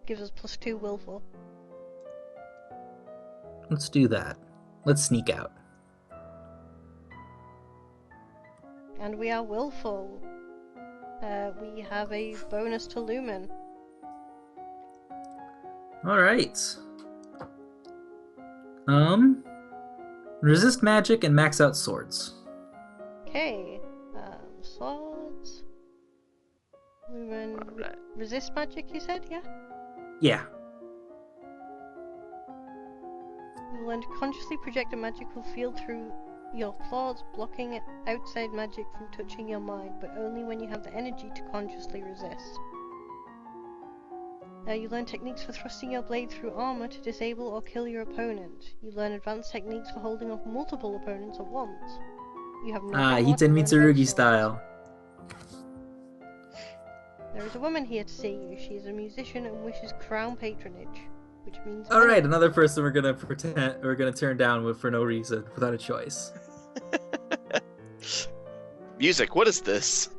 A: gives us +2 willful.
C: Let's do that. Let's sneak out.
A: And we are willful. We have a bonus to Lumen.
C: Alright. Resist magic and max out swords.
A: Okay. Swords. Lumen.
B: Alright.
A: Resist magic, you said, yeah?
C: Yeah.
A: You learn to consciously project a magical field through your thoughts, blocking outside magic from touching your mind, but only when you have the energy to consciously resist. You learn techniques for thrusting your blade through armor to disable or kill your opponent. You learn advanced techniques for holding off multiple opponents at once. You have no
C: Hiten
A: luck to learn
C: Mitsurugi
A: about
C: style.
A: swords. There is a woman here to see you. She is a musician and wishes crown patronage, which means.
C: Alright, another person we're gonna turn down for no reason, without a choice.
B: Music, what is this?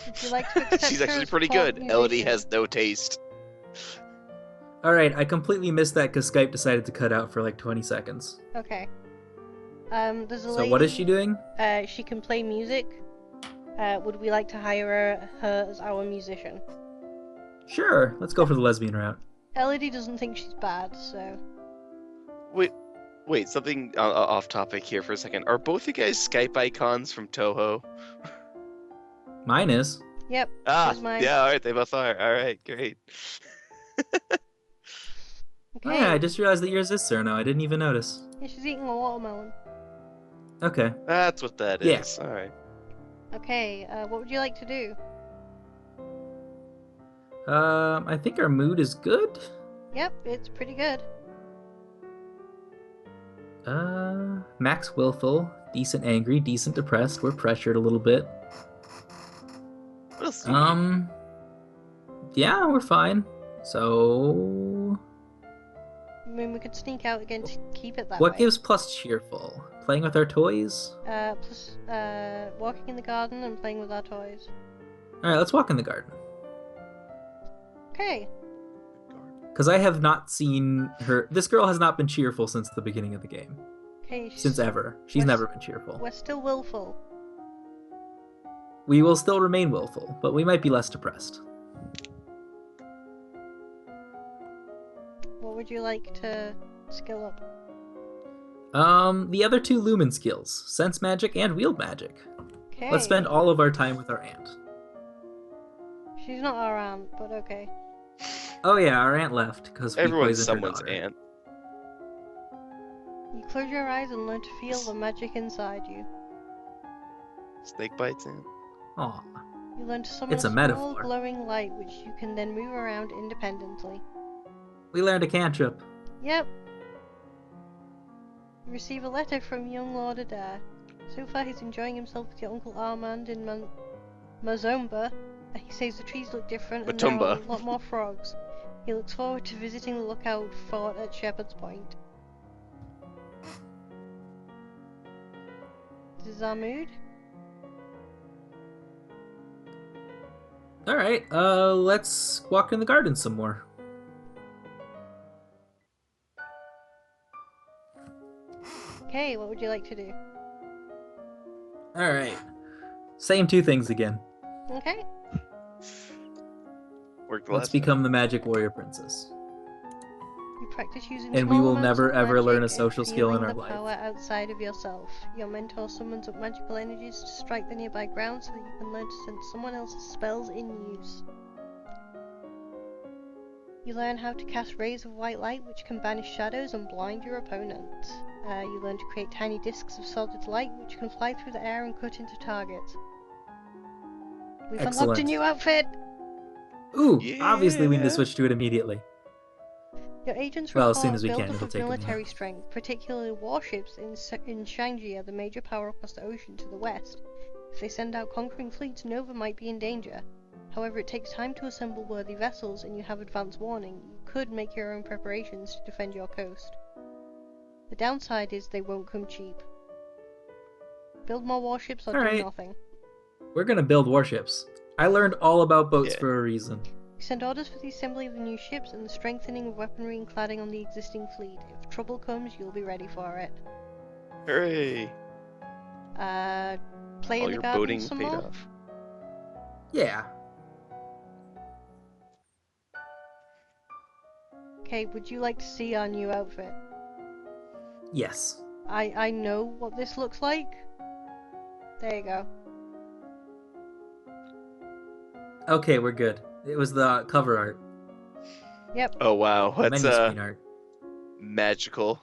A: Would you like to accept
B: She's
A: her
B: actually
A: as
B: pretty
A: court
B: good. Elodie
A: musician?
B: has no taste.
C: Alright, I completely missed that because Skype decided to cut out for like 20 seconds.
A: Okay. There's a
C: So
A: lady.
C: what is she doing?
A: She can play music. Would we like to hire her as our musician?
C: Sure, let's go for the lesbian route.
A: Elodie doesn't think she's bad, so...
B: Wait, something off topic here for a second. Are both you guys Skype icons from Toho?
C: Mine is.
A: Yep,
B: Ah,
A: here's mine.
B: yeah, alright, they both are. Alright, great.
C: Oh, yeah, I just realized that yours is Cerno. I didn't even notice.
A: Yeah, she's eating a watermelon.
C: Okay.
B: That's what that
C: Yeah.
B: is. Alright.
A: Okay, what would you like to do?
C: I think our mood is good.
A: Yep, it's pretty good.
C: Max willful, decent angry, decent depressed. We're pressured a little bit.
B: What else do you need?
C: Yeah, we're fine. So,
A: I mean, we could sneak out again to keep it that
C: what
A: way.
C: gives plus cheerful? Playing with our toys?
A: Plus, walking in the garden and playing with our toys.
C: Alright, let's walk in the garden.
A: Okay.
C: Because I have not seen her. This girl has not been cheerful since the beginning of the game.
A: Okay.
C: Since ever. She's
A: We're
C: never
A: s-
C: been cheerful.
A: We're still willful.
C: We will still remain willful, but we might be less depressed.
A: What would you like to skill up?
C: The other two Lumen skills, Sense Magic and Wield Magic.
A: Okay.
C: Let's spend all of our time with our aunt.
A: She's not our aunt, but okay.
C: Oh yeah, our aunt left because we
B: Everyone's
C: poisoned her
B: someone's
C: daughter.
B: aunt.
A: You close your eyes and learn to feel the magic inside you.
B: Snake bites aunt.
C: Aw.
A: You learn to summon
C: It's a
A: small
C: metaphor.
A: glowing light which you can then move around independently.
C: We learned a cantrip.
A: Yep. You receive a letter from young Lord Adair. So far he's enjoying himself with your Uncle Armand in Mazomba. He says the trees look different and there are
B: Matumba.
A: a lot more frogs. He looks forward to visiting the lookout fort at Shepherd's Point. This is our mood.
C: Alright, let's walk in the garden some more.
A: Okay, what would you like to do?
C: Alright. Same two things again.
A: Okay.
B: Worked
C: Let's
B: last
C: become the Magic Warrior Princess.
A: You practice using
C: And we
A: small
C: will
A: amounts
C: never
A: of
C: ever learn a
A: magic and
C: social skill in
A: feeling
C: our
A: the
C: life.
A: power outside of yourself. Your mentor summons up magical energies to strike the nearby ground so that you can learn to sense someone else's spells in use. You learn how to cast rays of white light which can banish shadows and blind your opponent. You learn to create tiny discs of solid light which can fly through the air and cut into targets. We've unlocked a
C: Excellent.
A: new outfit!
C: Ooh, obviously we need to
B: Yeah.
C: switch to it immediately.
A: Your agents
C: Well,
A: report
C: as soon as we
A: a
C: can,
A: buildup
C: it'll
A: of
C: take a
A: military
C: minute.
A: strength, particularly warships in Shangji are the major power across the ocean to the west. If they send out conquering fleets, Nova might be in danger. However, it takes time to assemble worthy vessels, and you have advance warning. You could make your own preparations to defend your coast. The downside is they won't come cheap. Build more warships or do
C: Alright.
A: nothing.
C: We're gonna build warships. I learned all about boats
B: Yeah.
C: for a reason.
A: You send orders for the assembly of the new ships and the strengthening of weaponry and cladding on the existing fleet. If trouble comes, you'll be ready for it.
B: Hooray!
A: Play
B: All
A: in the
B: your
A: garden
B: boating
A: some
B: paid
A: more?
B: off.
C: Yeah.
A: Okay, would you like to see our new outfit?
C: Yes.
A: I know what this looks like. There you go.
C: Okay, we're good. It was the cover art.
A: Yep.
B: Oh wow, that's
C: Menu screen art.
B: magical.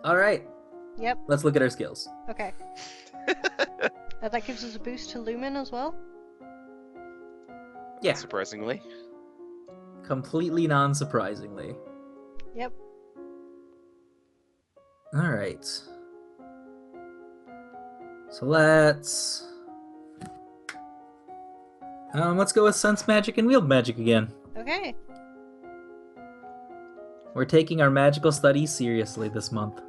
C: Alright,
A: Yep.
C: let's look at our skills.
A: Okay. That gives us a boost to Lumen as well.
C: Yeah,
B: Surprisingly.
C: completely non-surprisingly.
A: Yep.
C: Alright. So let's go with Sense Magic and Wield Magic again.
A: Okay.
C: We're taking our magical studies seriously this month.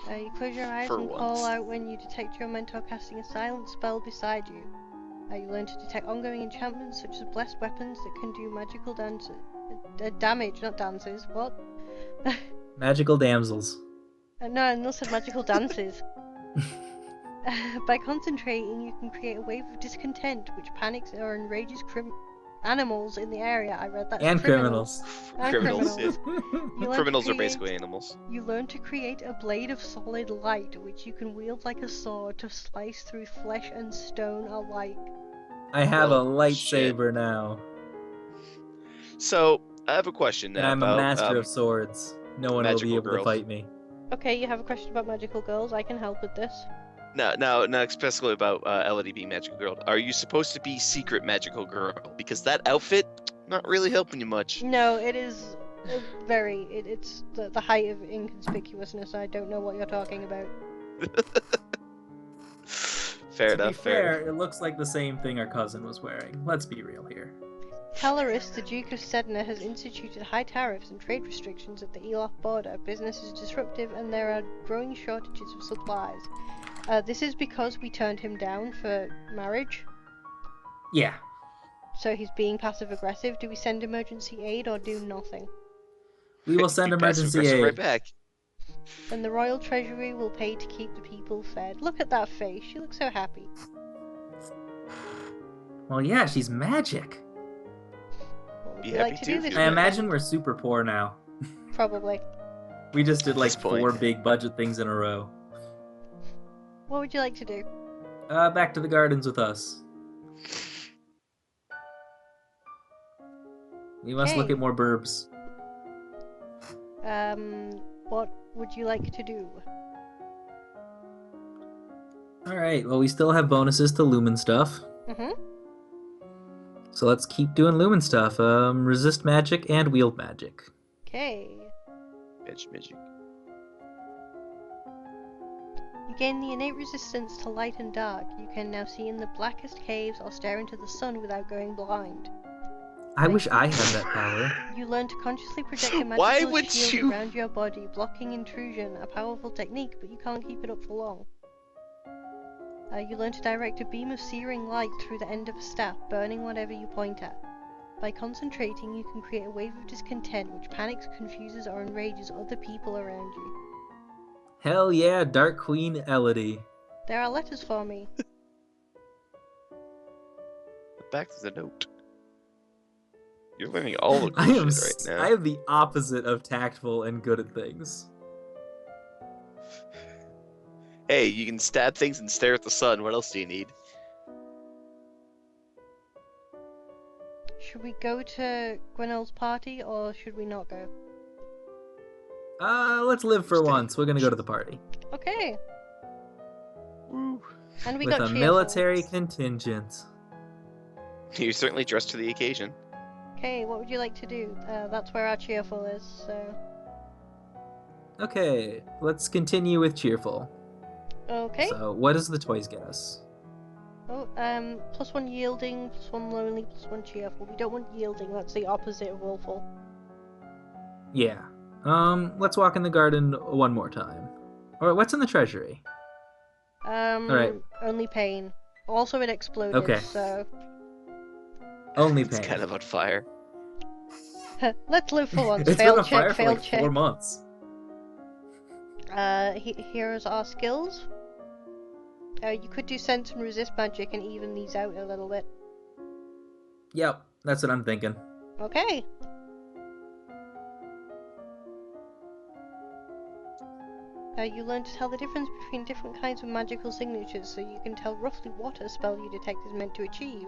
A: You close your eyes
B: For
A: and
B: once.
A: call out when you detect your mentor casting a silent spell beside you. You learn to detect ongoing enchantments such as blessed weapons that can do magical damage, not dances. What?
C: Magical damsels.
A: No said magical dances. By concentrating, you can create a wave of discontent which panics or enrages animals in the area. I read that.
C: And criminals.
A: And
B: Criminals,
A: criminals. You learn to
B: Criminals are
A: create-
B: basically animals.
A: You learn to create a blade of solid light, which you can wield like a sword to slice through flesh and stone alike.
C: I have a
B: Well, shit.
C: lightsaber now.
B: So I have a question
C: And
B: now
C: I'm a
B: about
C: master of swords. No one will be
B: magical
C: able to
B: girls.
C: fight me.
A: Okay, you have a question about magical girls? I can help with this.
B: now especially about Elodie being magical girl. Are you supposed to be secret magical girl? Because that outfit not really helping you much.
A: No, it is it's the height of inconspicuousness. I don't know what you're talking about.
B: Fair
C: To
B: enough.
C: be fair, it looks like the same thing our cousin was wearing. Let's be real here.
A: Caloris, the Duke of Sedna, has instituted high tariffs and trade restrictions at the Eloth border. Business is disruptive and there are growing shortages of supplies. This is because we turned him down for marriage,
C: Yeah.
A: so he's being passive-aggressive. Do we send emergency aid or do nothing?
C: We will send emergency
B: Passive-aggressive
C: aid.
B: right back.
A: And the royal treasury will pay to keep the people fed. Look at that face. She looks so happy.
C: Well, yeah, she's magic.
A: What would
B: Be
A: you like
B: happy
A: to
B: too
A: do
B: if
A: this
B: you
C: I
B: like.
A: weekend?
C: imagine we're super poor now.
A: Probably.
C: We just did like
B: this point.
C: 4 big budget things in a row.
A: What would you like to do?
C: Back to the gardens with us. We must look
A: Okay.
C: at more burbs.
A: What would you like to do?
C: Alright, well, we still have bonuses to Lumen stuff.
A: Mm-hmm.
C: So let's keep doing Lumen stuff. Resist magic and wield magic.
A: Okay.
B: Magic.
A: You gain the innate resistance to light and dark. You can now see in the blackest caves or stare into the sun without going blind.
C: I wish I had that power.
A: You learn to consciously project a
B: Why
A: magical
B: would
A: shield
B: you-
A: around your body, blocking intrusion. A powerful technique, but you can't keep it up for long. You learn to direct a beam of searing light through the end of a staff, burning whatever you point at. By concentrating, you can create a wave of discontent which panics, confuses, or enrages other people around you.
C: Hell yeah, Dark Queen Elodie.
A: There are letters for me.
B: Back to the note. You're learning all the
C: I
B: cool
C: am
B: shit right now.
C: I am the opposite of tactful and good at things.
B: Hey, you can stab things and stare at the sun. What else do you need?
A: Should we go to Gwenelle's party or should we not go?
C: Let's live for
B: Stay.
C: once. We're gonna go to the party.
A: Okay.
B: Woo.
A: And we
C: With
A: got
C: a
A: cheerful.
C: military contingent.
B: You certainly dressed for the occasion.
A: Okay, what would you like to do? That's where our cheerful is, so...
C: Okay, let's continue with cheerful.
A: Okay.
C: So, what does the toys get us?
A: Oh, +1 yielding, +1 lonely, +1 cheerful. We don't want yielding, that's the opposite of willful.
C: Yeah. Let's walk in the garden one more time. Or what's in the treasury? Alright.
A: Only pain. Also it exploded,
C: Okay.
A: so...
C: Only
B: It's
C: pain.
B: kind of on fire.
A: Let's live for once.
C: It's
A: Failed
C: been on
A: check,
C: fire for
A: failed
C: like
A: check.
C: 4 months.
A: Here's our skills. You could do sense and resist magic and even these out a little bit.
C: Yep, that's what I'm thinking.
A: Okay. You learn to tell the difference between different kinds of magical signatures, so you can tell roughly what a spell you detect is meant to achieve.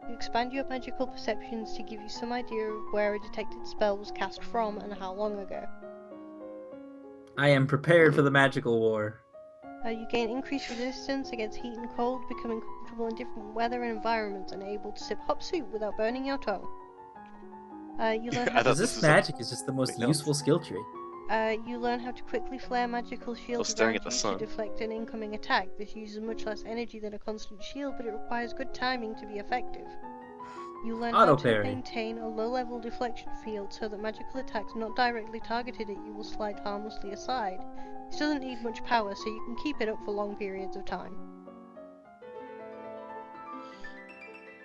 A: You expand your magical perceptions to give you some idea of where a detected spell was cast from and how long ago.
C: I am prepared for the magical war.
A: You gain increased resistance against heat and cold, becoming comfortable in different weather and environments, and able to sip hot soup without burning your tongue. You learn
B: I
A: how
B: thought this
C: Resist
B: was a-
C: magic is just the most
B: Wait, no.
C: useful skill tree.
A: you learn how to quickly flare magical shields
B: staring
A: around
B: at the
A: you
B: sun.
A: to deflect an incoming attack. This uses much less energy than a constant shield, but it requires good timing to be effective. You learn how
C: Auto
A: to
C: parry.
A: maintain a low-level deflection field so that magical attacks not directly targeted at you will slide harmlessly aside. This doesn't need much power, so you can keep it up for long periods of time.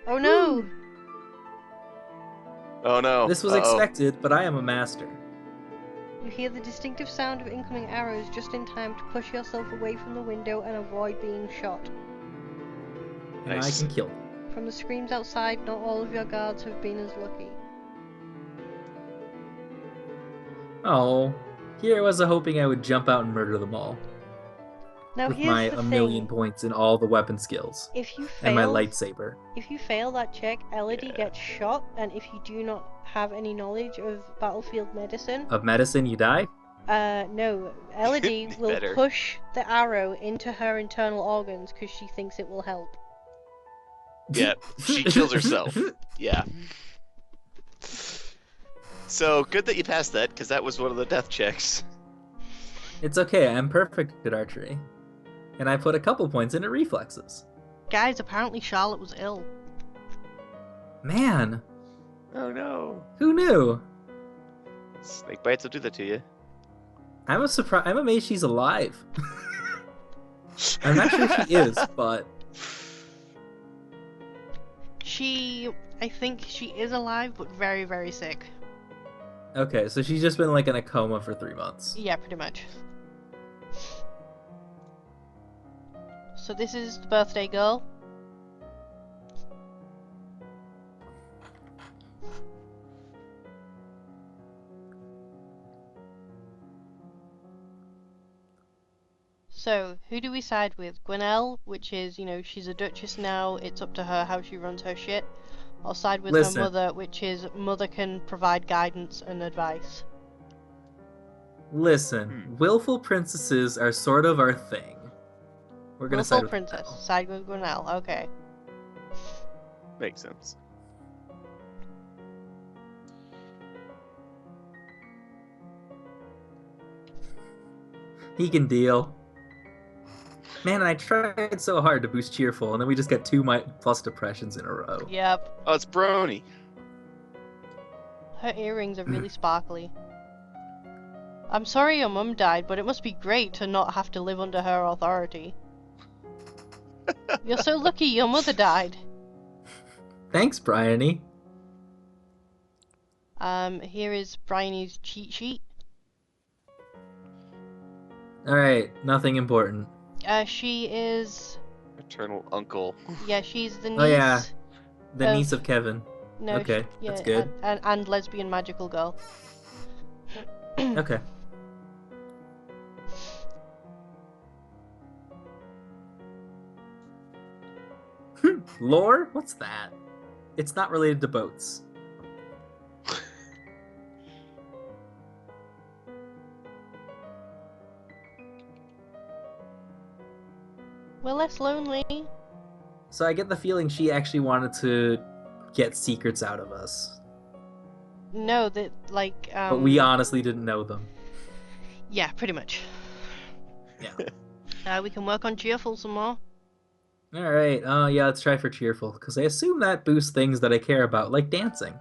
A: Oh no!
B: Oh no.
C: This was
B: Uh-oh.
C: expected, but I am a master.
D: You hear the distinctive sound of incoming arrows just in time to push yourself away from the window and avoid being shot.
C: And
B: Nice.
C: I can kill them.
D: From the screams outside, not all of your guards have been as lucky.
C: Oh, here was I hoping I would jump out and murder them all.
D: Now
C: With
D: here's
C: my
D: the
C: a million
D: thing.
C: points in all the weapon skills.
D: If you
C: And my
D: fail,
C: lightsaber.
D: if you fail that check, Elodie
B: Yeah.
D: gets shot, and if you do not have any knowledge of battlefield medicine,
C: Of medicine, you die?
D: no, Elodie will
B: Better.
D: push the arrow into her internal organs because she thinks it will help.
B: Yeah, she kills herself. Yeah. So good that you passed that, because that was one of the death checks.
C: It's okay, I'm perfect at archery. And I put a couple points into reflexes.
A: Guys, apparently Charlotte was ill.
C: Man,
B: Oh no.
C: who knew?
B: Snake bites will do that to you.
C: I'm amazed she's alive. I'm not sure she is, but
A: I think she is alive, but very, very sick.
C: okay, so she's just been like in a coma for 3 months.
A: Yeah, pretty much. So this is the birthday girl. So, who do we side with? Gwenelle, which is, she's a duchess now, it's up to her how she runs her shit. Or side with
C: Listen.
A: her mother, which is mother can provide guidance and advice.
C: Listen, willful princesses are sort of our thing. We're gonna
A: Willful
C: side with
A: princess,
C: Gwenelle.
A: side with Gwenelle, okay.
B: Makes sense.
C: He can deal. Man, I tried so hard to boost cheerful, and then we just got 2 plus depressions in a row.
A: Yep.
B: Oh, it's Brony.
A: Her earrings are really sparkly. I'm sorry your mum died, but it must be great to not have to live under her authority. You're so lucky your mother died.
C: Thanks, Bryony.
A: Here is Bryony's cheat sheet.
C: Alright, nothing important.
A: She is...
B: Maternal uncle.
A: Yeah, she's the niece.
C: Oh, yeah. The
A: Of-
C: niece of Kevin.
A: No,
C: Okay,
A: yeah,
C: that's good.
A: And lesbian magical girl.
C: Okay. Lore? What's that? It's not related to boats.
A: We're less lonely.
C: So I get the feeling she actually wanted to get secrets out of us.
A: No, that, like,
C: But we honestly didn't know them.
A: Yeah, pretty much.
C: Yeah.
A: We can work on cheerful some more.
C: Alright, yeah, let's try for cheerful, because I assume that boosts things that I care about, like dancing.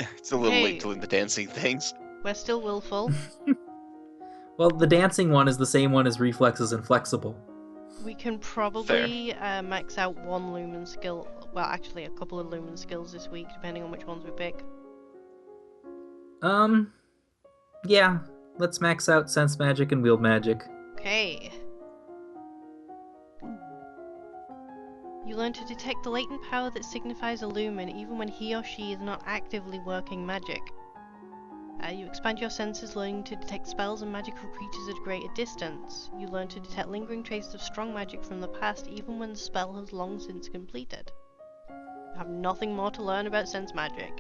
B: It's a little
A: Hey.
B: late to learn the dancing things.
A: We're still willful.
C: Well, the dancing one is the same one as reflexes and flexible.
A: We can probably max out one lumen skill. Well, actually, a couple of lumen skills this week, depending on which ones we pick.
C: Yeah, let's max out sense magic and wield magic.
A: Okay. You learn to detect the latent power that signifies a lumen, even when he or she is not actively working magic. You expand your senses, learning to detect spells and magical creatures at a greater distance. You learn to detect lingering traces of strong magic from the past, even when the spell has long since completed. You have nothing more to learn about sense magic.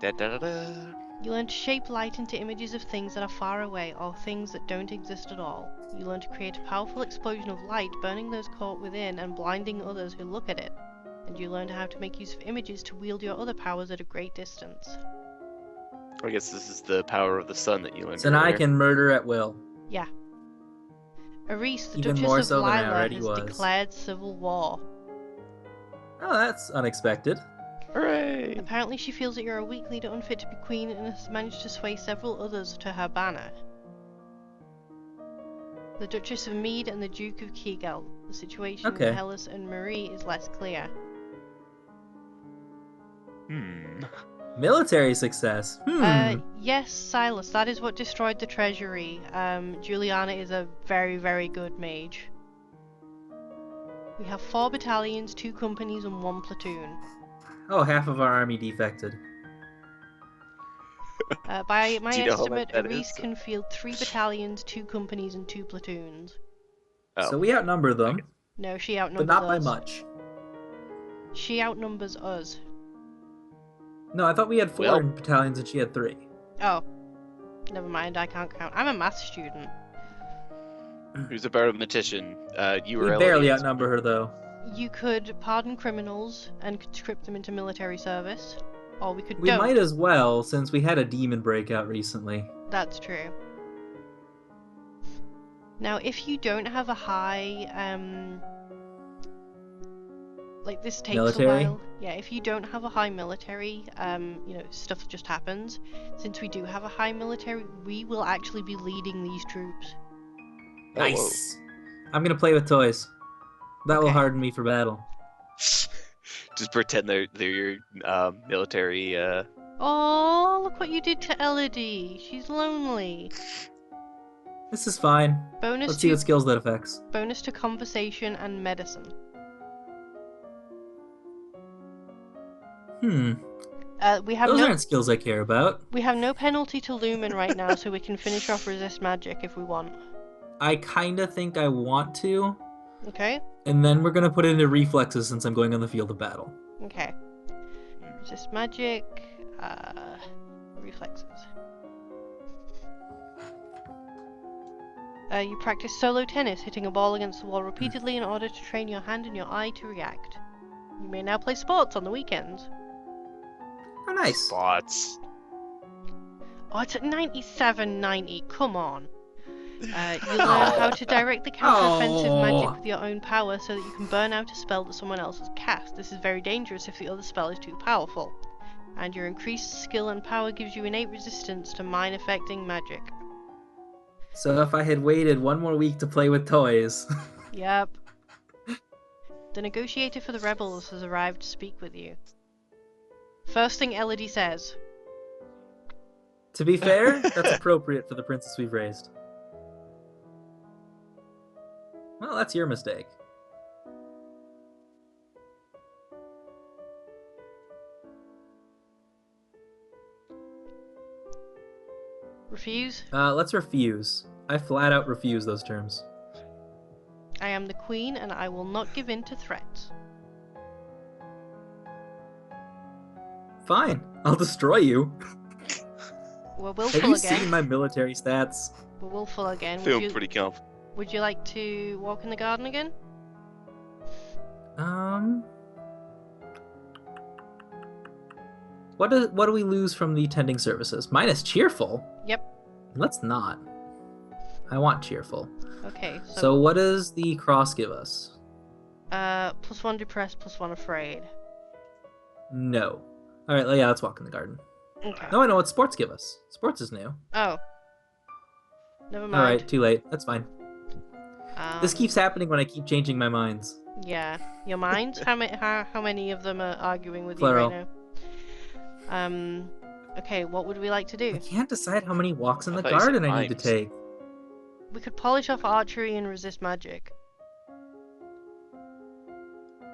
B: Da da da da.
A: You learn to shape light into images of things that are far away, or things that don't exist at all. You learn to create a powerful explosion of light, burning those caught within and blinding others who look at it. And you learn how to make use of images to wield your other powers at a great distance.
B: I guess this is the power of the sun that you learned.
C: So now I
B: earlier.
C: can murder at will.
A: Aris, the
C: Even
A: Duchess
C: more
A: of
C: so than I
A: Lila,
C: already
A: has
C: was.
A: declared civil war.
C: Oh, that's unexpected.
B: Hooray!
A: Apparently she feels that you're a weak leader unfit to be queen and has managed to sway several others to her banner. The Duchess of Mead and the Duke of Kegel. The situation
C: Okay.
A: with Hellas and Marie is less clear.
C: Military success.
A: Yes, Silas, that is what destroyed the treasury. Juliana is a very, very good mage. We have 4 battalions, 2 companies, and 1 platoon.
C: Oh, half of our army defected.
A: By my
B: Do you know how much
A: estimate,
B: that
A: Reese
B: is?
A: can field 3 battalions, 2 companies, and 2 platoons.
C: So we outnumber them,
A: No, she
C: but
A: outnumbers
C: not
A: us.
C: by much.
A: She outnumbers us.
C: No, I thought we had 4
B: Well-
C: battalions and she had 3.
A: Oh, never mind, I can't count. I'm a math student.
B: Who's a mathematician? You
C: We
B: were
C: barely
B: Elodie.
C: outnumber her, though.
A: You could pardon criminals and conscript them into military service, or we could
C: We
A: don't.
C: might as well, since we had a demon breakout recently.
A: That's true. Now, if you don't have a high, like this takes
C: Military?
A: a while. Yeah, if you don't have a high military, stuff just happens. Since we do have a high military, we will actually be leading these troops.
B: Oh, whoa.
C: Nice! I'm gonna play with toys. That will
A: Okay.
C: harden me for battle.
B: Just pretend they're your military.
A: Oh, look what you did to Elodie. She's lonely.
C: This is fine.
A: Bonus
C: Let's see
A: to
C: what skills that affects.
A: bonus to conversation and medicine. We have
C: Those
A: no
C: aren't skills I care about.
A: we have no penalty to Lumen right now, so we can finish off resist magic if we want.
C: I kinda think I want to,
A: Okay.
C: and then we're gonna put it into reflexes since I'm going on the field of battle.
A: Okay. Resist magic. Reflexes. You practice solo tennis, hitting a ball against the wall repeatedly in order to train your hand and your eye to react. You may now play sports on the weekends.
C: Oh, nice.
B: Spots.
A: Oh, it's at 97.90. Come on. You learn how to direct the counter-offensive magic
C: Oh.
A: with your own power so that you can burn out a spell that someone else has cast. This is very dangerous if the other spell is too powerful. And your increased skill and power gives you innate resistance to mind-affecting magic.
C: So if I had waited one more week to play with toys.
A: Yep. The negotiator for the rebels has arrived to speak with you. First thing Elodie says.
C: To be fair, that's appropriate for the princess we've raised. Well, that's your mistake.
A: Refuse?
C: Let's refuse. I flat out refuse those terms.
A: I am the queen and I will not give in to threats.
C: Fine, I'll destroy you.
A: We're
C: Have
A: willful
C: you
A: again.
C: seen my military stats?
A: We're willful again.
B: Feeling pretty confident.
A: Would you like to walk in the garden again?
C: What do we lose from the tending services? Mine is cheerful.
A: Yep.
C: Let's not. I want cheerful.
A: Okay,
C: So what does the cross give us?
A: +1 depressed, +1 afraid.
C: No. Alright, yeah, let's walk in the garden.
A: Okay.
C: No, I know what sports give us. Sports is new.
A: Oh. Never mind.
C: Alright, too late. That's fine. This
A: Um,
C: keeps happening when I keep changing my minds.
A: Yeah. Your minds? How many of them are arguing with
C: Plural.
A: you right now? Okay, what would we like to
C: I
A: do?
C: can't decide how many walks in
B: I
C: the
B: thought you said
C: garden I need to
B: mimes.
C: take.
A: We could polish off archery and resist magic.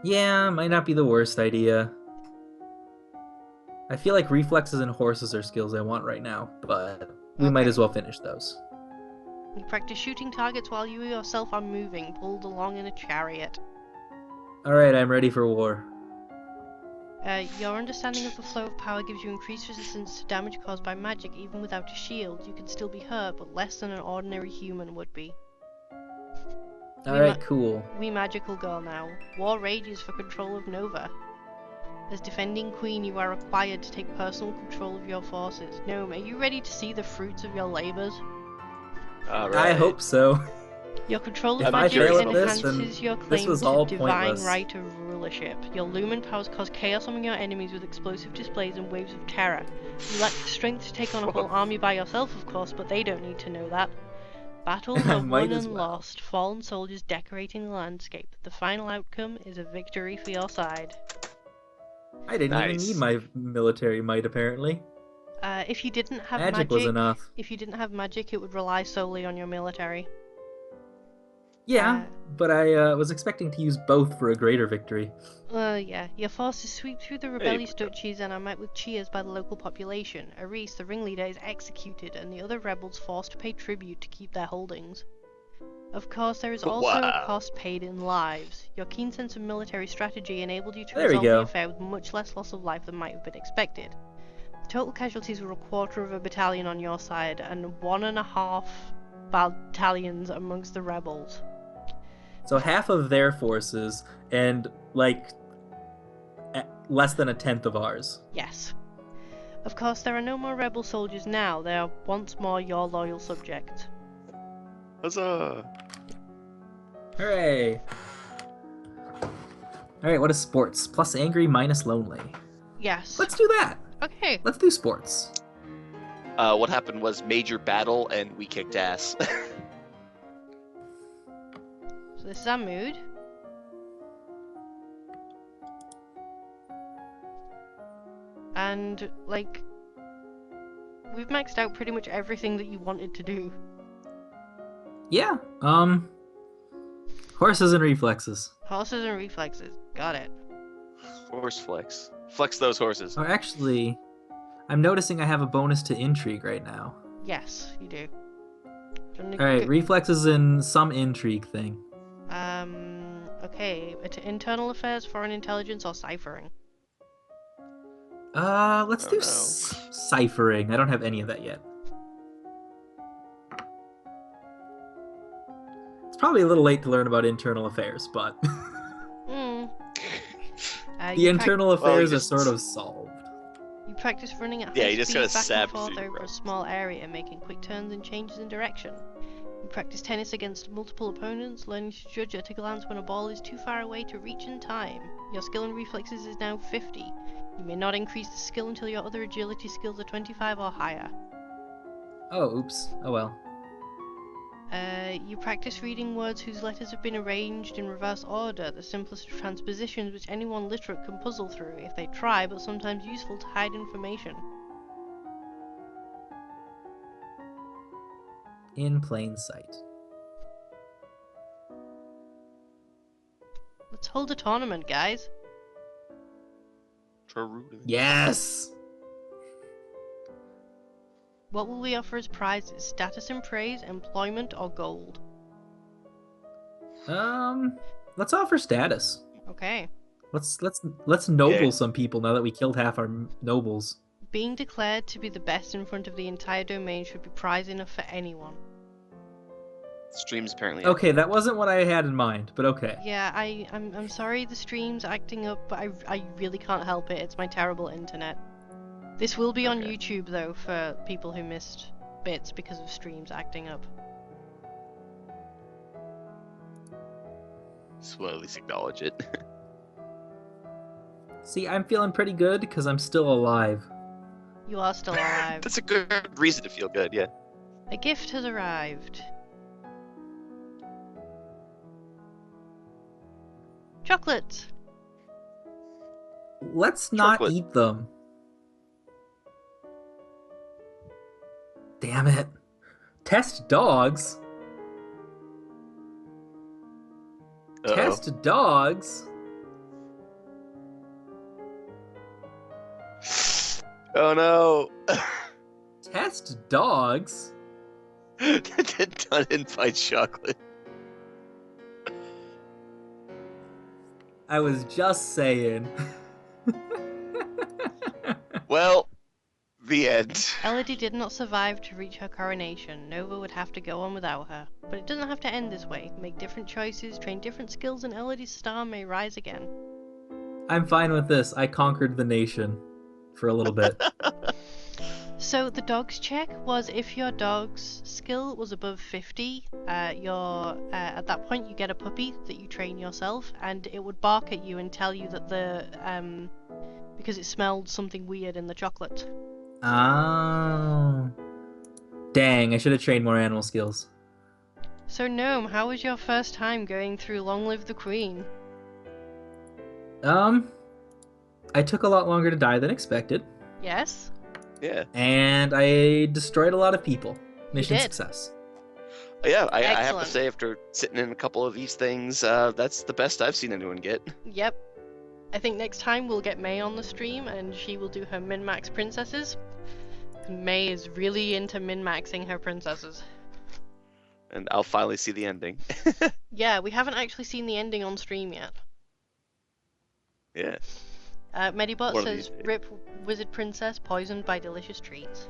C: Yeah, might not be the worst idea. I feel like reflexes and horses are skills I want right now, but we might
A: Okay.
C: as well finish those.
A: You practice shooting targets while you yourself are moving, pulled along in a chariot.
C: Alright, I'm ready for war.
A: Your understanding of the flow of power gives you increased resistance to damage caused by magic. Even without a shield, you can still be hurt, but less than an ordinary human would be.
C: Alright, cool.
A: We magical girl now. War rages for control of Nova. As defending queen, you are required to take personal control of your forces. Gnome, are you ready to see the fruits of your labors?
B: All
C: I
B: right.
C: hope so.
A: Your control
B: If
A: of
B: I
A: magic
B: fail at
C: this,
A: enhances
C: then
A: your
C: this
A: claim
C: was
A: to
C: all
A: divine
C: pointless.
A: right of rulership. Your lumen powers cause chaos among your enemies with explosive displays and waves of terror. You lack the strength to take on a whole army by yourself, of course, but they don't need to know that. Battles
C: I
A: are
C: might
A: won
C: as
A: and
C: well.
A: lost, fallen soldiers decorating the landscape. The final outcome is a victory for your side.
C: I didn't even
B: Nice.
C: need my military might, apparently.
A: If you didn't have
C: Magic was enough.
A: if you didn't have magic, it would rely solely on your military.
C: Yeah, but I was expecting to use both for a greater victory.
A: Yeah. Your forces sweep through the rebellious duchies and are met with cheers by the local population. Aris, the ringleader, is executed, and the other rebels forced to pay tribute to keep their holdings. Of course, there is also a
B: Wow.
A: cost paid in lives. Your keen sense of military strategy enabled you to
C: There we
A: resolve the
C: go.
A: affair with much less loss of life than might have been expected. The total casualties were a quarter of a battalion on your side, and 1.5 battalions amongst the rebels.
C: So half of their forces and like less than a tenth of ours.
A: Yes. Of course, there are no more rebel soldiers now. They are once more your loyal subjects.
B: Huzzah!
C: Hooray! Alright, what is sports? Plus angry, minus lonely.
A: Yes.
C: Let's do that!
A: Okay.
C: Let's do sports.
B: What happened was major battle, and we kicked ass.
A: So this is our mood. And, like, we've maxed out pretty much everything that you wanted to do.
C: Yeah, horses and reflexes.
A: Horses and reflexes. Got it.
B: Horse flex. Flex those horses.
C: Or actually, I'm noticing I have a bonus to intrigue right now.
A: Yes, you do. Do you wanna
C: Alright,
A: go-
C: reflexes and some intrigue thing.
A: Okay. Internal affairs, foreign intelligence, or ciphering?
C: Let's
B: Oh,
C: do
B: no.
C: ciphering. I don't have any of that yet. It's probably a little late to learn about internal affairs, but
A: Hmm.
C: the internal affairs
B: just-
C: are sort of solved.
A: You practice running at
B: Yeah,
A: high
B: you just
A: speed
B: gotta
A: back
B: stab
A: and forth
B: through the
A: over a
B: roads.
A: small area, making quick turns and changes in direction. You practice tennis against multiple opponents, learning to judge at a glance when a ball is too far away to reach in time. Your skill and reflexes is now 50. You may not increase the skill until your other agility skills are 25 or higher.
C: Oh, oops. Oh well.
A: You practice reading words whose letters have been arranged in reverse order, the simplest of transpositions which anyone literate can puzzle through if they try, but sometimes useful to hide information.
C: In plain sight.
A: Let's hold a tournament, guys.
C: Yes!
A: What will we offer as prizes? Status and praise, employment, or gold?
C: Let's offer status.
A: Okay.
C: Let's noble
B: Okay.
C: some people now that we killed half our nobles.
A: Being declared to be the best in front of the entire domain should be prize enough for anyone.
B: Streams apparently.
C: Okay, that wasn't what I had in mind, but okay.
A: Yeah, I'm sorry the stream's acting up, but I really can't help it. It's my terrible internet. This will be on
B: Okay.
A: YouTube though for people who missed bits because of streams acting up.
B: So we'll at least acknowledge it.
C: See, I'm feeling pretty good because I'm still alive.
A: You are still alive.
B: That's a good reason to feel good, yeah.
A: A gift has arrived. Chocolates!
C: Let's not
B: Chocolate.
C: eat them. Damn it. Test dogs?
B: Uh-oh.
C: Test dogs?
B: Oh no!
C: Test dogs?
B: Done in by chocolate.
C: I was just saying.
B: Well, the end.
A: Elodie did not survive to reach her coronation. Nova would have to go on without her. But it doesn't have to end this way. Make different choices, train different skills, and Elodie's star may rise again.
C: I'm fine with this. I conquered the nation for a little bit.
A: So the dog's check was if your dog's skill was above 50, at that point you get a puppy that you train yourself, and it would bark at you and tell you that because it smelled something weird in the chocolate.
C: Oh. Dang, I should have trained more animal skills.
A: So Gnome, how was your first time going through Long Live the Queen?
C: I I took a lot longer to die than expected,
A: Yes.
B: Yeah.
C: and I destroyed a lot of people. Mission
A: did.
C: success.
B: Yeah, I have to
A: Excellent.
B: say, after sitting in a couple of these things, that's the best I've seen anyone get.
A: Yep. I think next time we'll get May on the stream and she will do her min-max princesses. May is really into min-maxing her princesses.
B: And I'll finally see the ending.
A: Yeah, we haven't actually seen the ending on stream yet.
B: Yeah.
A: Medibot
B: One of
A: says,
B: these days.
A: "Rip wizard princess poisoned by delicious treats."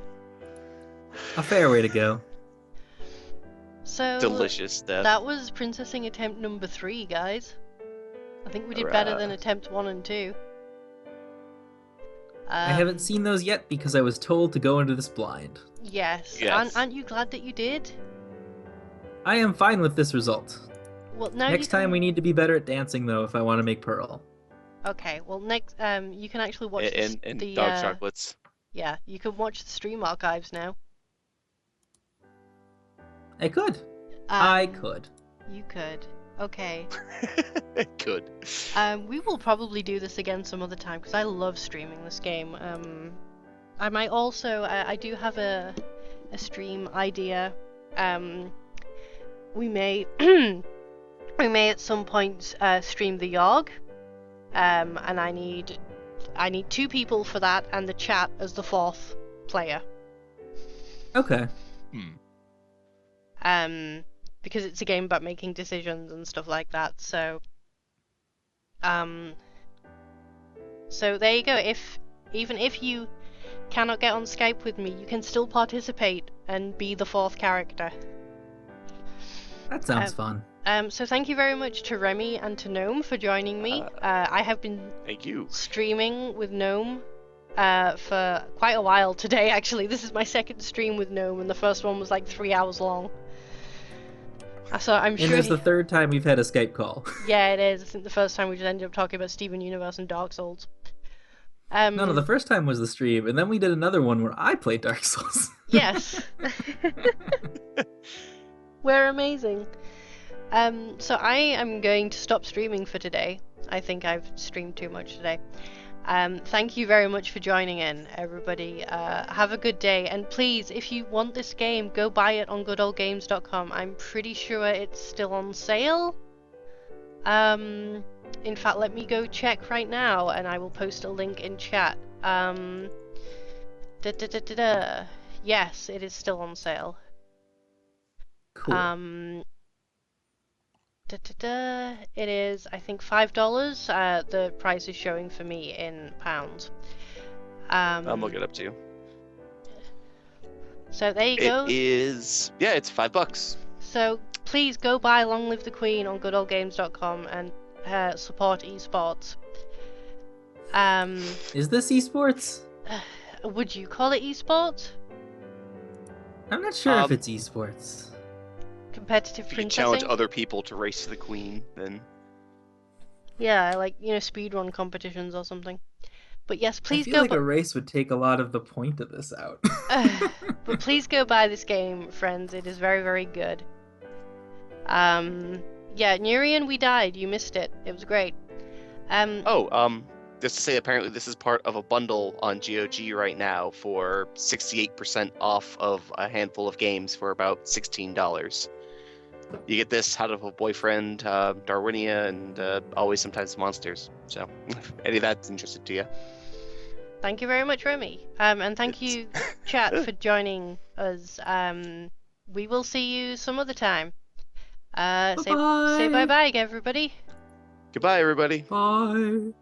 C: A fair way to go.
A: So
B: Delicious death.
A: that was princessing attempt number 3, guys. I think we did better than
B: Hurrah.
A: attempt 1 and 2.
C: I haven't seen those yet because I was told to go into this blind.
A: Yes.
B: Yes.
A: Aren't you glad that you did?
C: I am fine with this result.
A: Well, now
C: Next time we need to be better at dancing, though, if I want to make Pearl.
A: Okay. Well, next you can actually watch
B: And
A: the
B: dog chocolates.
A: yeah, you can watch the stream archives now.
C: I could. I
A: Um,
C: could.
A: You could. Okay.
B: Good.
A: We will probably do this again some other time because I love streaming this game. I might also. I do have a stream idea. We may we may at some point stream the Yogg. And I need 2 people for that and the chat as the 4th player.
C: Okay.
A: Because it's a game about making decisions and stuff like that. So so there you go. Even if you cannot get on Skype with me, you can still participate and be the 4th character.
C: That sounds fun.
A: So thank you very much to Remy and to Gnome for joining me. I have been
B: Thank you.
A: streaming with Gnome for quite a while today, actually. This is my 2nd stream with Gnome, and the first one was like 3 hours long. So I'm
C: And
A: sure.
C: there's the third time we've had a Skype call.
A: Yeah, it is. I think the first time we just ended up talking about Steven Universe and Dark Souls.
C: No, the first time was the stream, and then we did another one where I played Dark Souls.
A: Yes. We're amazing. So I am going to stop streaming for today. I think I've streamed too much today. Thank you very much for joining in, everybody. Have a good day, and please, if you want this game, go buy it on goodoldgames.com. I'm pretty sure it's still on sale. In fact, let me go check right now, and I will post a link in chat. Yes, it is still on sale.
C: Cool.
A: It is, I think, $5. The price is showing for me in pounds.
B: I'll look it up too.
A: So there you go.
B: It is. Yeah, it's $5.
A: So please go buy Long Live the Queen on goodoldgames.com and support esports.
C: Is this esports?
A: Would you call it esports?
C: I'm not sure if it's esports.
A: Competitive
B: If you can
A: princessing?
B: challenge other people to race to the queen, then
A: Yeah, like, speedrun competitions or something. But yes, please
C: I feel
A: go
C: like a race would take a lot of the point of this out.
A: but please go buy this game, friends. It is very, very good. Yeah, Nurian, we died. You missed it. It was great.
B: just to say, apparently this is part of a bundle on GOG right now for 68% off of a handful of games for about $16. You get this, How to Have a Boyfriend, Darwinia, and Always Sometimes Monsters. So, if any of that's interested to you.
A: Thank you very much, Remy. And thank you, chat, for joining us. We will see you some other time. Say
C: Bye-bye.
A: bye-bye, everybody.
B: Goodbye, everybody.
C: Bye.